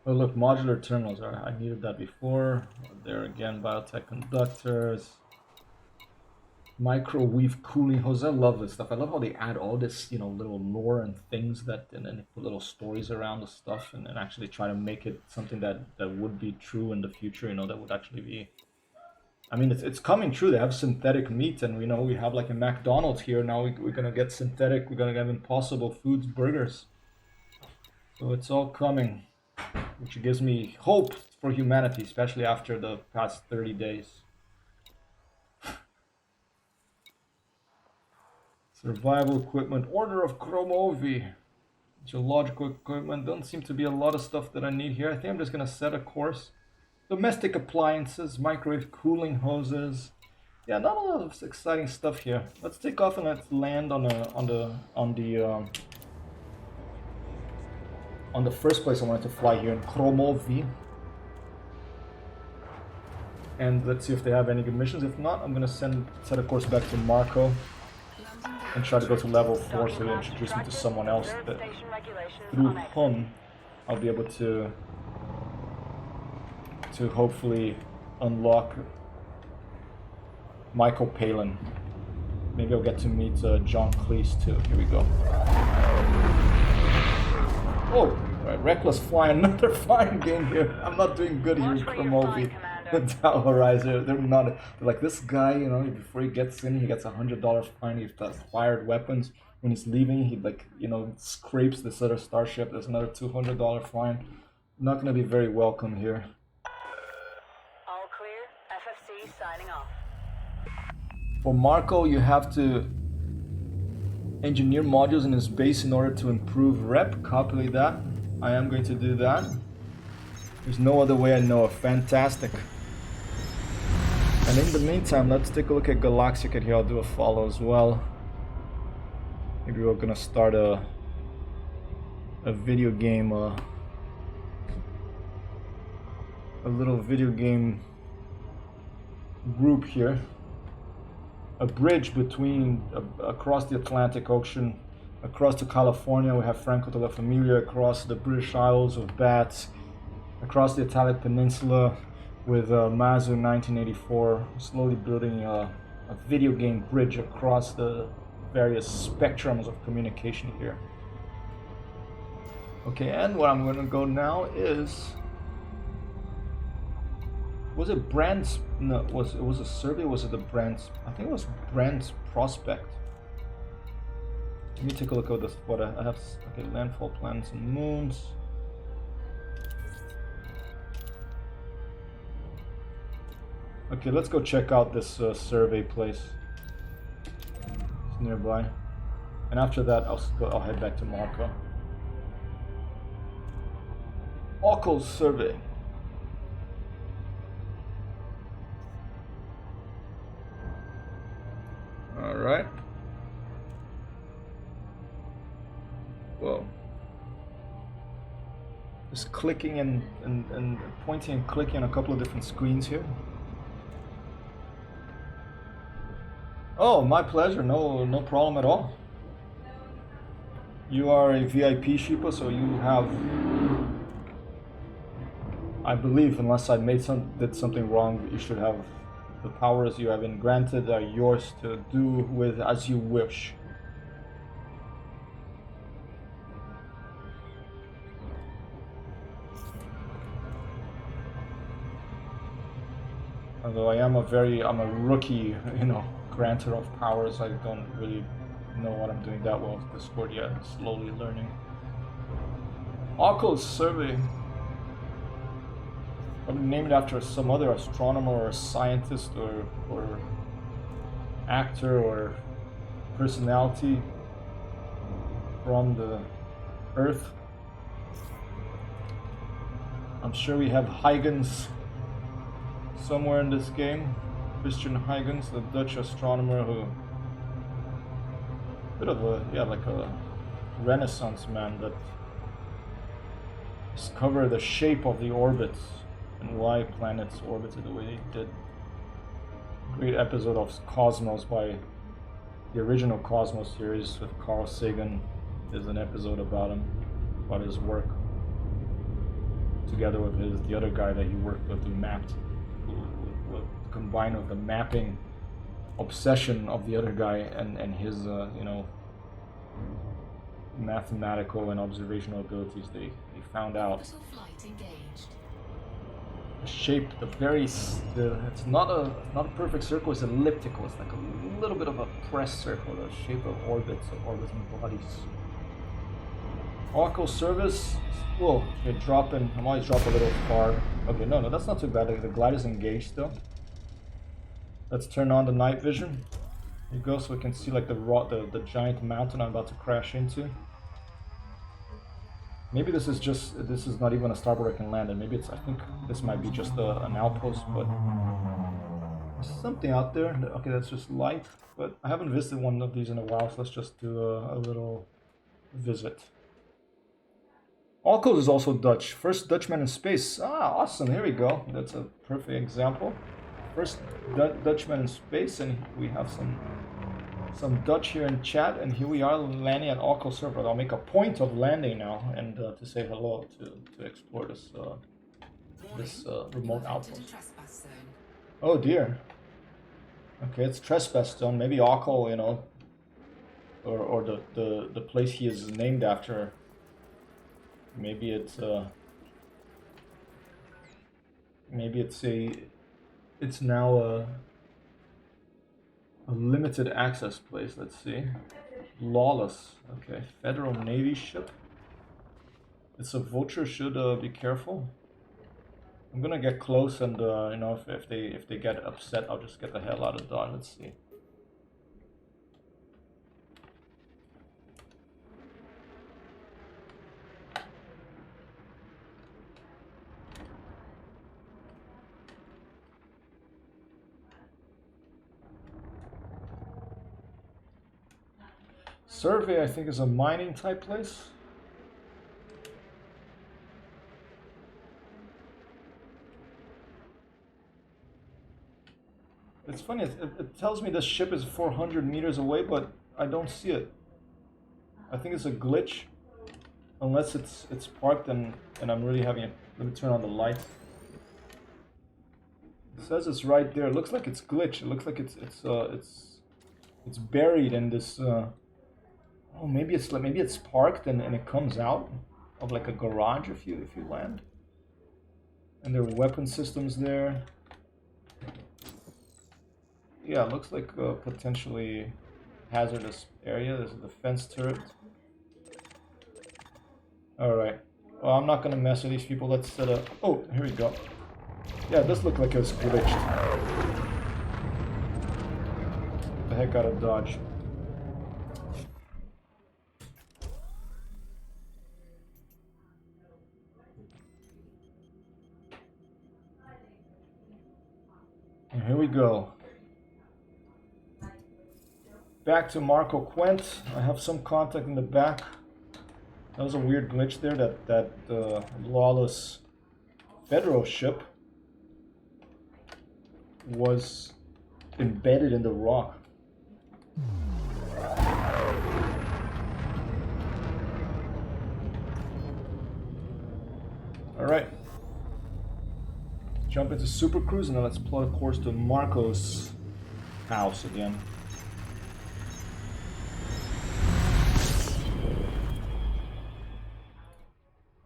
Speaker 1: Oh look, modular terminals. All right. I needed that before. There again, biotech conductors. Microwave cooling hose. I love this stuff. I love how they add all this, you know, little lore and things that, and then put little stories around the stuff, and actually try to make it something that would be true in the future. You know, that would actually be. I mean, it's coming true. They have synthetic meat, and we know we have like a McDonald's here now. We're gonna get synthetic. We're gonna have Impossible Foods burgers. So it's all coming, which gives me hope for humanity, especially after the past 30 days. Survival equipment, Order of Chromovi. Geological equipment, don't seem to be a lot of stuff that I need here. I think I'm just gonna set a course. Domestic appliances, microwave cooling hoses. Yeah, not a lot of exciting stuff here. Let's take off and let's land on the on the first place I wanted to fly here in Kromovi. And let's see if they have any good missions. If not, I'm gonna set a course back to Marco and try to go to level 4 so he introduce me to someone else that through him I'll be able to hopefully unlock Michael Palin. Maybe I'll get to meet John Cleese too. Here we go. Oh, right, Reckless flying, another flying game here. I'm not doing good here in Kromovi. Dow Horizon, they're not. They're like, this guy, you know, before he gets in, he gets $100 fine. He does fired weapons. When he's leaving, he, like, you know, scrapes this other starship. There's another $200 fine. Not gonna be very welcome here.
Speaker 4: All clear. FFC signing off.
Speaker 1: For Marco, you have to engineer modules in his base in order to improve rep. Copy that. I am going to do that. There's no other way I know of. Fantastic. And in the meantime, let's take a look at Galaxia here. I'll do a follow as well. Maybe we're gonna start a video game, a little video game group here. A bridge between, across the Atlantic Ocean, across to California, we have Franco de la Familia, across the British Isles of Bats, across the Italic Peninsula with Mazu 1984, slowly building a video game bridge across the various spectrums of communication here. Okay, and where I'm going to go now is... Was it Brand's? No, it was a survey. Was it the Brand's? I think it was Brand's Prospect. Let me take a look at this. What I have. Okay, landfall planets and moons. Okay, let's go check out this survey place. It's nearby, and after that, I'll head back to Marco. Occul's survey. All right. Whoa. Just clicking and pointing and clicking on a couple of different screens here. Oh, my pleasure. No problem at all. You are a VIP Sheepa, so you have, I believe, unless I did something wrong, you should have the powers you have been granted are yours to do with as you wish. Although I'm a rookie, you know, grantor of powers. I don't really know what I'm doing that well with Discord yet. Slowly learning. Occul's survey. Probably named after some other astronomer or scientist or actor or personality from the Earth. I'm sure we have Huygens somewhere in this game. Christian Huygens, the Dutch astronomer who, bit of a, like a Renaissance man that discovered the shape of the orbits and why planets orbited the way they did. Great episode of Cosmos by the original Cosmos series with Carl Sagan. There's an episode about him, about his work, together with the other guy that he worked with, who mapped, combined with the mapping obsession of the other guy and his you know, mathematical and observational abilities. They found out the shape, it's not a perfect circle, it's elliptical. It's like a little bit of a pressed circle, the shape of orbits, of orbiting bodies. Oracle service. Whoa, you're dropping. I might drop a little far. Okay, no, that's not too bad. The glide is engaged still. Let's turn on the night vision. Here you go, so we can see like the giant mountain I'm about to crash into. Maybe this is not even a starboard I can land in. Maybe I think this might be just an outpost, but there's something out there. Okay, that's just light, but I haven't visited one of these in a while, so let's just do a little visit. Alcos is also Dutch. First Dutchman in space. Ah, awesome. Here we go. That's a perfect example. First Dutchman in space, and we have some Dutch here in chat, and here we are landing at Alco server. I'll make a point of landing now and to say hello to explore this remote outpost. Oh dear. Okay, it's trespass zone. Maybe Alco, you know, or the place he is named after. Maybe it's now a limited access place. Let's see. Lawless. Okay, Federal Navy ship. It's a vulture. Should be careful. I'm gonna get close, and you know, if they get upset, I'll just get the hell out of Dodge. Let's see. Survey, I think, is a mining type place. It's funny, it tells me this ship is 400 meters away, but I don't see it. I think it's a glitch. Unless it's parked and I'm really having it. Let me turn on the light. It says it's right there. It looks like it's glitched. It looks like it's buried in this oh, maybe it's parked and it comes out of like a garage if you land. And there are weapon systems there. Yeah, it looks like a potentially hazardous area. There's a defense turret. Alright. Well, I'm not gonna mess with these people. Let's set up. Oh, here we go. Yeah, it does look like it was glitched. Get the heck out of Dodge. And here we go. Back to Marco Quent. I have some contact in the back. That was a weird glitch there, that lawless Federal ship was embedded in the rock. Alright. Jump into Super Cruise and then let's plot a course to Marco's house again.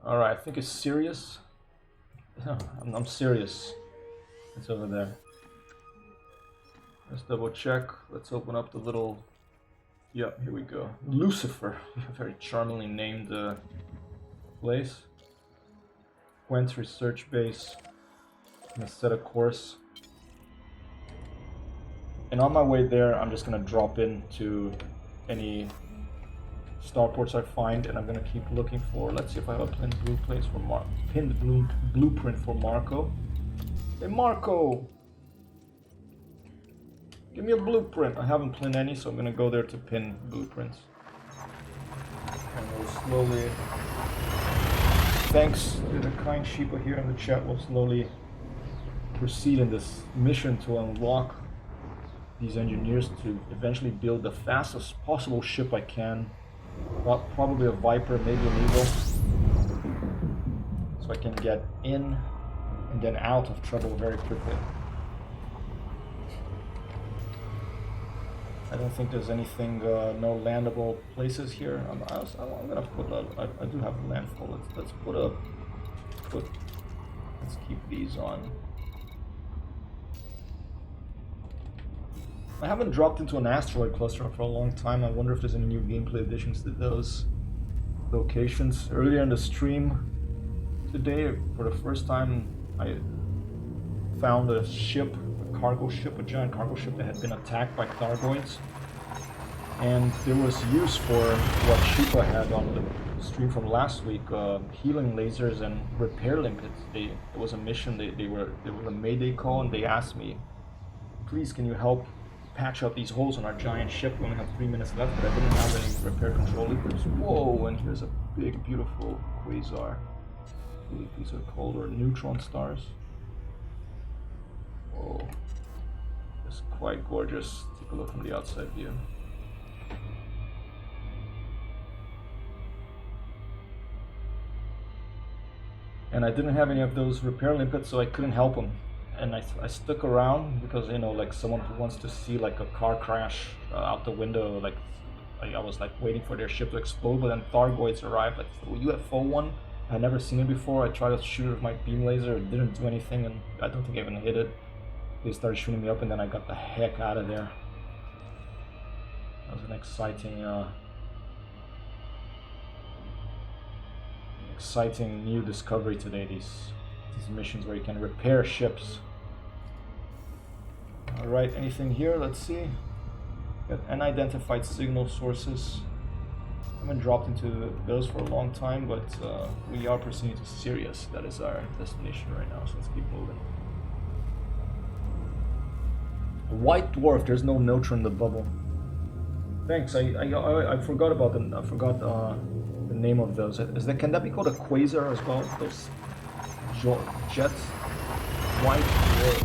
Speaker 1: Alright, I think it's Sirius. I'm serious. It's over there. Let's double check. Let's open up the little... Yep, here we go. Lucifer. A very charmingly named place. Quent's research base. I'm gonna set a course. And on my way there, I'm just gonna drop into any starports I find, and I'm gonna keep looking for. Let's see if I have a pinned blueprint for Marco. Hey Marco, give me a blueprint. I haven't pinned any, so I'm gonna go there to pin blueprints. And we'll slowly, thanks to the kind sheeple here in the chat, we'll slowly proceed in this mission to unlock these engineers to eventually build the fastest possible ship I can. Probably a Viper, maybe an Eagle, so I can get in and then out of trouble very quickly. I don't think there's anything, no landable places here. I'm gonna put I do have a landfall. Let's let's keep these on. I haven't dropped into an asteroid cluster for a long time. I wonder if there's any new gameplay additions to those locations. Earlier in the stream today, for the first time, I found a ship, a cargo ship, a giant cargo ship that had been attacked by Thargoids. And there was use for what Sheepa had on the stream from last week, healing lasers and repair limpets. It was a mission, there was a mayday call, and they asked me, please can you help patch up these holes on our giant ship. We only have 3 minutes left, but I didn't have any repair control loopers. Whoa, and here's a big, beautiful quasar. I believe these are called, or neutron stars. Whoa. It's quite gorgeous. Take a look from the outside view. And I didn't have any of those repair limpets, so I couldn't help them. And I stuck around because, you know, like someone who wants to see like a car crash out the window, like I was like waiting for their ship to explode, but then Thargoids arrived, like a UFO one. I had never seen it before. I tried to shoot it with my beam laser, it didn't do anything, and I don't think I even hit it. They started shooting me up, and then I got the heck out of there. That was an exciting new discovery today, these missions where you can repair ships. Alright, anything here? Let's see. Got unidentified signal sources. I haven't dropped into those for a long time, but we are proceeding to Sirius. That is our destination right now, so let's keep moving. A white dwarf, there's no neutron in the bubble. Thanks, I forgot about them. I forgot the name of those. Can that be called a quasar as well? Those jets? White dwarf.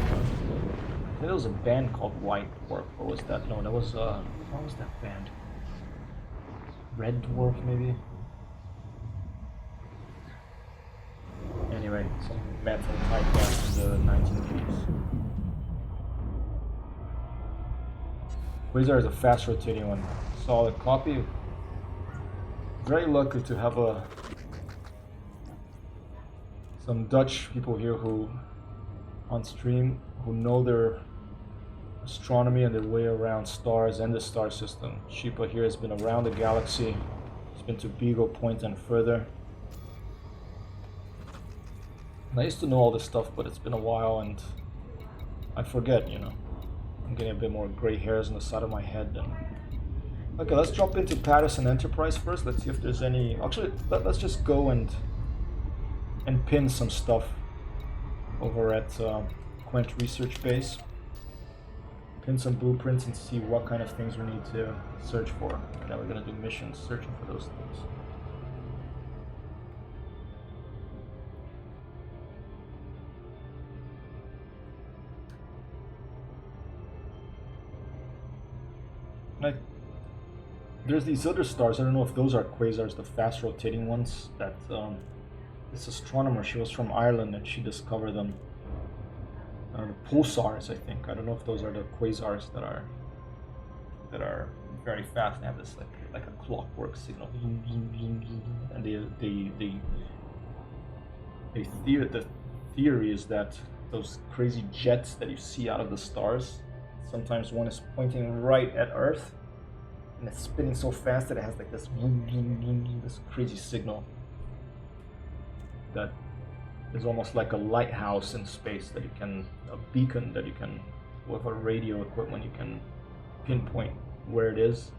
Speaker 1: I think there was a band called White Dwarf. Or was that? No, that was what was that band? Red Dwarf, maybe? Anyway, some metal typecast in the 1980s. Quasar is a fast rotating one. Solid copy. Very lucky to have some Dutch people here who on stream who know their astronomy and their way around stars and the star system. Sheepa here has been around the galaxy. He's been to Beagle Point and further. And I used to know all this stuff, but it's been a while and I forget, you know. I'm getting a bit more gray hairs on the side of my head. Okay, let's jump into Patterson Enterprise first. Let's see if there's any... Actually, let's just go and pin some stuff over at Quent Research Base. Pin some blueprints and see what kind of things we need to search for. And then we're going to do missions searching for those things. There's these other stars, I don't know if those are quasars, the fast rotating ones, that this astronomer, she was from Ireland and she discovered them. The pulsars, I think. I don't know if those are the quasars that are very fast and have this like a clockwork signal. And the theory is that those crazy jets that you see out of the stars, sometimes one is pointing right at Earth, and it's spinning so fast that it has like this crazy signal that is almost like a lighthouse in space that you can, a beacon that you can, with a radio equipment, you can pinpoint where it is.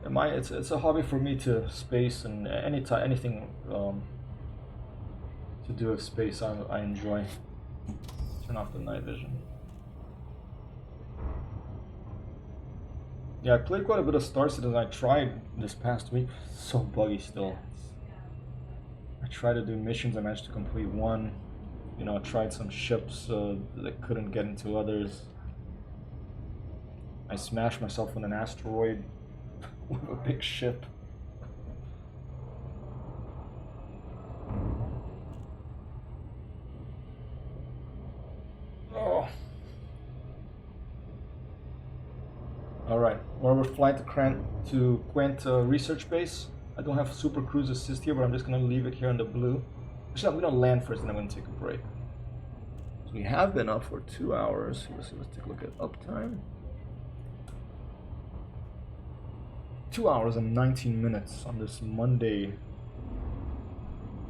Speaker 1: It's a hobby for me to space and anything to do with space I enjoy. Turn off the night vision. Yeah, I played quite a bit of Star Citizen. I tried this past week. So buggy still. I tried to do missions. I managed to complete one. You know, I tried some ships that couldn't get into others. I smashed myself on an asteroid with a big ship. Oh. Alright, well, we're flying to Quent Research Base. I don't have Super Cruise Assist here, but I'm just going to leave it here in the blue. Actually, I'm going to land first and I'm going to take a break. So we have been up for 2 hours. Let's take a look at uptime. 2 hours and 19 minutes on this Monday,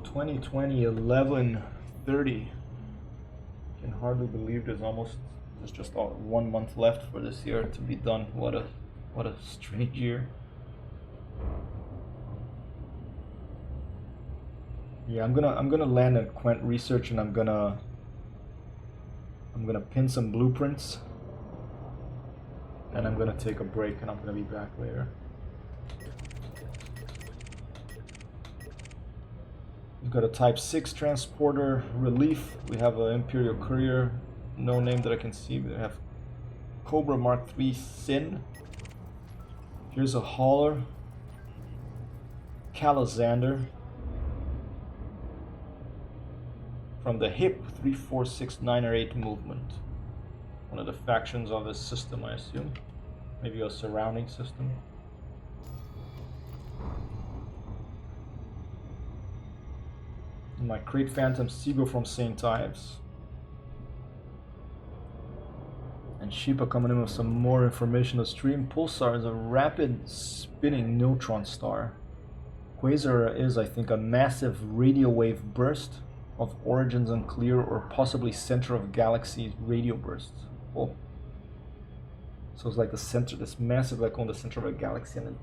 Speaker 1: 2020, 11:30. Can hardly believe there's just 1 month left for this year to be done. What a strange year. Yeah, I'm gonna land at Quent Research and I'm gonna pin some blueprints. and I'm gonna take a break, and I'm gonna be back later. We've got a Type 6 transporter, Relief. We have an Imperial Courier, no name that I can see. We have Cobra Mark III Sin. Here's a hauler, Calisander. From the HIP 3469 or 8 movement. One of the factions of this system, I assume. Maybe a surrounding system. My Crate Phantom Seagull from St. Ives. And Sheepa coming in with some more information. The stream Pulsar is a rapid spinning neutron star. Quasar is, I think, a massive radio wave burst of origins unclear or possibly center of galaxy radio bursts. Oh. So it's like the center, this massive, like on the center of a galaxy, and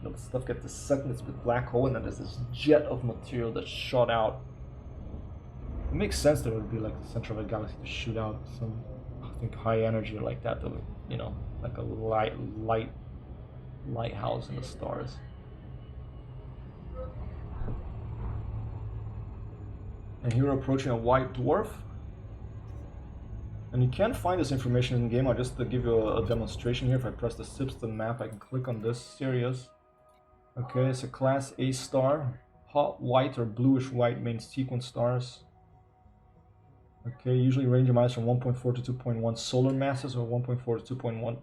Speaker 1: then the stuff gets sucked in this big black hole, and then there's this jet of material that shot out. It makes sense that it would be like the center of a galaxy to shoot out some, I think, high energy like that, that would, you know, like a lighthouse in the stars. And here we're approaching a white dwarf. And you can find this information in the game. I'll just give you a demonstration here. If I press the Sipston map, I can click on this Sirius. Okay, it's a class A star. Hot white or bluish white main sequence stars. Okay, usually range of mass from 1.4 to 2.1 solar masses, or 1.4 to 2.1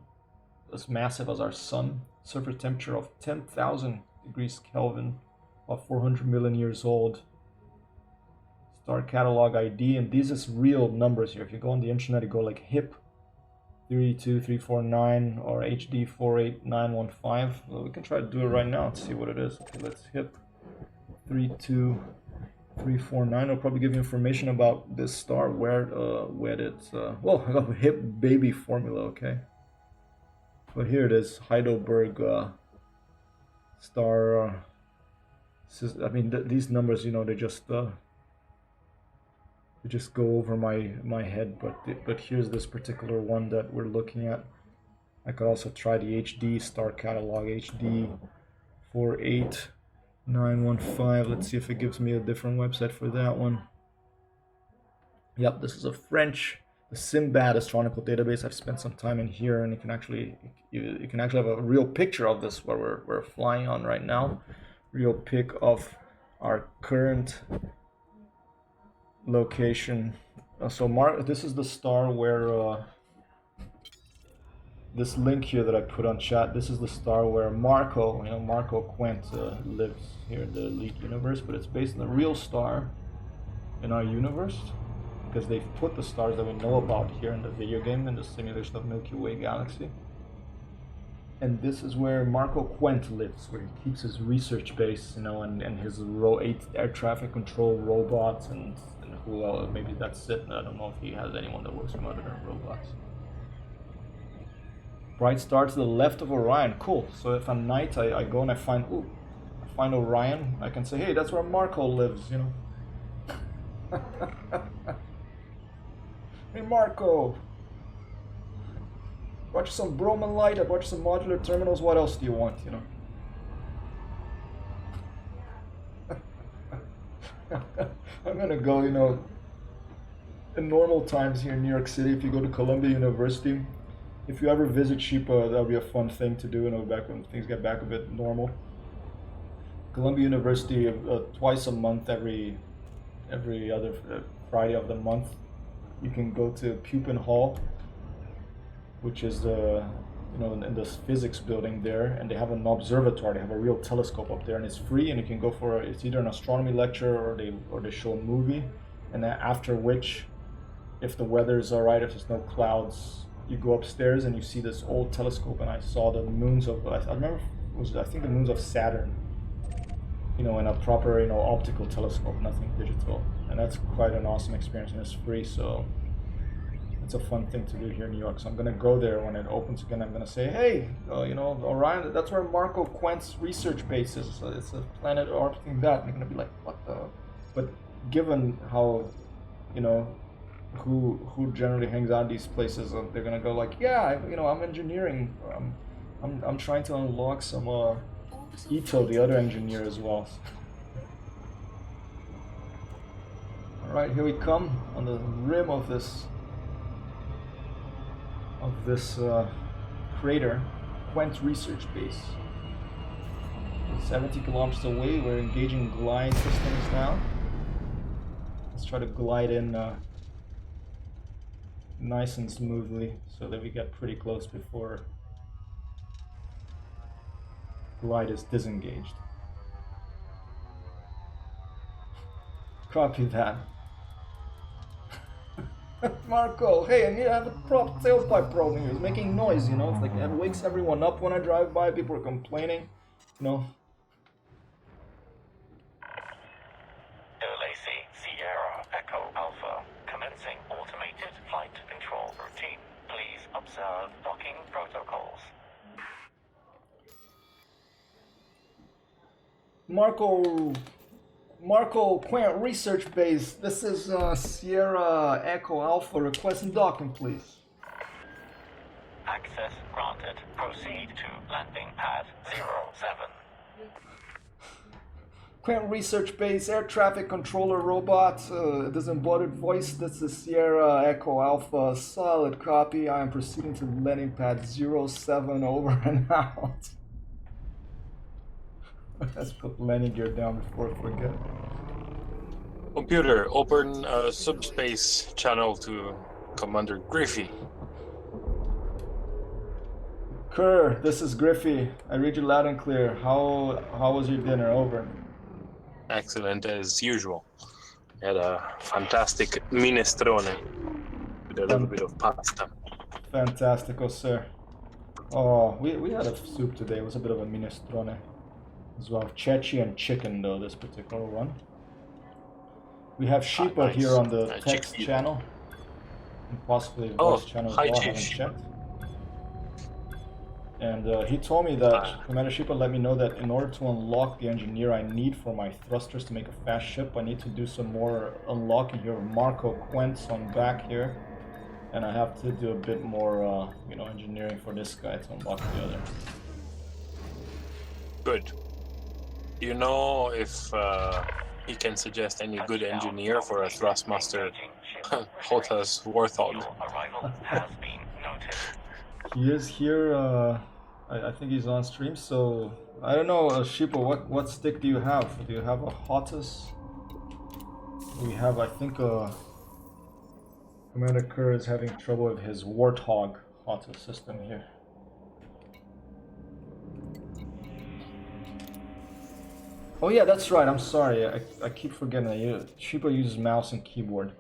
Speaker 1: as massive as our sun. Surface temperature of 10,000 degrees Kelvin, about 400 million years old. Star catalog ID, and these is real numbers here. If you go on the internet, you go like HIP 32349 or HD 48915. Well, we can try to do it right now and see what it is. Okay, let's HIP 32349. It'll probably give you information about this star, where it's well, I got HIP baby formula. Okay, but here it is, Heidelberg star. I mean, these numbers, you know, they just go over my head, but here's this particular one that we're looking at. I could also try the HD star catalog, HD 48915. Let's see if it gives me a different website for that one. Yep, this is a French, the Simbad astronomical database. I've spent some time in here, and you can actually have a real picture of this where we're flying on right now. Real pic of our current location. So this is the star where this link here that I put on chat, this is the star where Marco Quent lives here in the Elite universe, but it's based on a real star in our universe, because they've put the stars that we know about here in the video game in the simulation of Milky Way galaxy. And this is where Marco Quent lives, where he keeps his research base, you know, and his air traffic control robots, and well, maybe that's it. I don't know if he has anyone that works from other robots. Bright star to the left of Orion. Cool. So if at night I go and I find Orion, I can say, hey, that's where Marco lives, you know. Hey Marco, brought you some bromine light, I brought you some modular terminals, what else do you want, you know? I'm gonna go, you know, in normal times here in New York City, if you go to Columbia University, if you ever visit Sheepa, that'll be a fun thing to do, you know, back when things get back a bit normal. Columbia University, twice a month, every other Friday of the month, you can go to Pupin Hall, which is in this physics building there, and they have an observatory. They have a real telescope up there, and it's free. And you can go for it's either an astronomy lecture or they show a movie. And then after which, if the weather's all right, if there's no clouds, you go upstairs and you see this old telescope. And I saw the moons of I remember I think the moons of Saturn. You know, in a proper optical telescope, nothing digital, and that's quite an awesome experience, and it's free. So it's a fun thing to do here in New York. So I'm gonna go there when it opens again. I'm gonna say, hey, Orion, that's where Marco Quent's research base is. So it's a planet orbiting that. And they're gonna be like, what the? But given how, who generally hangs out these places, and they're gonna go like, yeah, I'm engineering. I'm trying to unlock some Ito, the other engineer, as well. All right, here we come on the rim of this crater, Quent Research Base. 70 kilometers away. We're engaging glide systems now. Let's try to glide in nice and smoothly so that we get pretty close before glide is disengaged. Copy that. Marco, hey, I need to have a prop tailpipe problem here. It's making noise, It's like it wakes everyone up when I drive by. People are complaining,
Speaker 3: Lacey, Sierra, Echo Alpha, commencing automated flight control routine. Please observe docking protocols.
Speaker 1: Marco, Quant Research Base. This is Sierra Echo Alpha. Requesting docking, please.
Speaker 3: Access granted. Proceed to landing pad 07.
Speaker 1: Quant Research Base, air traffic controller robot, disembodied voice. This is Sierra Echo Alpha. Solid copy. I am proceeding to landing pad 07. Over and out. Let's put landing gear down before I forget.
Speaker 5: Computer, open subspace channel to Commander Griffey.
Speaker 1: Kerr, this is Griffey. I read you loud and clear. How was your dinner? Over.
Speaker 5: Excellent as usual. Had a fantastic minestrone with a little bit of pasta.
Speaker 1: Fantastico, sir. Oh, we had a soup today. It was a bit of a minestrone as well. Ceci and chicken, though, this particular one. We have Sheepa
Speaker 5: nice.
Speaker 1: here on the text
Speaker 5: chicken.
Speaker 1: channel. And possibly the voice channel as
Speaker 5: hi,
Speaker 1: well. I haven't
Speaker 5: Chief.
Speaker 1: checked. And he told me that Commander Sheepa let me know that in order to unlock the engineer I need for my thrusters to make a fast ship, I need to do some more unlocking here. Marco Quent's on back here. And I have to do a bit more, engineering for this guy to unlock the other.
Speaker 5: Good. Do you know if he can suggest any good engineer for a Thrustmaster Hota's Warthog?
Speaker 3: Your arrival has been noted.
Speaker 1: He is here. I think he's on stream. So I don't know, Sheepa. What stick do you have? Do you have a Hotas? We have, I think, Commander Kerr is having trouble with his Warthog Hotas system here. Oh yeah, that's right. I'm sorry. I keep forgetting that Sheepa uses mouse and keyboard.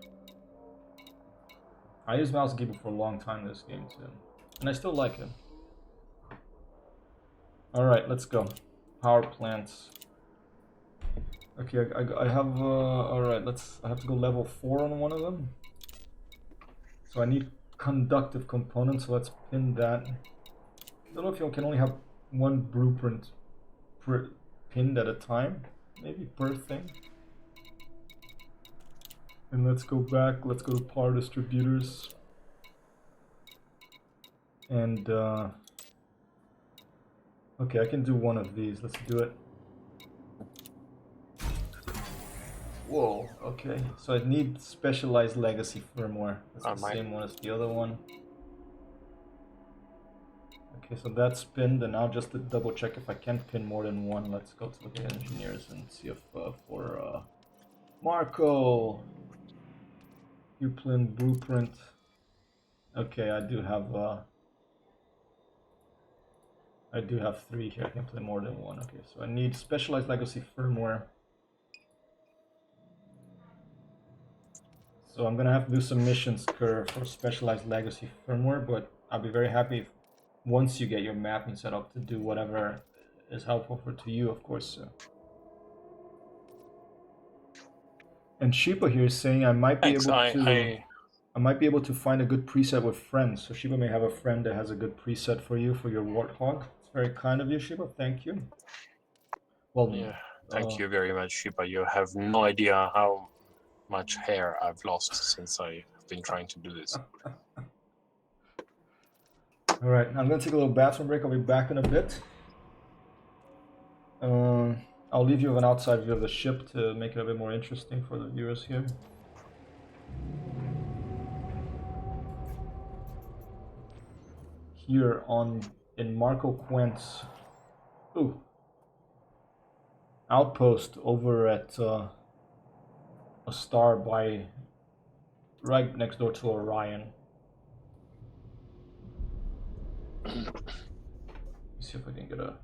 Speaker 1: I use mouse and keyboard for a long time in this game too, and I still like it. All right, let's go. Power plants. Okay, I have. All right, I have to go level 4 on one of them. So I need conductive components. So let's pin that. I don't know if you can only have one blueprint pinned at a time, maybe per thing. And let's go back. Let's go to power distributors. And okay, I can do one of these. Let's do it. Whoa, okay. So I need specialized legacy firmware. That's the same one as the other one. Okay, so that's pinned, and now just to double check if I can pin more than one, let's go to the engineers and see if for Marco, Uplin blueprint. Okay, I do have 3 here. I can play more than one. Okay, so I need specialized legacy firmware. So I'm gonna have to do some missions for specialized legacy firmware, but I'll be very happy if once you get your mapping set up to do whatever is helpful to you, of course. And Sheepa here is saying I might be able to find a good preset with friends. So Sheepa may have a friend that has a good preset for you for your Warthog. It's very kind of you, Sheepa. Thank you. Well,
Speaker 5: yeah, thank you very much, Sheepa. You have no idea how much hair I've lost since I I've been trying to do this.
Speaker 1: All right, I'm gonna take a little bathroom break. I'll be back in a bit. I'll leave you with an outside view of the ship to make it a bit more interesting for the viewers here. Here in Marco Quent's outpost over at a star by right next door to Orion. Let's see if I can get a.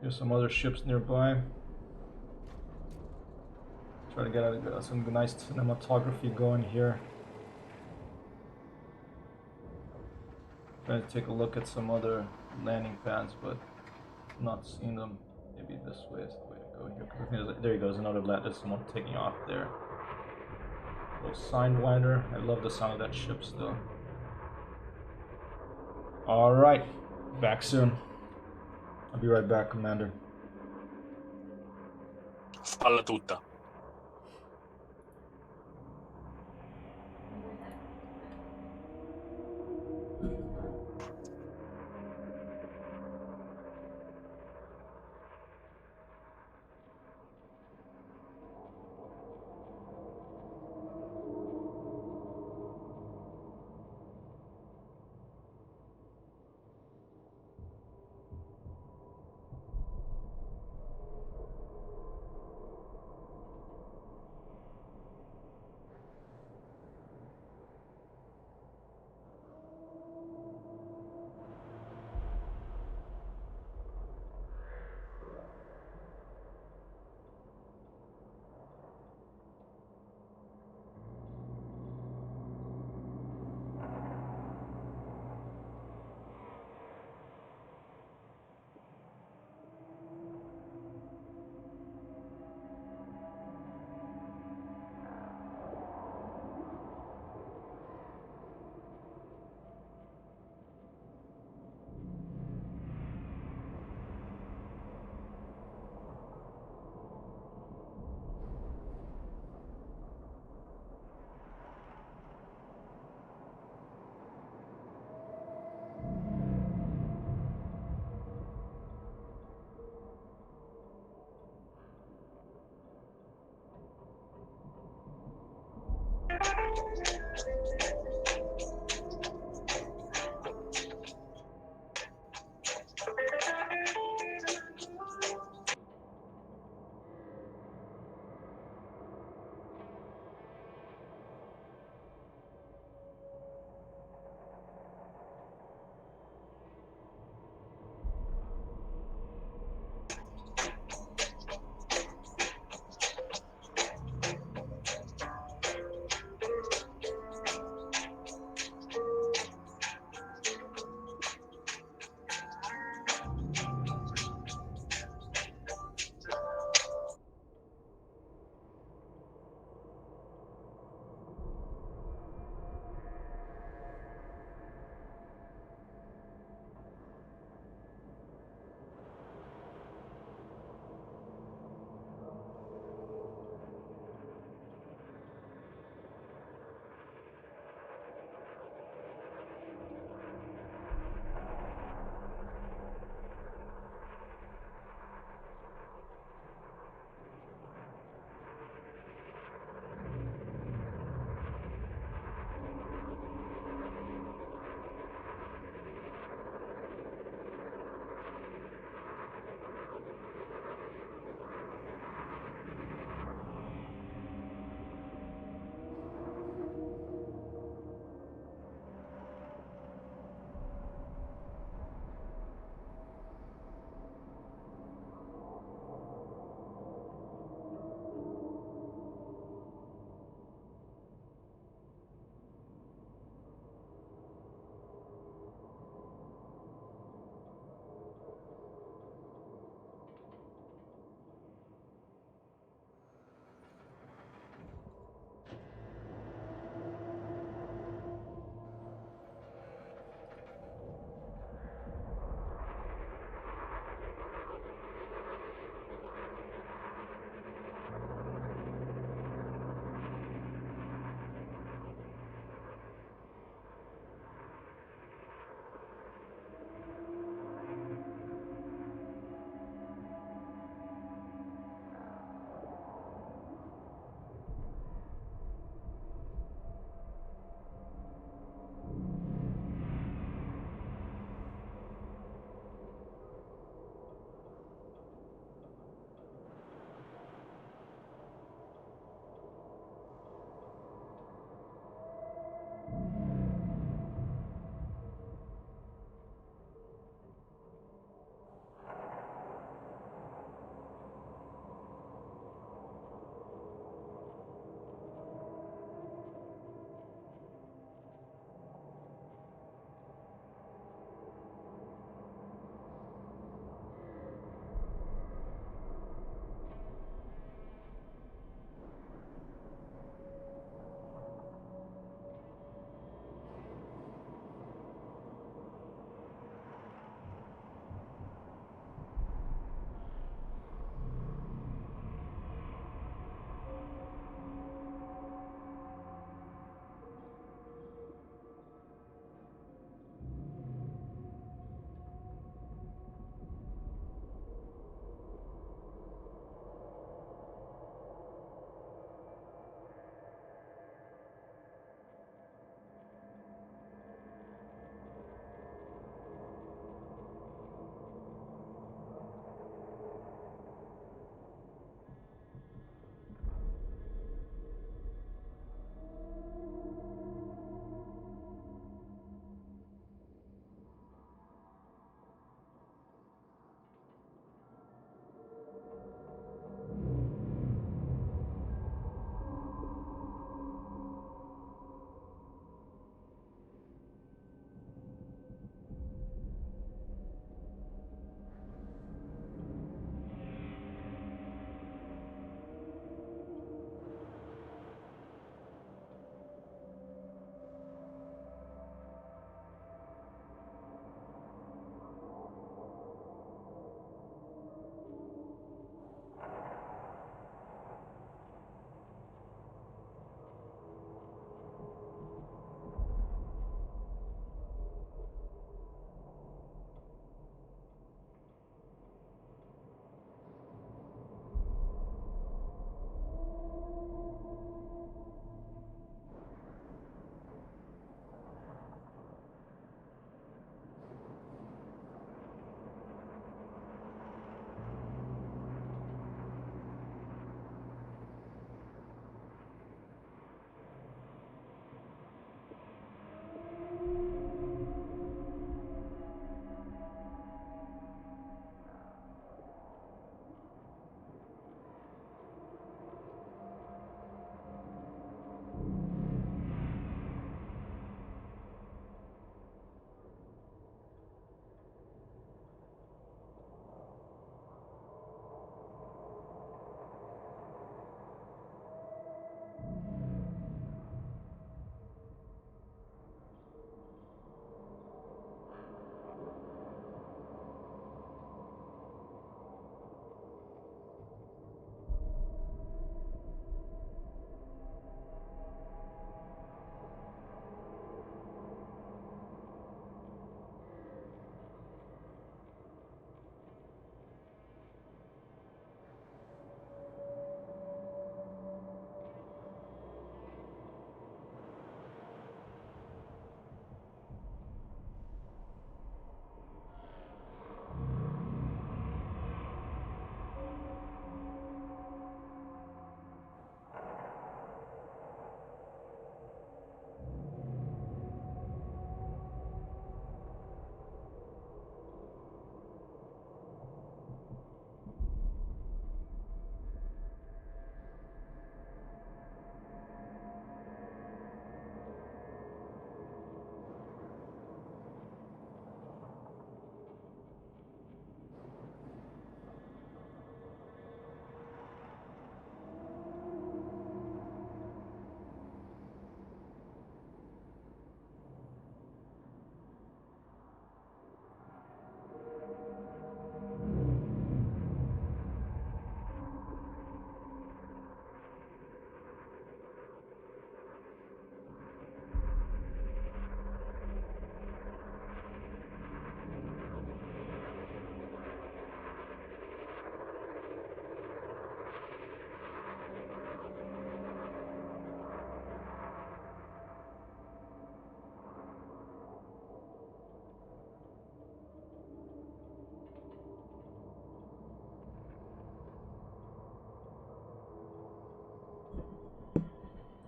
Speaker 1: Here's some other ships nearby. Try to get some nice cinematography going here. Trying to take a look at some other landing pads, but I'm not seeing them. Maybe this way is the way to go here. There he goes, another land. There's someone taking off there. Little Sidewinder. I love the sound of that ship still. Alright, back soon. I'll be right back, Commander.
Speaker 5: Falla tutta.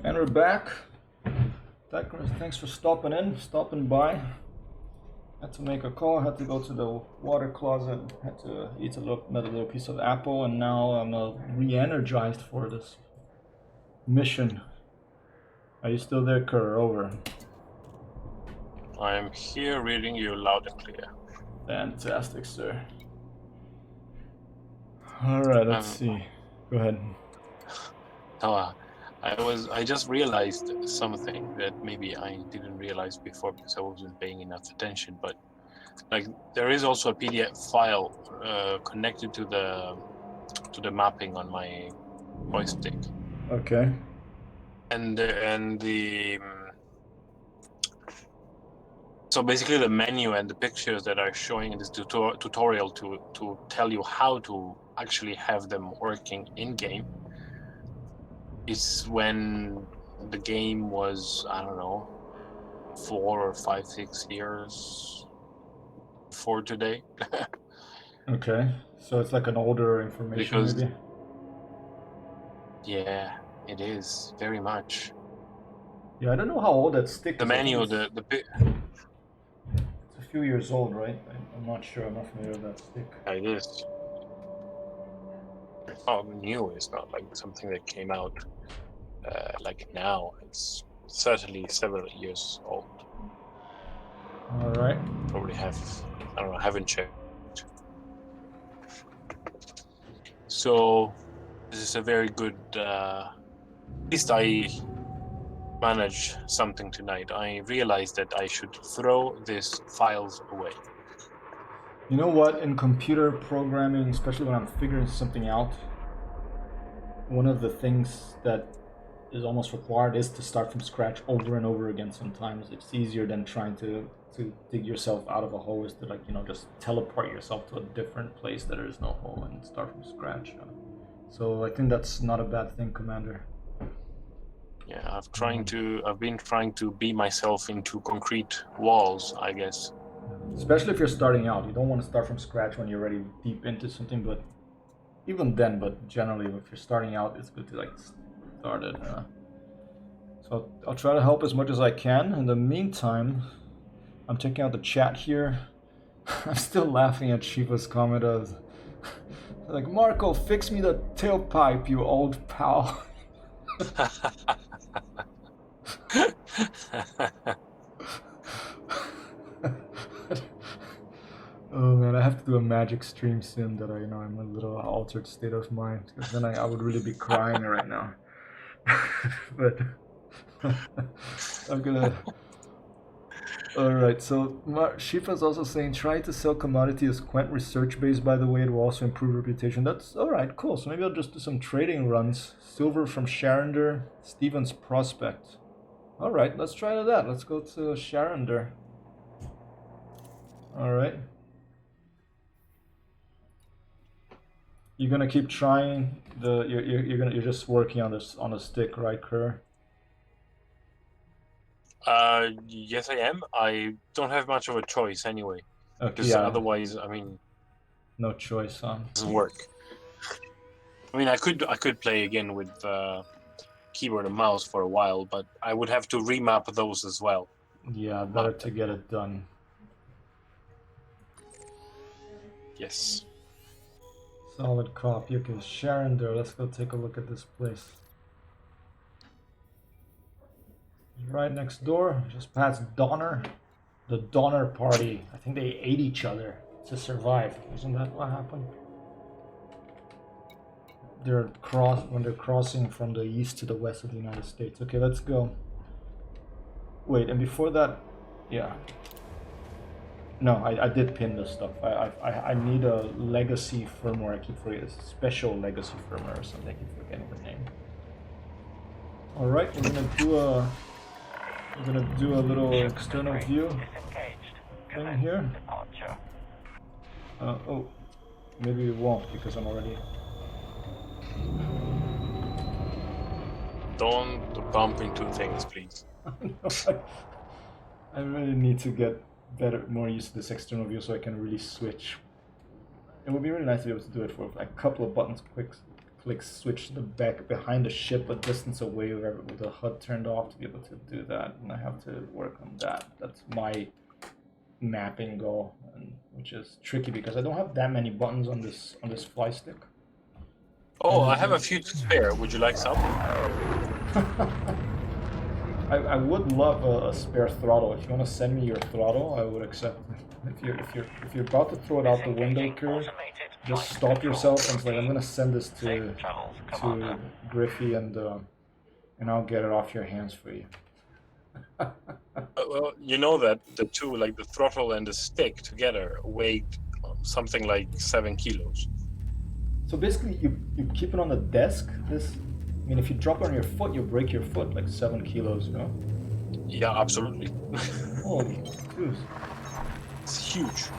Speaker 1: And we're back. Thanks for stopping by. Had to make a call, had to go to the water closet, had to eat another little piece of apple, and now I'm re-energized for this mission. Are you still there, Kerr? Over.
Speaker 5: I am here reading you loud and clear.
Speaker 1: Fantastic, sir. Alright, let's see. Go ahead.
Speaker 5: I just realized something that maybe I didn't realize before because I wasn't paying enough attention. But like, there is also a PDF file connected to the mapping on my joystick.
Speaker 1: Okay.
Speaker 5: And so basically the menu and the pictures that are showing in this tutorial to tell you how to actually have them working in game is when the game was, I don't know, 4 or 5, 6 years before today.
Speaker 1: Okay. So it's like an older information,
Speaker 5: Because-
Speaker 1: maybe?
Speaker 5: Yeah, it is very much.
Speaker 1: Yeah, I don't know how old that stick
Speaker 5: The
Speaker 1: is. I think
Speaker 5: menu,
Speaker 1: it's- It's a few years old, right? I'm not sure. I'm not familiar with that stick.
Speaker 5: it is. Oh, new. It's not like something that came out like now. It's certainly several years old.
Speaker 1: All right.
Speaker 5: Probably have, I don't know, haven't checked. So this is a very good, at least I managed something tonight. I realized that I should throw these files away.
Speaker 1: You know what? In computer programming, especially when I'm figuring something out, one of the things that is almost required is to start from scratch over and over again. Sometimes it's easier than trying to dig yourself out of a hole, is to, like, you know, just teleport yourself to a different place that there is no hole and start from scratch. So I think that's not a bad thing, Commander.
Speaker 5: Yeah, I've been trying to beat myself into concrete walls, I guess.
Speaker 1: Especially if you're starting out. You don't want to start from scratch when you're already deep into something, but even then, but generally if you're starting out, it's good to like start it. So I'll try to help as much as I can. In the meantime, I'm checking out the chat here. I'm still laughing at Shiva's comment of like, Marco, fix me the tailpipe, you old pal. Oh man, I have to do a magic stream soon that I'm in a little altered state of mind, because then I would really be crying right now. But I'm gonna. Alright, so Shifa's also saying try to sell commodity as Quent research base, by the way, it will also improve reputation. That's alright, cool. So maybe I'll just do some trading runs. Silver from Sharonder, Stevens Prospect. Alright, let's try that. Let's go to Sharonder. Alright. You're gonna keep trying you're just working on this on a stick, right, Kerr?
Speaker 5: Yes, I am. I don't have much of a choice anyway,
Speaker 1: Okay,
Speaker 5: because
Speaker 1: yeah,
Speaker 5: otherwise, I mean,
Speaker 1: no choice, huh?
Speaker 5: it doesn't work. I mean, I could play again with keyboard and mouse for a while, but I would have to remap those as well.
Speaker 1: Yeah, better to get it done.
Speaker 5: Yes.
Speaker 1: Solid copy. Okay, Sharonder, let's go take a look at this place. Right next door, just past Donner. The Donner party. I think they ate each other to survive. Isn't that what happened? When they're crossing from the east to the west of the United States. Okay, let's go. Wait, and before that, yeah. No, I did pin this stuff. I need a legacy firmware. I keep forgetting. Special legacy firmware or something. I keep forgetting the name. All right, we're gonna do a little external view thing here. Oh, maybe we won't because I'm already.
Speaker 5: Don't bump into things, please.
Speaker 1: I really need to get more used to this external view so I can really switch. It would be really nice to be able to do it for like a couple of buttons click switch the back behind the ship a distance away with the HUD turned off to be able to do that, and I have to work on that. That's my mapping goal, and which is tricky because I don't have that many buttons on this fly stick.
Speaker 5: Oh, I have a few to spare. Would you like some?
Speaker 1: I would love a spare throttle. If you want to send me your throttle, I would accept it. If you're about to throw it out the window, Kurt, just stop yourself and it's like, I'm gonna send this to Griffey and I'll get it off your hands for you.
Speaker 5: Well, you know that the two, like the throttle and the stick together, weighed something like 7 kilos.
Speaker 1: So basically, you keep it on the desk. I mean, if you drop it on your foot, you'll break your foot, like 7 kilos, you know?
Speaker 5: Yeah, absolutely.
Speaker 1: Holy juice.
Speaker 5: It's huge.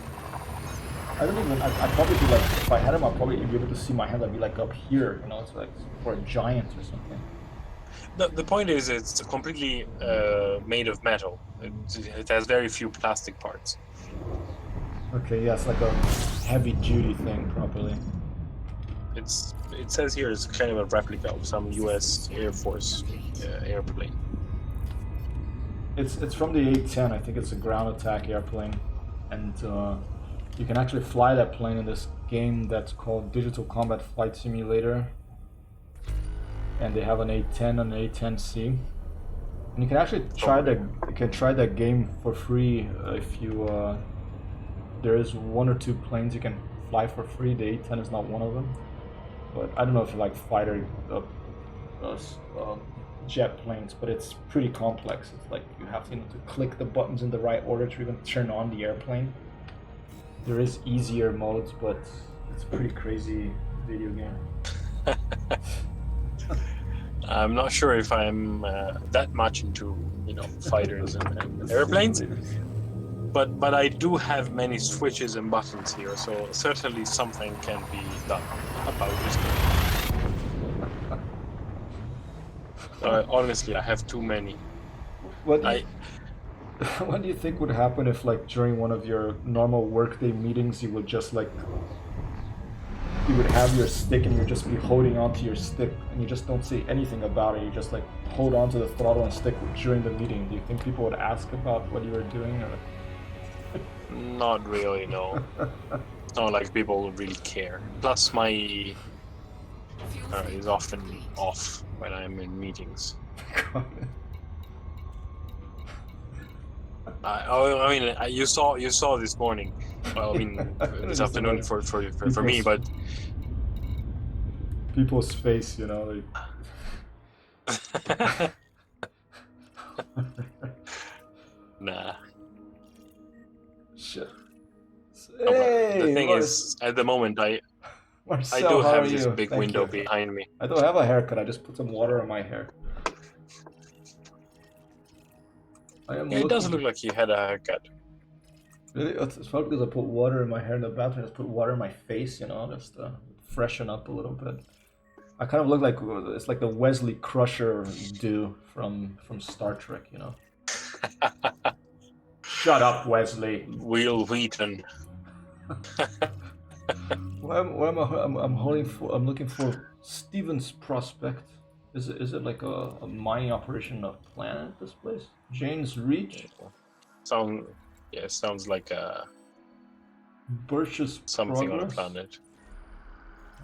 Speaker 1: I don't even, I'd probably be like, if I had him, I'd probably be able to see my hand. I'd be like up here, you know? It's like for a giant or something.
Speaker 5: The point is, it's completely made of metal. It has very few plastic parts.
Speaker 1: Okay, yeah, it's like a heavy-duty thing, probably.
Speaker 5: It says here it's kind of a replica of some U.S. Air Force airplane.
Speaker 1: It's from the A-10. I think it's a ground attack airplane, and you can actually fly that plane in this game that's called Digital Combat Flight Simulator. And they have an A-10 and an A-10C, and you can actually try that game for free if you. There is 1 or 2 planes you can fly for free. The A-10 is not one of them, but I don't know if you like fighter jet planes, but it's pretty complex. It's like you have to click the buttons in the right order to even turn on the airplane. There is easier modes, but it's a pretty crazy video game.
Speaker 5: I'm not sure if I'm that much into, fighters and airplanes, but I do have many switches and buttons here, so certainly something can be done about this game. Honestly, I have too many.
Speaker 1: What do you think would happen if, like, during one of your normal workday meetings, you would just you would have your stick and you'd just be holding onto your stick and you just don't say anything about it. You just like hold onto the throttle and stick during the meeting. Do you think people would ask about what you were doing? Or?
Speaker 5: Not really, no. It's not like people really care. Plus my is often off when I'm in meetings. You saw this morning. Well, I mean, this afternoon for me, but
Speaker 1: people's face,
Speaker 5: Nah.
Speaker 1: Shit.
Speaker 5: Hey, the thing is, at the moment,
Speaker 1: Marcel,
Speaker 5: I do have this
Speaker 1: you?
Speaker 5: big
Speaker 1: Thank
Speaker 5: window
Speaker 1: you.
Speaker 5: behind me.
Speaker 1: I don't have a haircut. I just put some water on my hair.
Speaker 5: It doesn't look like you had a haircut.
Speaker 1: Really? It's probably because I put water in my hair in the bathroom. I just put water in my face, just to freshen up a little bit. I kind of look like it's like the Wesley Crusher do from Star Trek, Shut up, Wesley.
Speaker 5: Will Wheaton.
Speaker 1: I'm looking for Stevens Prospect. Is it like a mining operation of planet? This place, Jane's Reach.
Speaker 5: Sounds like a
Speaker 1: Birch's
Speaker 5: something
Speaker 1: Progress?
Speaker 5: on a planet.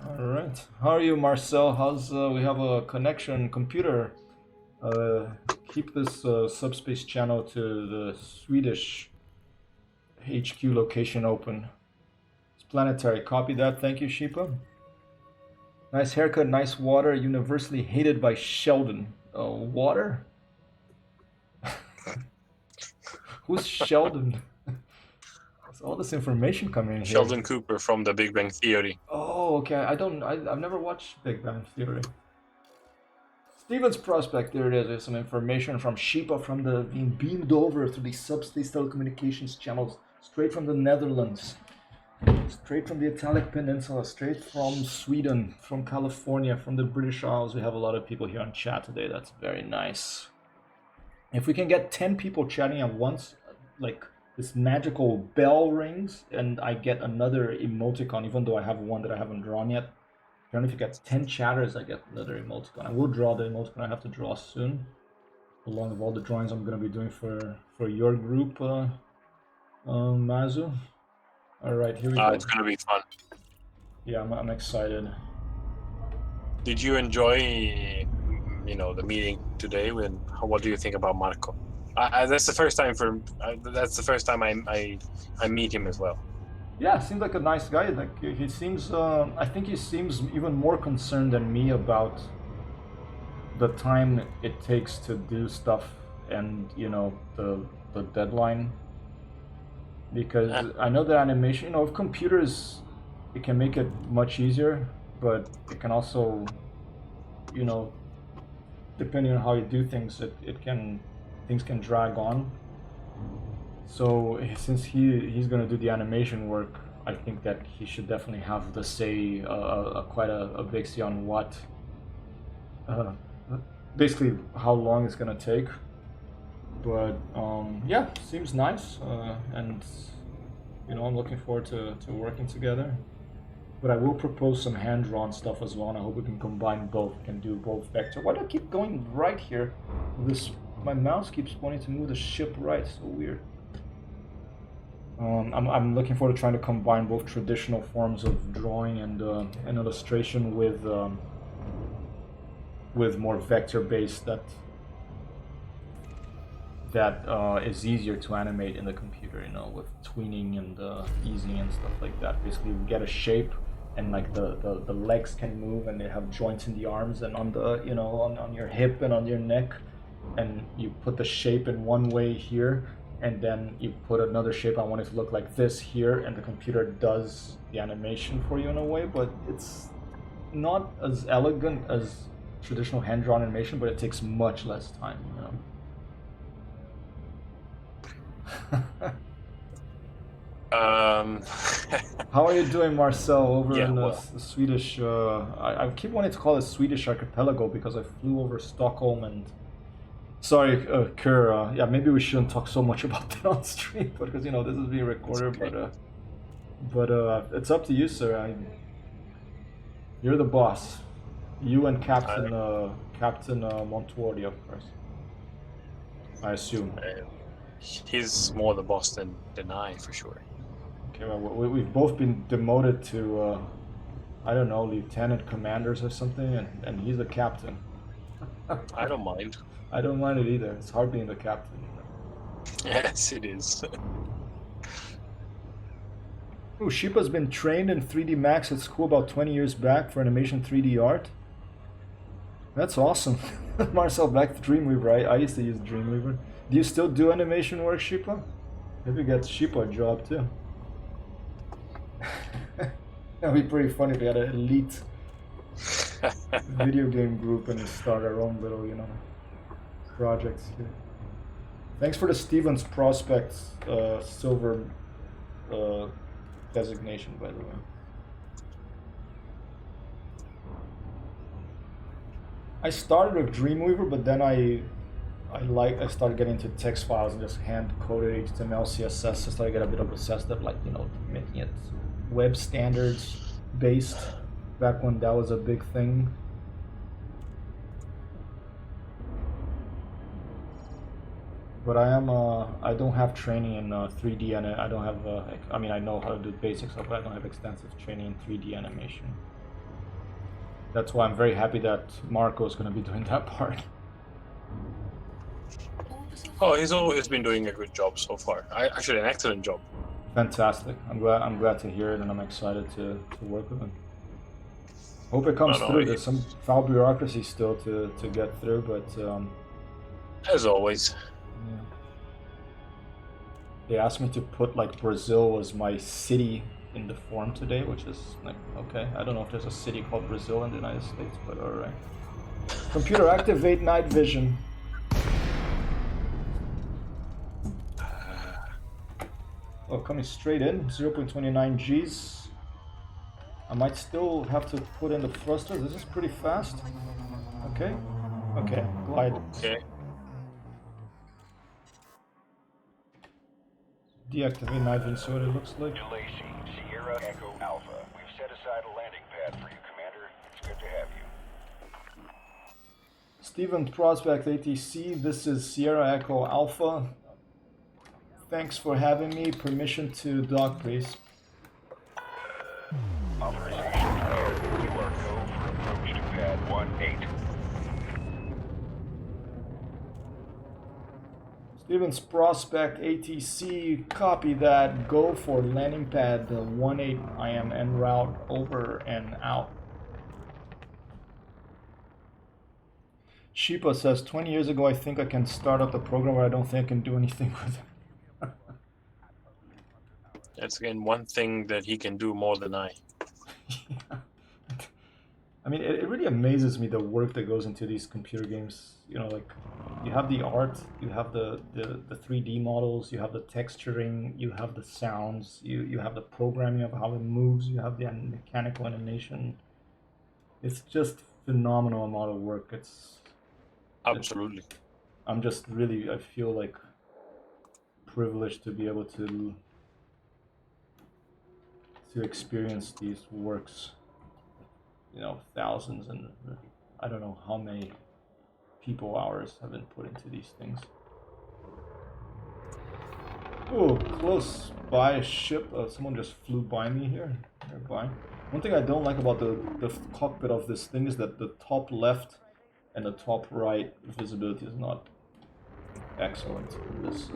Speaker 1: All right. How are you, Marcel? How's we have a connection computer? Keep this subspace channel to the Swedish HQ location open. It's planetary. Copy that. Thank you, Sheepa. Nice haircut, nice water. Universally hated by Sheldon. Water? Who's Sheldon? What's all this information coming in here?
Speaker 5: Sheldon Cooper from The Big Bang Theory.
Speaker 1: Oh, okay. I've never watched Big Bang Theory. Stevens Prospect, there it is. There's some information from Sheepa being beamed over through the subspace telecommunications channels straight from the Netherlands. Straight from the Italic Peninsula, straight from Sweden, from California, from the British Isles. We have a lot of people here on chat today. That's very nice. If we can get 10 people chatting at once, like this magical bell rings and I get another emoticon, even though I have one that I haven't drawn yet. Apparently, if you get 10 chatters, I get another emoticon. I will draw the emoticon I have to draw soon, along with all the drawings I'm gonna be doing for your group, Mazu. All right, here we go.
Speaker 5: It's gonna be fun.
Speaker 1: Yeah, I'm excited.
Speaker 5: Did you enjoy, the meeting today? What do you think about Marco? That's the first time I meet him as well.
Speaker 1: Yeah, seems like a nice guy. Like he seems, I think he seems even more concerned than me about the time it takes to do stuff and the deadline. Because I know that animation, with computers, it can make it much easier, but it can also, depending on how you do things, things can drag on. So since he's gonna do the animation work, I think that he should definitely have the say, quite a big say on what, basically how long it's gonna take. But yeah, seems nice, and I'm looking forward to working together. But I will propose some hand-drawn stuff as well, and I hope we can combine both. We can do both vector. Why do I keep going right here? My mouse keeps wanting to move the ship right. So weird. I'm looking forward to trying to combine both traditional forms of drawing and illustration with more vector-based that is easier to animate in the computer, with tweening and easing and stuff like that. Basically, we get a shape, and like the legs can move, and they have joints in the arms and on the on your hip and on your neck, and you put the shape in one way here, and then you put another shape. I want it to look like this here, and the computer does the animation for you in a way, but it's not as elegant as traditional hand-drawn animation, but it takes much less time, How are you doing, Marcel, over in the Swedish... I keep wanting to call it Swedish archipelago because I flew over Stockholm and... Sorry, Kerr, yeah, maybe we shouldn't talk so much about that on stream, because, this is being recorded, but it's up to you, sir. You're the boss. You and Captain Montuordi, of course. I assume.
Speaker 5: He's more the boss than I, for sure.
Speaker 1: Okay, well, we've both been demoted to, I don't know, lieutenant commanders or something, and he's the captain.
Speaker 5: I don't mind.
Speaker 1: I don't mind it either. It's hard being the captain.
Speaker 5: Yes, it is.
Speaker 1: Ooh, Shipa's been trained in 3D Max at school about 20 years back for animation 3D art. That's awesome. Marcel, back to Dreamweaver. I used to use Dreamweaver. Do you still do animation work, Shipa? Maybe get Shipa a job too. That'd be pretty funny if we had an elite video game group and start our own little, projects here. Thanks for the Stevens Prospects silver designation, by the way. I started with Dreamweaver, but then I started getting into text files and just hand coded HTML, CSS. I started to get a bit obsessed with making it web standards based back when that was a big thing. But I don't have training in 3D, and I don't have, I know how to do basics of it, but I don't have extensive training in 3D animation. That's why I'm very happy that Marco is going to be doing that part.
Speaker 5: Oh, he's always been doing a good job so far. Actually, an excellent job.
Speaker 1: Fantastic. I'm glad to hear it, and I'm excited to work with him. Hope it comes through. There's some foul bureaucracy still to get through, but
Speaker 5: as always.
Speaker 1: Yeah. They asked me to put Brazil as my city in the form today, which is okay. I don't know if there's a city called Brazil in the United States, but alright. Computer, activate night vision. Oh, coming straight in, 0.29 Gs. I might still have to put in the thrusters. This is pretty fast. Okay. Glide.
Speaker 5: Okay.
Speaker 1: Deactivate night vision, so what it looks like.
Speaker 6: Sierra Echo Alpha. We've set aside a landing pad for you, Commander.
Speaker 1: Steven Prospect ATC, this is Sierra Echo Alpha. Thanks for having me. Permission to dock, please.
Speaker 6: Authorization cleared. You are go for approach to pad 1-8.
Speaker 1: Steven's Prospect ATC, copy that. Go for landing pad 1-8. I am en route, over and out. Sheepa says, 20 years ago, I think I can start up the program, but I don't think I can do anything with it.
Speaker 5: That's again one thing that he can do more than I.
Speaker 1: Yeah. I mean, it really amazes me the work that goes into these computer games. You know, like, you have the art, you have the 3D models, you have the texturing, you have the sounds, you have the programming of how it moves, you have the mechanical animation. It's just phenomenal amount of work.
Speaker 5: Absolutely.
Speaker 1: I'm just really, I feel like privileged to be able to experience these works. You know, thousands and I don't know how many people hours have been put into these things. Oh, close by a ship. Someone just flew by me here. Nearby. One thing I don't like about the cockpit of this thing is that the top left and the top right visibility is not excellent. This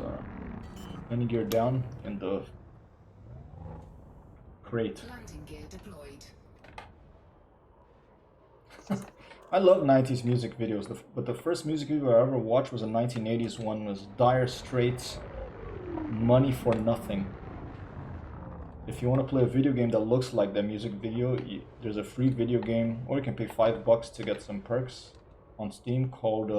Speaker 1: landing gear down and the crate.
Speaker 2: Landing gear deployed.
Speaker 1: I love 90s music videos, but the first music video I ever watched was a 1980s one. Was Dire Straits, Money for Nothing. If you want to play a video game that looks like that music video, there's a free video game, or you can pay $5 to get some perks on Steam called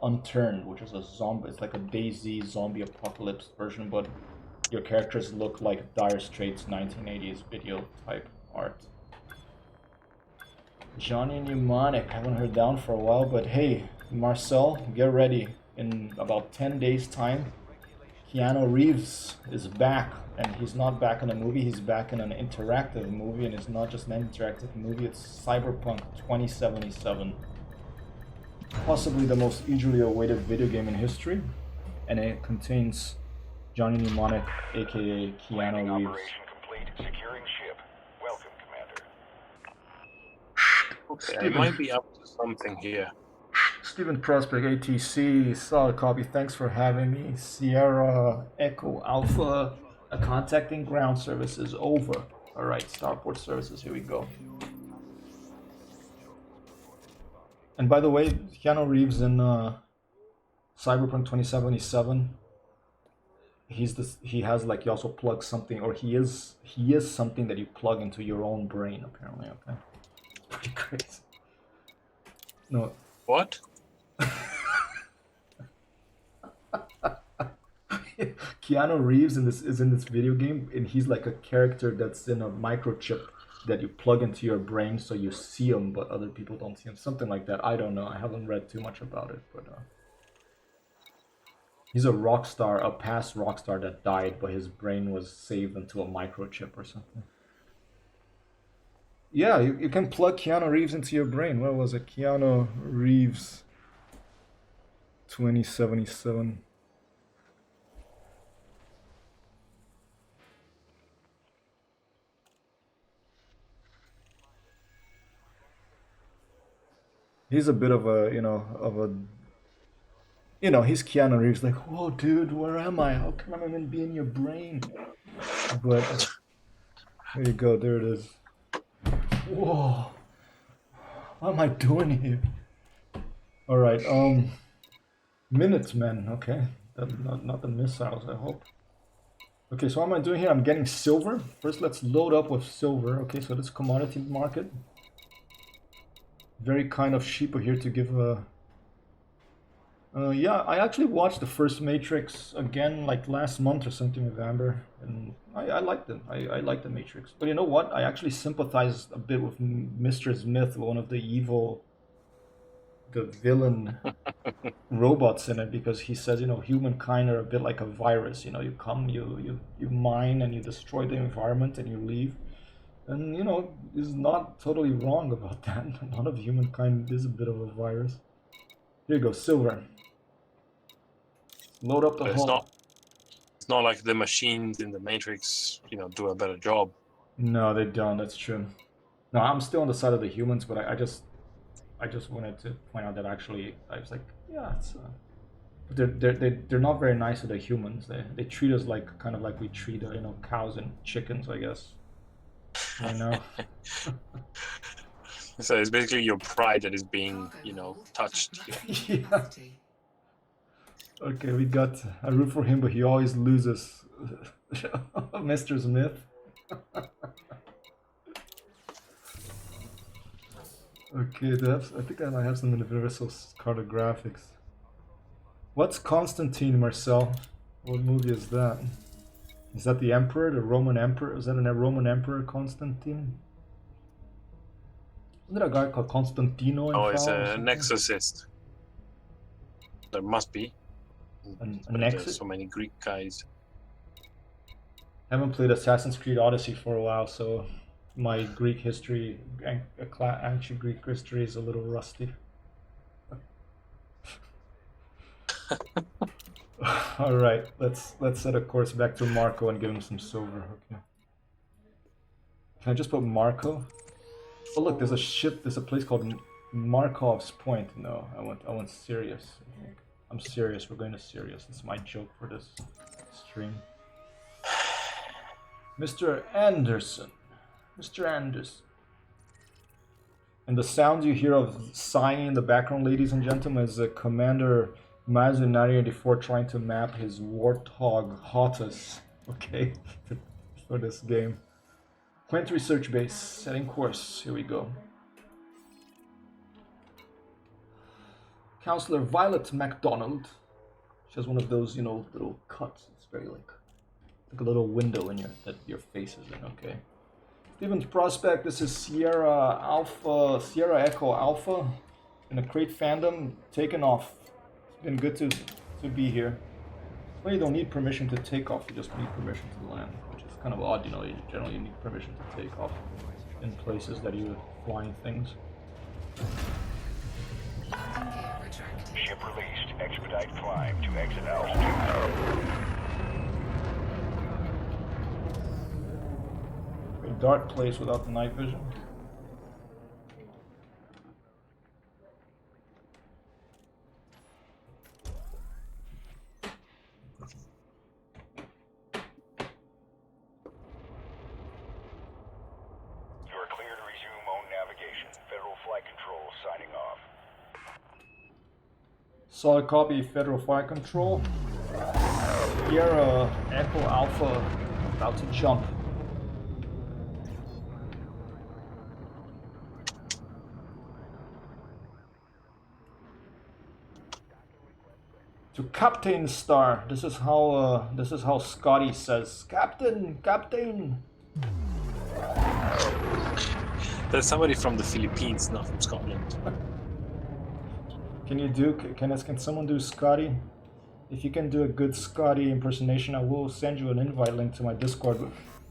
Speaker 1: Unturned, which is a zombie. It's like a DayZ zombie apocalypse version, but your characters look like Dire Straits 1980s video type art. Johnny Mnemonic, haven't heard down for a while, but hey, Marcel, get ready. In about 10 days time, Keanu Reeves is back, and he's not back in a movie, he's back in an interactive movie, and it's not just an interactive movie, it's Cyberpunk 2077. Possibly the most eagerly awaited video game in history, and it contains Johnny Mnemonic, aka
Speaker 6: Landing
Speaker 1: Keanu Reeves.
Speaker 6: operation complete. Securing ship. Welcome, Commander.
Speaker 5: Okay, I might be up to something here.
Speaker 1: Steven Prospect ATC, solid copy, thanks for having me. Sierra Echo Alpha, contacting ground services, over. Alright, starport services, here we go. And by the way, Keanu Reeves in Cyberpunk 2077, he has like, you also plug something, or he is something that you plug into your own brain, apparently, okay? It's pretty crazy. No.
Speaker 5: What?
Speaker 1: Keanu Reeves is in this video game, and he's like a character that's in a microchip that you plug into your brain so you see him, but other people don't see him. Something like that. I don't know. I haven't read too much about it, but he's a rock star, a past rock star that died, but his brain was saved into a microchip or something. Yeah, you can plug Keanu Reeves into your brain. Where was it? Keanu Reeves 2077. He's a bit of a, he's Keanu Reeves, like, whoa, dude, where am I? How come I'm even be in your brain? But, there you go, there it is. Whoa, what am I doing here? Alright, Minutemen, okay. Not the missiles, I hope. Okay, so what am I doing here? I'm getting silver. First, let's load up with silver. Okay, so this commodity market. Very kind of Sheepa here to give a... yeah, I actually watched the first Matrix again like last month or something with Amber, and I liked it. I liked the Matrix. But you know what? I actually sympathize a bit with Mr. Smith, one of the villain robots in it, because he says, humankind are a bit like a virus. You come, you mine, and you destroy the environment, and you leave. And, is not totally wrong about that. A lot of humankind is a bit of a virus. Here you go, silver. Load up the
Speaker 5: But
Speaker 1: hull.
Speaker 5: it's not like the machines in the Matrix, do a better job.
Speaker 1: No, they don't. That's true. No, I'm still on the side of the humans, but I just wanted to point out that actually I was like, yeah, it's. They're not very nice to the humans. They treat us like kind of like we treat cows and chickens, I guess. You know.
Speaker 5: So it's basically your pride that is being, touched here.
Speaker 1: Yeah. Okay, we got. I root for him, but he always loses. Mr. Smith. Okay, I think I might have some universal cartographics. What's Constantine, Marcel? What movie is that? Is that the Emperor, the Roman Emperor? Is that a Roman Emperor, Constantine? Isn't there a guy called Constantino in
Speaker 5: Oh, it's
Speaker 1: Foul or
Speaker 5: an
Speaker 1: something?
Speaker 5: exorcist. There must be.
Speaker 1: An
Speaker 5: There's
Speaker 1: exit?
Speaker 5: so many Greek guys.
Speaker 1: Haven't played Assassin's Creed Odyssey for a while, so my Greek history, ancient Greek history, is a little rusty. All right, let's set a course back to Marco and give him some silver. Okay. Can I just put Marco? Oh look, there's a ship. There's a place called Markov's Point. No, I want Sirius. I'm serious. We're going to Sirius. That's my joke for this stream. Mr. Anderson. Mr. Anderson. And the sounds you hear of sighing in the background, ladies and gentlemen, is Commander Mazunari 84 trying to map his Warthog Hotus, okay, for this game. Quint Research Base, setting course. Here we go. Counselor Violet MacDonald. She has one of those, little cuts. It's very like a little window in that your face is in. Okay. Stevens Prospect. This is Sierra Echo Alpha, in a crate fandom. Taken off. It's been good to be here. Well, you don't need permission to take off. You just need permission to land, which is kind of odd. You generally need permission to take off in places that you're flying things.
Speaker 6: Ship released. Expedite climb to exit altitude.
Speaker 1: A dark place without the night vision.
Speaker 6: You are clear to resume own navigation. Federal Flight Control signing off.
Speaker 1: Solid copy, Federal Flight Control. Sierra Echo Alpha about to jump. To Captain Star. This is how Scotty says, Captain, Captain.
Speaker 5: There's somebody from the Philippines, not from Scotland.
Speaker 1: Can someone do Scotty? If you can do a good Scotty impersonation, I will send you an invite link to my Discord.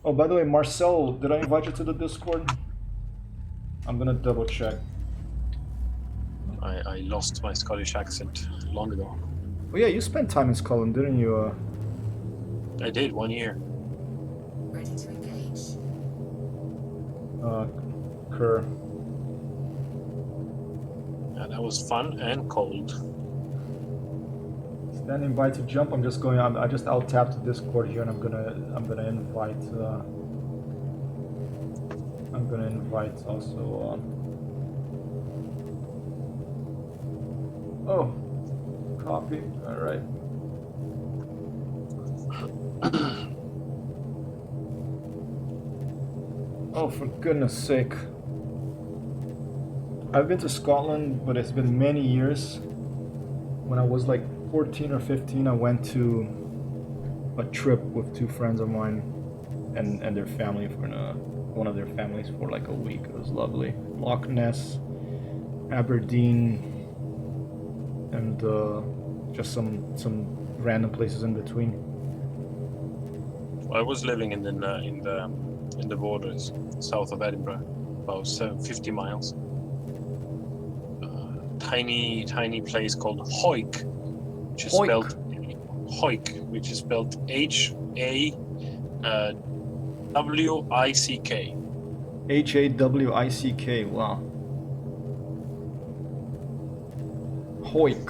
Speaker 1: Oh, by the way, Marcel, did I invite you to the Discord? I'm gonna double check.
Speaker 5: I lost my Scottish accent long ago.
Speaker 1: Oh yeah, you spent time in Scotland, didn't you?
Speaker 5: I did 1 year.
Speaker 2: Ready to engage.
Speaker 1: Kerr.
Speaker 5: Yeah, that was fun and cold.
Speaker 1: Standing by to jump. I'm just going. I just alt tapped the Discord here, and I'm gonna invite. I'm gonna invite also. Oh, copy. All right. Oh, for goodness sake. I've been to Scotland, but it's been many years. When I was like 14 or 15, I went to a trip with two friends of mine and their family for one of their families for like a week. It was lovely. Loch Ness, Aberdeen, and just some random places in between.
Speaker 5: I was living in the borders south of Edinburgh, about 50 miles. tiny place called Hoik, which is
Speaker 1: Hoik.
Speaker 5: spelled Hoik, which is spelled Hawick.
Speaker 1: Hawick. Wow. Hoik.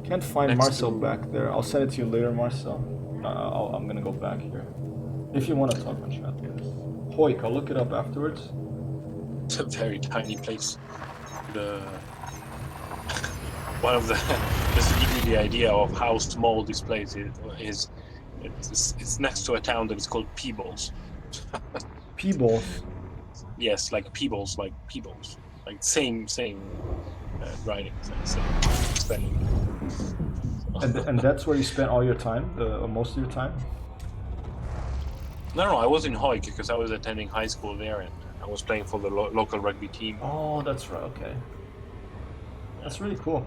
Speaker 1: Can't find
Speaker 5: Next
Speaker 1: Marcel
Speaker 5: to-
Speaker 1: back there. I'll send it to you later, Marcel. I'm gonna go back here. If you want to talk on chat, yes. Hoik. I'll look it up afterwards.
Speaker 5: It's a very tiny place. The one of the just to give you the idea of how small this place is it's next to a town that is called Peebles.
Speaker 1: Peebles.
Speaker 5: Yes, like Peebles, like same writing, same spelling.
Speaker 1: And that's where you spent all your time, or most of your time?
Speaker 5: No, I was in Hoik because I was attending high school there, and I was playing for the local rugby team.
Speaker 1: Oh, that's right. Okay. That's really cool.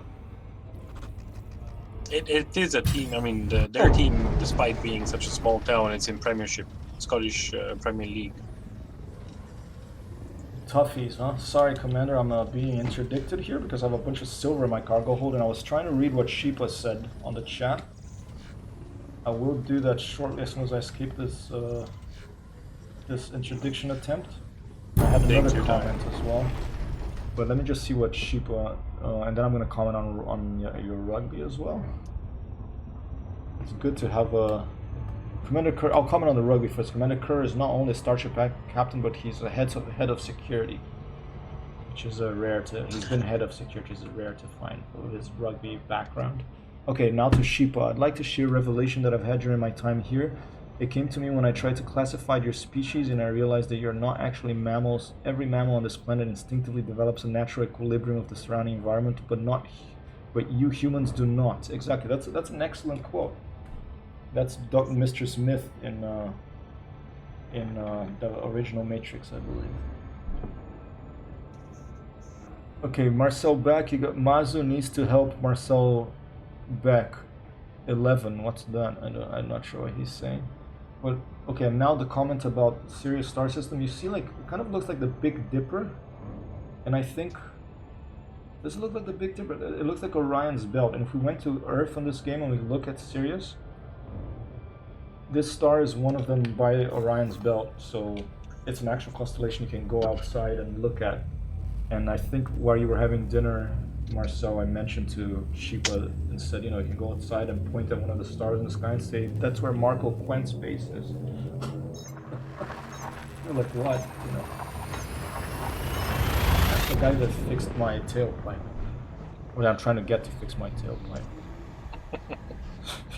Speaker 5: It is a team. I mean, their team, despite being such a small town, it's in Premiership, Scottish Premier League.
Speaker 1: Toughies, huh? Sorry, Commander, I'm being interdicted here because I have a bunch of silver in my cargo hold, and I was trying to read what Sheepa said on the chat. I will do that shortly as soon as I escape this this interdiction attempt. I had another comment as well, but let me just see what Sheepa, and then I'm gonna comment on your rugby as well. It's good to have a Commander Kerr. I'll comment on the rugby first. Commander Kerr is not only a starship captain, but he's a head of security, which is a rare to. He's been head of security, is rare to find for his rugby background. Okay, now to Sheepa. I'd like to share a revelation that I've had during my time here. It came to me when I tried to classify your species, and I realized that you're not actually mammals. Every mammal on this planet instinctively develops a natural equilibrium of the surrounding environment, but you humans do not. Exactly. That's an excellent quote. That's Mr. Smith in the original Matrix, I believe. Okay, Marcel back. You got Mazu needs to help Marcel back. 11. What's that? I'm not sure what he's saying. But okay, now the comment about Sirius star system. You see, like, it kind of looks like the Big Dipper, and I think. Does it look like the Big Dipper? It looks like Orion's belt. And if we went to Earth on this game and we look at Sirius, this star is one of them by Orion's belt, so it's an actual constellation you can go outside and look at. And I think while you were having dinner, Marcel, I mentioned to Sheepa and said, you can go outside and point at one of the stars in the sky and say, that's where Marco Quent's base is. You're like, what? That's the guy that fixed my tailpipe. Well, I'm trying to get to fix my tailpipe.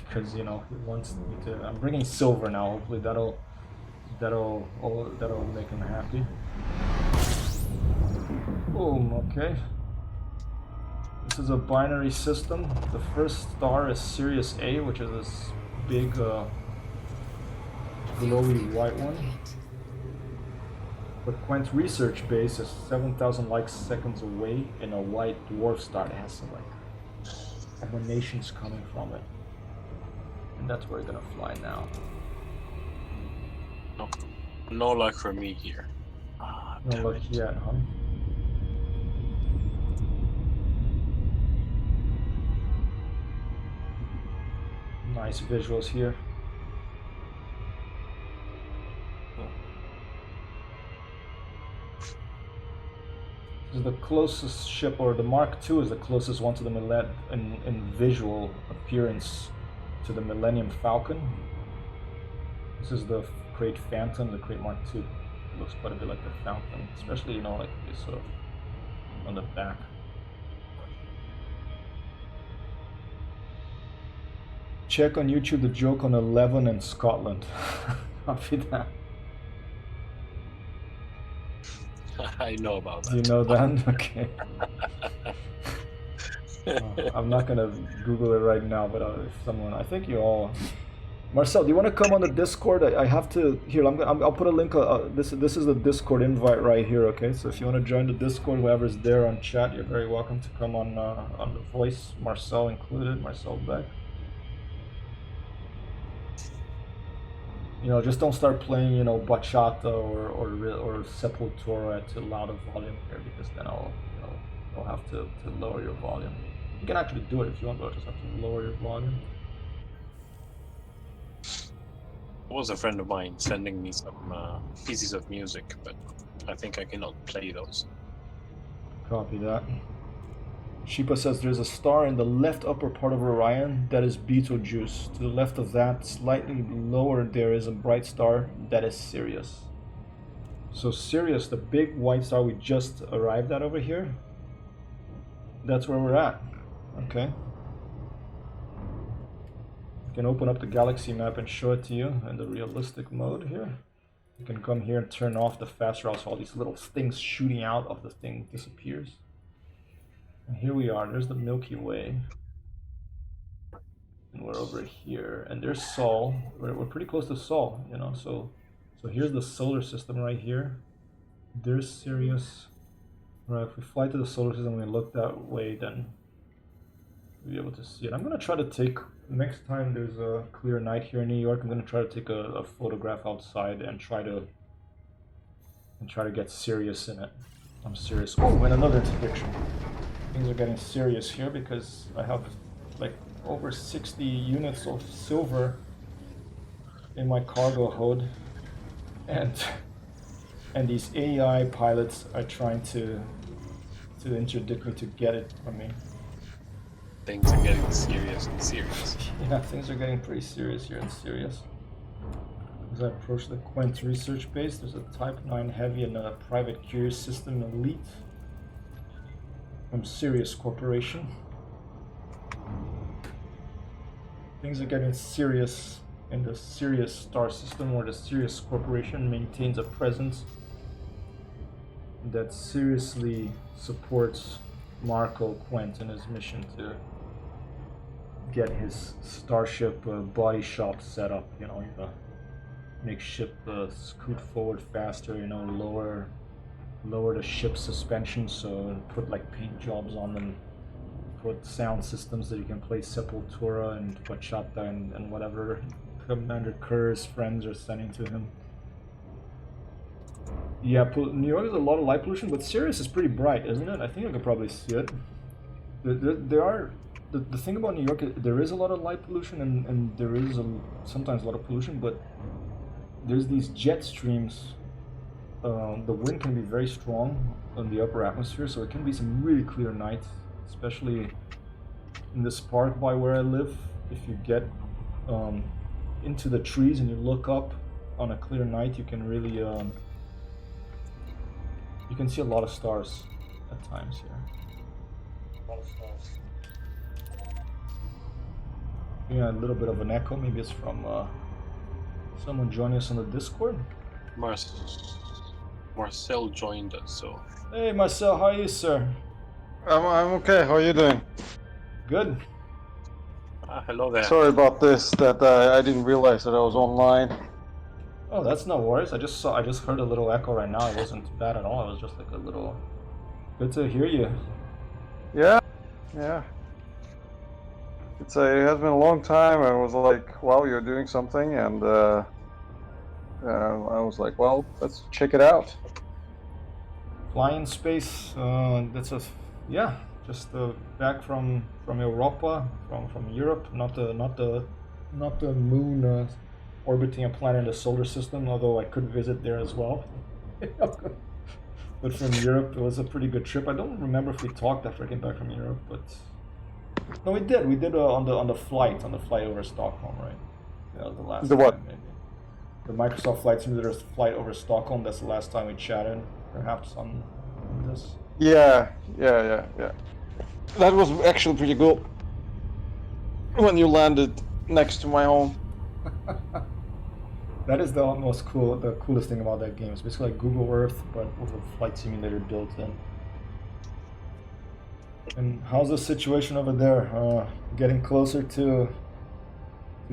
Speaker 1: Because he wants me to. I'm bringing silver now. Hopefully that'll make him happy. Boom. Okay. This is a binary system. The first star is Sirius A, which is this big, glowy white one. But Quent's research base is 7,000 light seconds away in a white dwarf star that has some emanations coming from it. And that's where we're gonna fly now.
Speaker 5: No luck for me here.
Speaker 1: No luck yet, huh? Nice visuals here. This is the closest ship, or the Mark II is the closest one to the in visual appearance to the Millennium Falcon. This is the Great Phantom, the Great Mark II. It looks quite a bit like the Phantom, especially like this sort of on the back. Check on YouTube the joke on 11 in Scotland. Copy that.
Speaker 5: I know about that.
Speaker 1: You know that? Okay. I'm not gonna Google it right now, but if someone, I think you all. Marcel, do you want to come on the Discord? I have to. Here, I'll put a link. This is the Discord invite right here. Okay, so if you want to join the Discord, whoever's there on chat, you're very welcome to come on the voice. Marcel included. Marcel Beck. Just don't start playing, bachata or Sepultura at a louder volume here, because then I'll I'll have to lower your volume. You can actually do it if you want, but I'll just have to lower your volume.
Speaker 5: It was a friend of mine sending me some pieces of music, but I think I cannot play those.
Speaker 1: Copy that. Sheepa says there's a star in the left upper part of Orion that is Betelgeuse. To the left of that, slightly lower, there is a bright star that is Sirius. So Sirius, the big white star we just arrived at over here, that's where we're at. Okay. You can open up the galaxy map and show it to you in the realistic mode here. You can come here and turn off the fast route so all these little things shooting out of the thing disappears. And here we are, there's the Milky Way. And we're over here, and there's Sol. We're pretty close to Sol, you know, so here's the solar system right here. There's Sirius. Right, if we fly to the solar system and we look that way, then we'll be able to see it. I'm gonna try to take, next time there's a clear night here in New York, I'm gonna try to take a photograph outside and try to get Sirius in it. I'm serious. Oh, and another interdiction. Things are getting serious here because I have like over 60 units of silver in my cargo hold, and these AI pilots are trying to interdict me to get it from me.
Speaker 5: Things are getting serious and serious.
Speaker 1: Yeah, things are getting pretty serious here in Sirius. As I approach the Quent research base, there's a Type 9 Heavy and a private Curious System Elite from Sirius Corporation. Things are getting serious in the Sirius star system, where the Sirius Corporation maintains a presence that seriously supports Marco Quent in his mission to get his starship body shop set up. You know, make ship scoot forward faster. You know, lower the ship's suspension, so put like paint jobs on them. Put sound systems that you can play Sepultura and Bachata and whatever Commander Kerr's friends are sending to him. Yeah, New York has a lot of light pollution, but Sirius is pretty bright, isn't it? I think I could probably see it. The thing about New York, there is a lot of light pollution and there is sometimes a lot of pollution, but there's these jet streams. The wind can be very strong on the upper atmosphere, so it can be some really clear nights, especially in this park by where I live. If you get into the trees and you look up on a clear night, you can really you can see a lot of stars at times here. A lot of stars. Yeah, a little bit of an echo. Maybe it's from someone joining us on the Discord.
Speaker 5: Marcel joined us, so.
Speaker 1: Hey Marcel, how are you, sir?
Speaker 7: I'm okay. How are you doing?
Speaker 1: Good.
Speaker 5: Hello there.
Speaker 7: Sorry about this. That I didn't realize that I was online.
Speaker 1: Oh, that's no worries. I just heard a little echo right now. It wasn't bad at all. It was just like a little. Good to hear you.
Speaker 7: Yeah. It has been a long time. I was like, wow, you're doing something, and I was like, well, let's check it out.
Speaker 1: Flying space. That's just back from Europa, from Europe. Not the moon orbiting a planet in the solar system. Although I could visit there as well. But from Europe, it was a pretty good trip. I don't remember if we talked after I came back from Europe, but no, we did. We did on the flight over Stockholm, right? Yeah, that was the last.
Speaker 7: The what?
Speaker 1: Time, maybe. The Microsoft Flight Simulator's flight over Stockholm. That's the last time we chatted, perhaps on this.
Speaker 7: Yeah. That was actually pretty cool. When you landed next to my home.
Speaker 1: That is the coolest thing about that game. It's basically like Google Earth, but with a flight simulator built in. And how's the situation over there? Getting closer to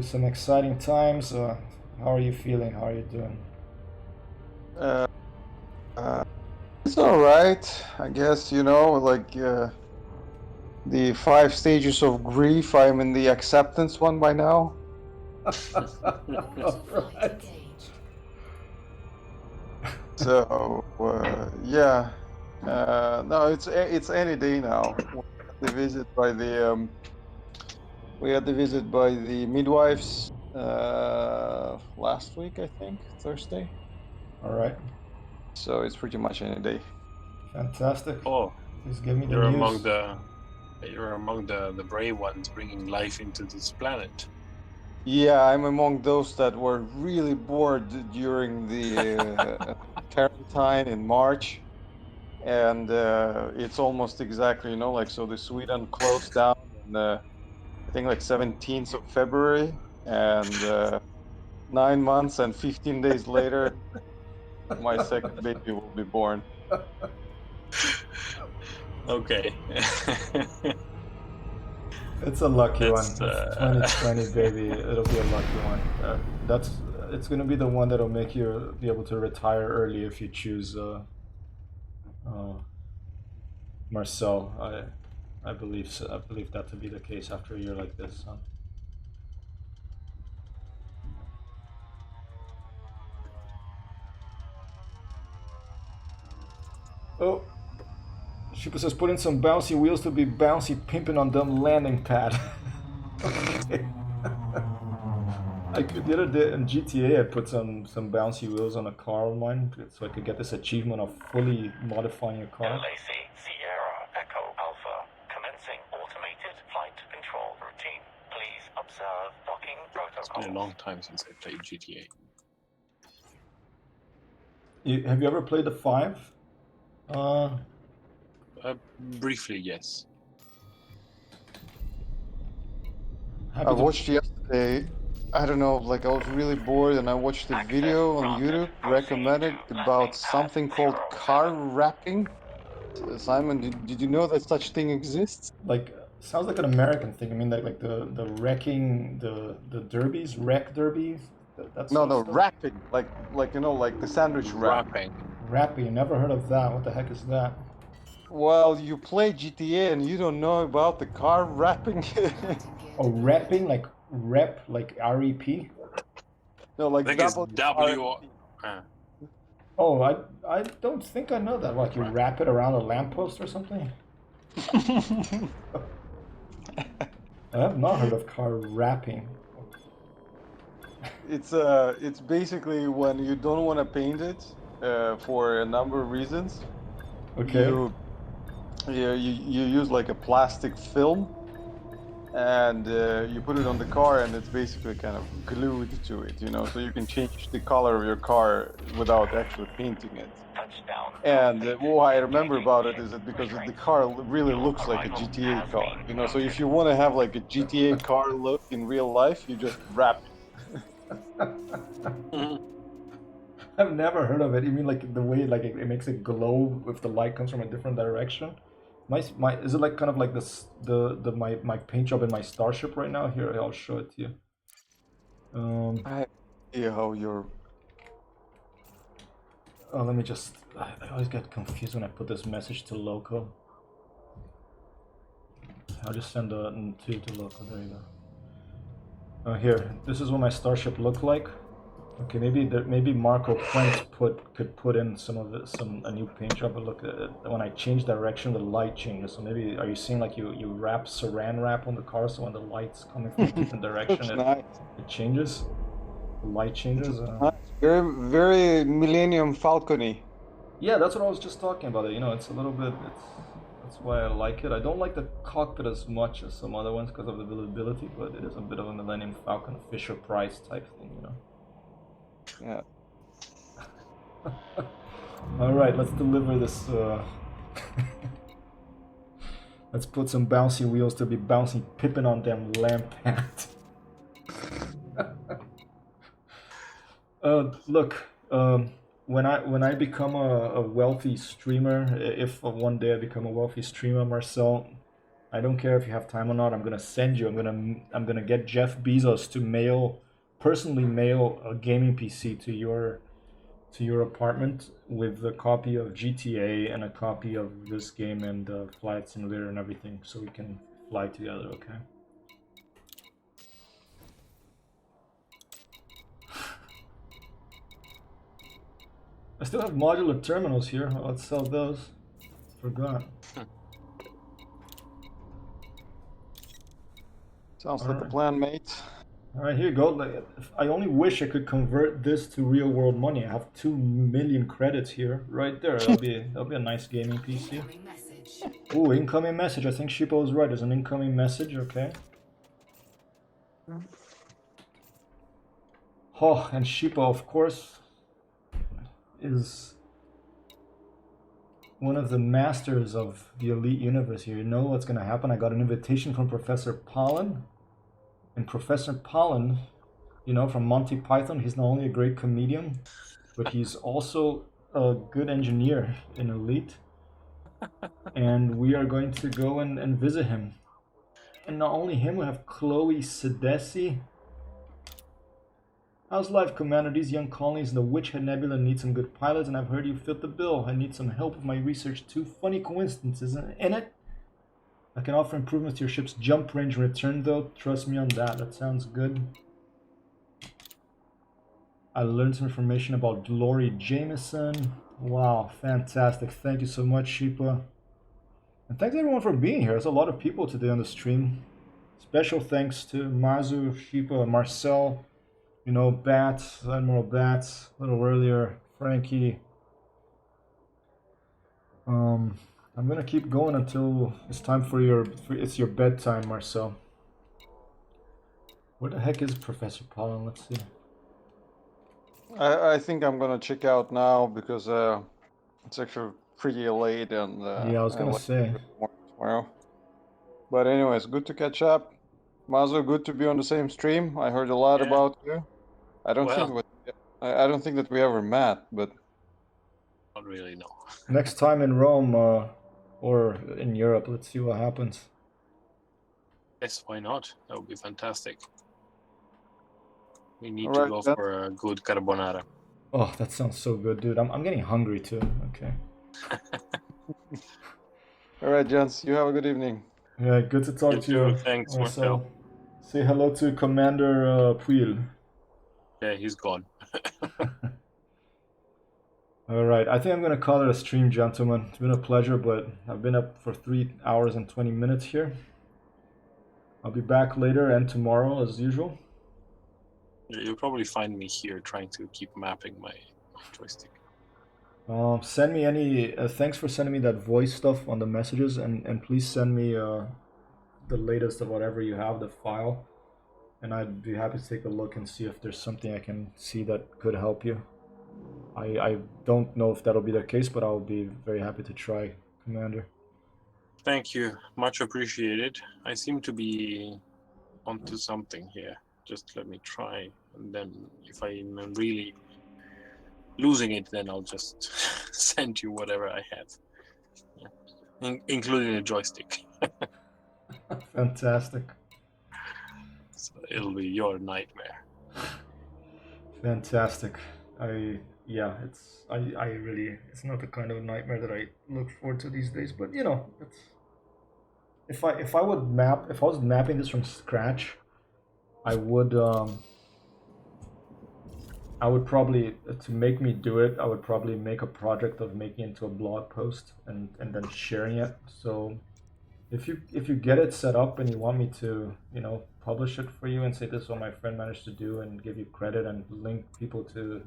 Speaker 1: some exciting times. How are you feeling? How are you doing?
Speaker 7: It's all right, I guess. You know, like the 5 stages of grief. I'm in the acceptance one by now.
Speaker 1: Right.
Speaker 7: So yeah, No, it's any day now. We had the visit by the we had the visit by the midwives last week, I think, Thursday.
Speaker 1: All right.
Speaker 7: So it's pretty much any day.
Speaker 1: Fantastic.
Speaker 5: Oh,
Speaker 1: Please give me the
Speaker 5: you're
Speaker 1: news.
Speaker 5: among the brave ones bringing life into this planet.
Speaker 7: Yeah, I'm among those that were really bored during the quarantine in March, and it's almost exactly, like so the Sweden closed down on I think like 17th of February, and 9 months and 15 days later, my second baby will be born.
Speaker 5: Okay.
Speaker 1: It's a lucky one.
Speaker 5: That's
Speaker 1: It's 2020, baby. It'll be a lucky one. It's gonna be the one that'll make you be able to retire early if you choose Marcel. I believe so. I believe that to be the case after a year like this. Huh? Oh, Shuka says put in some bouncy wheels to be bouncy pimping on them landing pad. Okay. The other day in GTA, I put some bouncy wheels on a car of mine so I could get this achievement of fully modifying your car.
Speaker 3: LAC Sierra Echo Alpha. Commencing automated flight control routine. Please observe docking
Speaker 5: It's been a
Speaker 3: protocols.
Speaker 5: long time since I played GTA.
Speaker 1: Have you ever played the 5?
Speaker 5: Briefly, yes.
Speaker 1: Happy
Speaker 7: I
Speaker 1: to-
Speaker 7: watched yesterday, I don't know, like I was really bored and I watched a
Speaker 3: Access
Speaker 7: video on
Speaker 3: granted.
Speaker 7: YouTube
Speaker 3: Proceed
Speaker 7: recommended
Speaker 3: to
Speaker 7: about
Speaker 3: landing pad
Speaker 7: something called
Speaker 3: 0,
Speaker 7: car
Speaker 3: 7.
Speaker 7: wrapping. Simon, did you know that such thing exists?
Speaker 1: like sounds like an American thing. I mean, like the wrecking the derbies, wreck derbies. That
Speaker 7: No,
Speaker 1: sort of
Speaker 7: no,
Speaker 1: stuff.
Speaker 7: wrapping, like like the sandwich wrap.
Speaker 5: Rapping.
Speaker 1: Rappy, never heard of that. What the heck is that?
Speaker 7: Well, you play GTA and you don't know about the car wrapping?
Speaker 1: Oh, repping, like rep, like REP.
Speaker 7: No,
Speaker 5: I
Speaker 7: like
Speaker 5: think it's
Speaker 7: WRP.
Speaker 1: Oh, I don't think I know that. Like you wrap it around a lamppost or something. I have not heard of car wrapping.
Speaker 7: It's basically when you don't want to paint it for a number of reasons.
Speaker 1: Okay.
Speaker 7: You use like a plastic film and you put it on the car and it's basically kind of glued to it, so you can change the color of your car without actually painting it.
Speaker 3: Touchdown.
Speaker 7: And what I remember about it is that because the car really looks like a GTA car, so if you want to have like a GTA car look in real life, you just wrap it.
Speaker 1: I've never heard of it. You mean like the way like it makes it glow if the light comes from a different direction? My is it like kind of like this my paint job in my starship right now? Here, I'll show it to you.
Speaker 7: I see how you're.
Speaker 1: Oh, let me just. I always get confused when I put this message to local. I'll just send a to local. There you go. Here, this is what my starship looked like. Okay, maybe Marco Quent could put in some of it, a new paint job. But look, when I change direction, the light changes. So maybe are you seeing like you wrap Saran wrap on the car, so when the light's coming from a different direction,
Speaker 7: Looks nice.
Speaker 1: it changes. The light changes.
Speaker 7: Nice. Very, very Millennium Falcon-y.
Speaker 1: Yeah, that's what I was just talking about. It's a little bit. That's why I like it. I don't like the cockpit as much as some other ones because of the visibility, but it is a bit of a Millennium Falcon Fisher Price type thing,
Speaker 7: Yeah.
Speaker 1: All right, let's deliver this. Let's put some bouncy wheels to be bouncy pippin on them lamp hat. Look, when I become a wealthy streamer, if one day I become a wealthy streamer, Marcel, I don't care if you have time or not. I'm gonna send you. I'm gonna get Jeff Bezos to personally mail a gaming PC to your apartment with a copy of GTA and a copy of this game and Flight Simulator and everything, so we can fly together. Okay. I still have modular terminals here. Let's sell those. forgot.
Speaker 7: Sounds
Speaker 1: All
Speaker 7: like a
Speaker 1: right.
Speaker 7: plan, mate.
Speaker 1: All right, here you go. I only wish I could convert this to real world money. I have 2 million credits here, right there. That'll be a nice gaming PC.
Speaker 2: Incoming message.
Speaker 1: Ooh, incoming message. I think Shippo was right. There's an incoming message. Okay. Oh, and Shippo, of course, is one of the masters of the elite universe here. You know what's gonna happen? I got an invitation from Professor Pollen, and Professor Pollen, you know, from Monty Python, he's not only a great comedian, but he's also a good engineer in Elite. And we are going to go and visit him. And not only him, we have Chloe Sedesi. How's life, Commander? These young colonies in the Witchhead Nebula need some good pilots, and I've heard you fit the bill. I need some help with my research too. Funny coincidences in it. I can offer improvements to your ship's jump range in return, though. Trust me on that. That sounds good. I learned some information about Glory Jameson. Wow, fantastic. Thank you so much, Sheepa. And thanks everyone for being here. There's a lot of people today on the stream. Special thanks to Mazu, Sheepa, Marcel, you know, Bat, Admiral Bats, a little earlier, Frankie. I'm gonna keep going until it's time for it's your bedtime, Marcel. Where the heck is Professor Pollen? Let's see.
Speaker 7: I think I'm gonna check out now because it's actually pretty late and
Speaker 1: Yeah, I was gonna
Speaker 7: like
Speaker 1: say.
Speaker 7: more tomorrow. But anyways, good to catch up. Mazo, good to be on the same stream. I heard a lot
Speaker 5: Yeah.
Speaker 7: about you. I don't
Speaker 5: Well.
Speaker 7: think I don't think that we ever met, but
Speaker 5: Not really, no.
Speaker 1: Next time in Rome or in Europe, let's see what happens.
Speaker 5: Yes, why not? That would be fantastic. We need
Speaker 7: All
Speaker 5: to
Speaker 7: right,
Speaker 5: go
Speaker 7: then.
Speaker 5: for a good carbonara.
Speaker 1: Oh, that sounds so good, dude. I'm getting hungry too. Okay.
Speaker 7: All right, gents. You have a good evening.
Speaker 1: Yeah, good to talk
Speaker 5: You
Speaker 1: to you.
Speaker 5: too. Thanks,
Speaker 1: Marcel.
Speaker 5: Marcel.
Speaker 1: Say hello to Commander Puil.
Speaker 5: Yeah, he's gone.
Speaker 1: All right, I think I'm gonna call it a stream, gentlemen. It's been a pleasure, but I've been up for 3 hours and 20 minutes here. I'll be back later and tomorrow as usual.
Speaker 5: You'll probably find me here trying to keep mapping my joystick.
Speaker 1: Send me any. Thanks for sending me that voice stuff on the messages, and please send me the latest of whatever you have, the file, and I'd be happy to take a look and see if there's something I can see that could help you. I don't know if that'll be the case, but I'll be very happy to try, Commander.
Speaker 5: Thank you. Much appreciated. I seem to be onto something here. Just let me try, and then if I'm really losing it, then I'll just send you whatever I have, including a joystick.
Speaker 1: Fantastic.
Speaker 5: So it'll be your nightmare.
Speaker 1: Fantastic. I really, it's not the kind of nightmare that I look forward to these days, but you know, it's if I was mapping this from scratch, I would probably, to make me do it, I would probably make a project of making it into a blog post and then sharing it. So if you get it set up and you want me to, you know, publish it for you and say this is what my friend managed to do and give you credit and link people to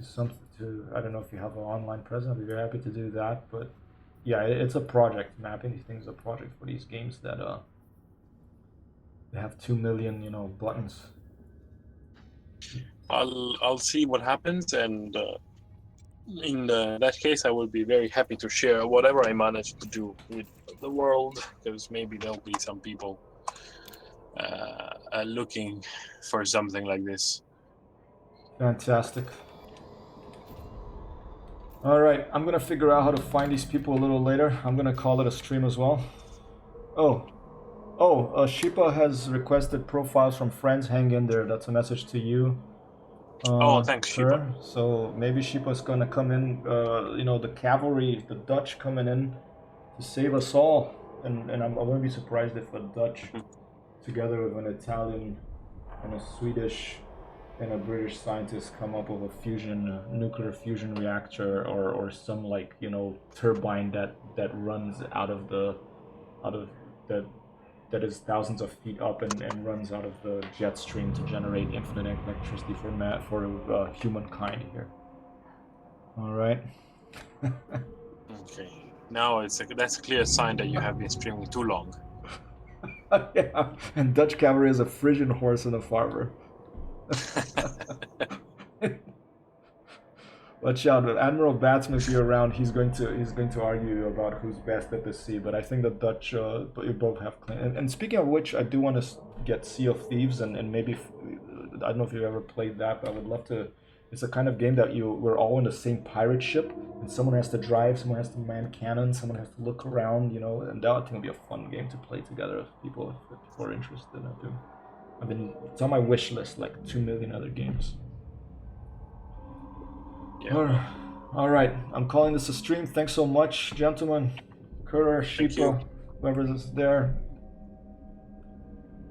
Speaker 1: something, to, I don't know if you have an online presence, I'd be very happy to do that. But yeah, it's a project. Mapping these things is a project for these games that they have 2 million, you know, buttons.
Speaker 5: I'll see what happens, and in that case, I will be very happy to share whatever I manage to do with the world, because maybe there'll be some people looking for something like this.
Speaker 1: Fantastic. All right, I'm gonna figure out how to find these people a little later. I'm gonna call it a stream as well. Shipa has requested profiles from friends. Hang in there. That's a message to you.
Speaker 5: Thanks,
Speaker 1: sir.
Speaker 5: Shipa.
Speaker 1: So maybe Shipa's gonna come in. You know, the cavalry, the Dutch coming in to save us all, and I wouldn't be surprised if a Dutch, together with an Italian and a Swedish can a British scientist come up with a nuclear fusion reactor, or some, like, turbine that runs out of that is thousands of feet up, and runs out of the jet stream to generate infinite electricity for humankind here. All right.
Speaker 5: Okay. Now that's a clear sign that you have been streaming too long.
Speaker 1: Yeah, and Dutch cavalry is a Frisian horse and a farmer. Watch out, Admiral Batsman, if you're around, he's going to argue about who's best at the sea. But I think the Dutch, you both have clean. And speaking of which, I do want to get Sea of Thieves, and maybe I don't know if you've ever played that, but I would love to. It's a kind of game that we're all in the same pirate ship, and someone has to drive, someone has to man cannon, someone has to look around, and that I think would be a fun game to play together if people are interested in it. It's on my wish list, like 2 million other games.
Speaker 5: Yeah.
Speaker 1: All right, I'm calling this a stream. Thanks so much, gentlemen. Kurer, Sheepa, whoever is there.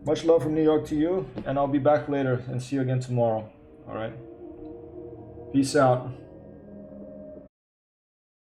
Speaker 1: Much love from New York to you, and I'll be back later and see you again tomorrow. All right. Peace out.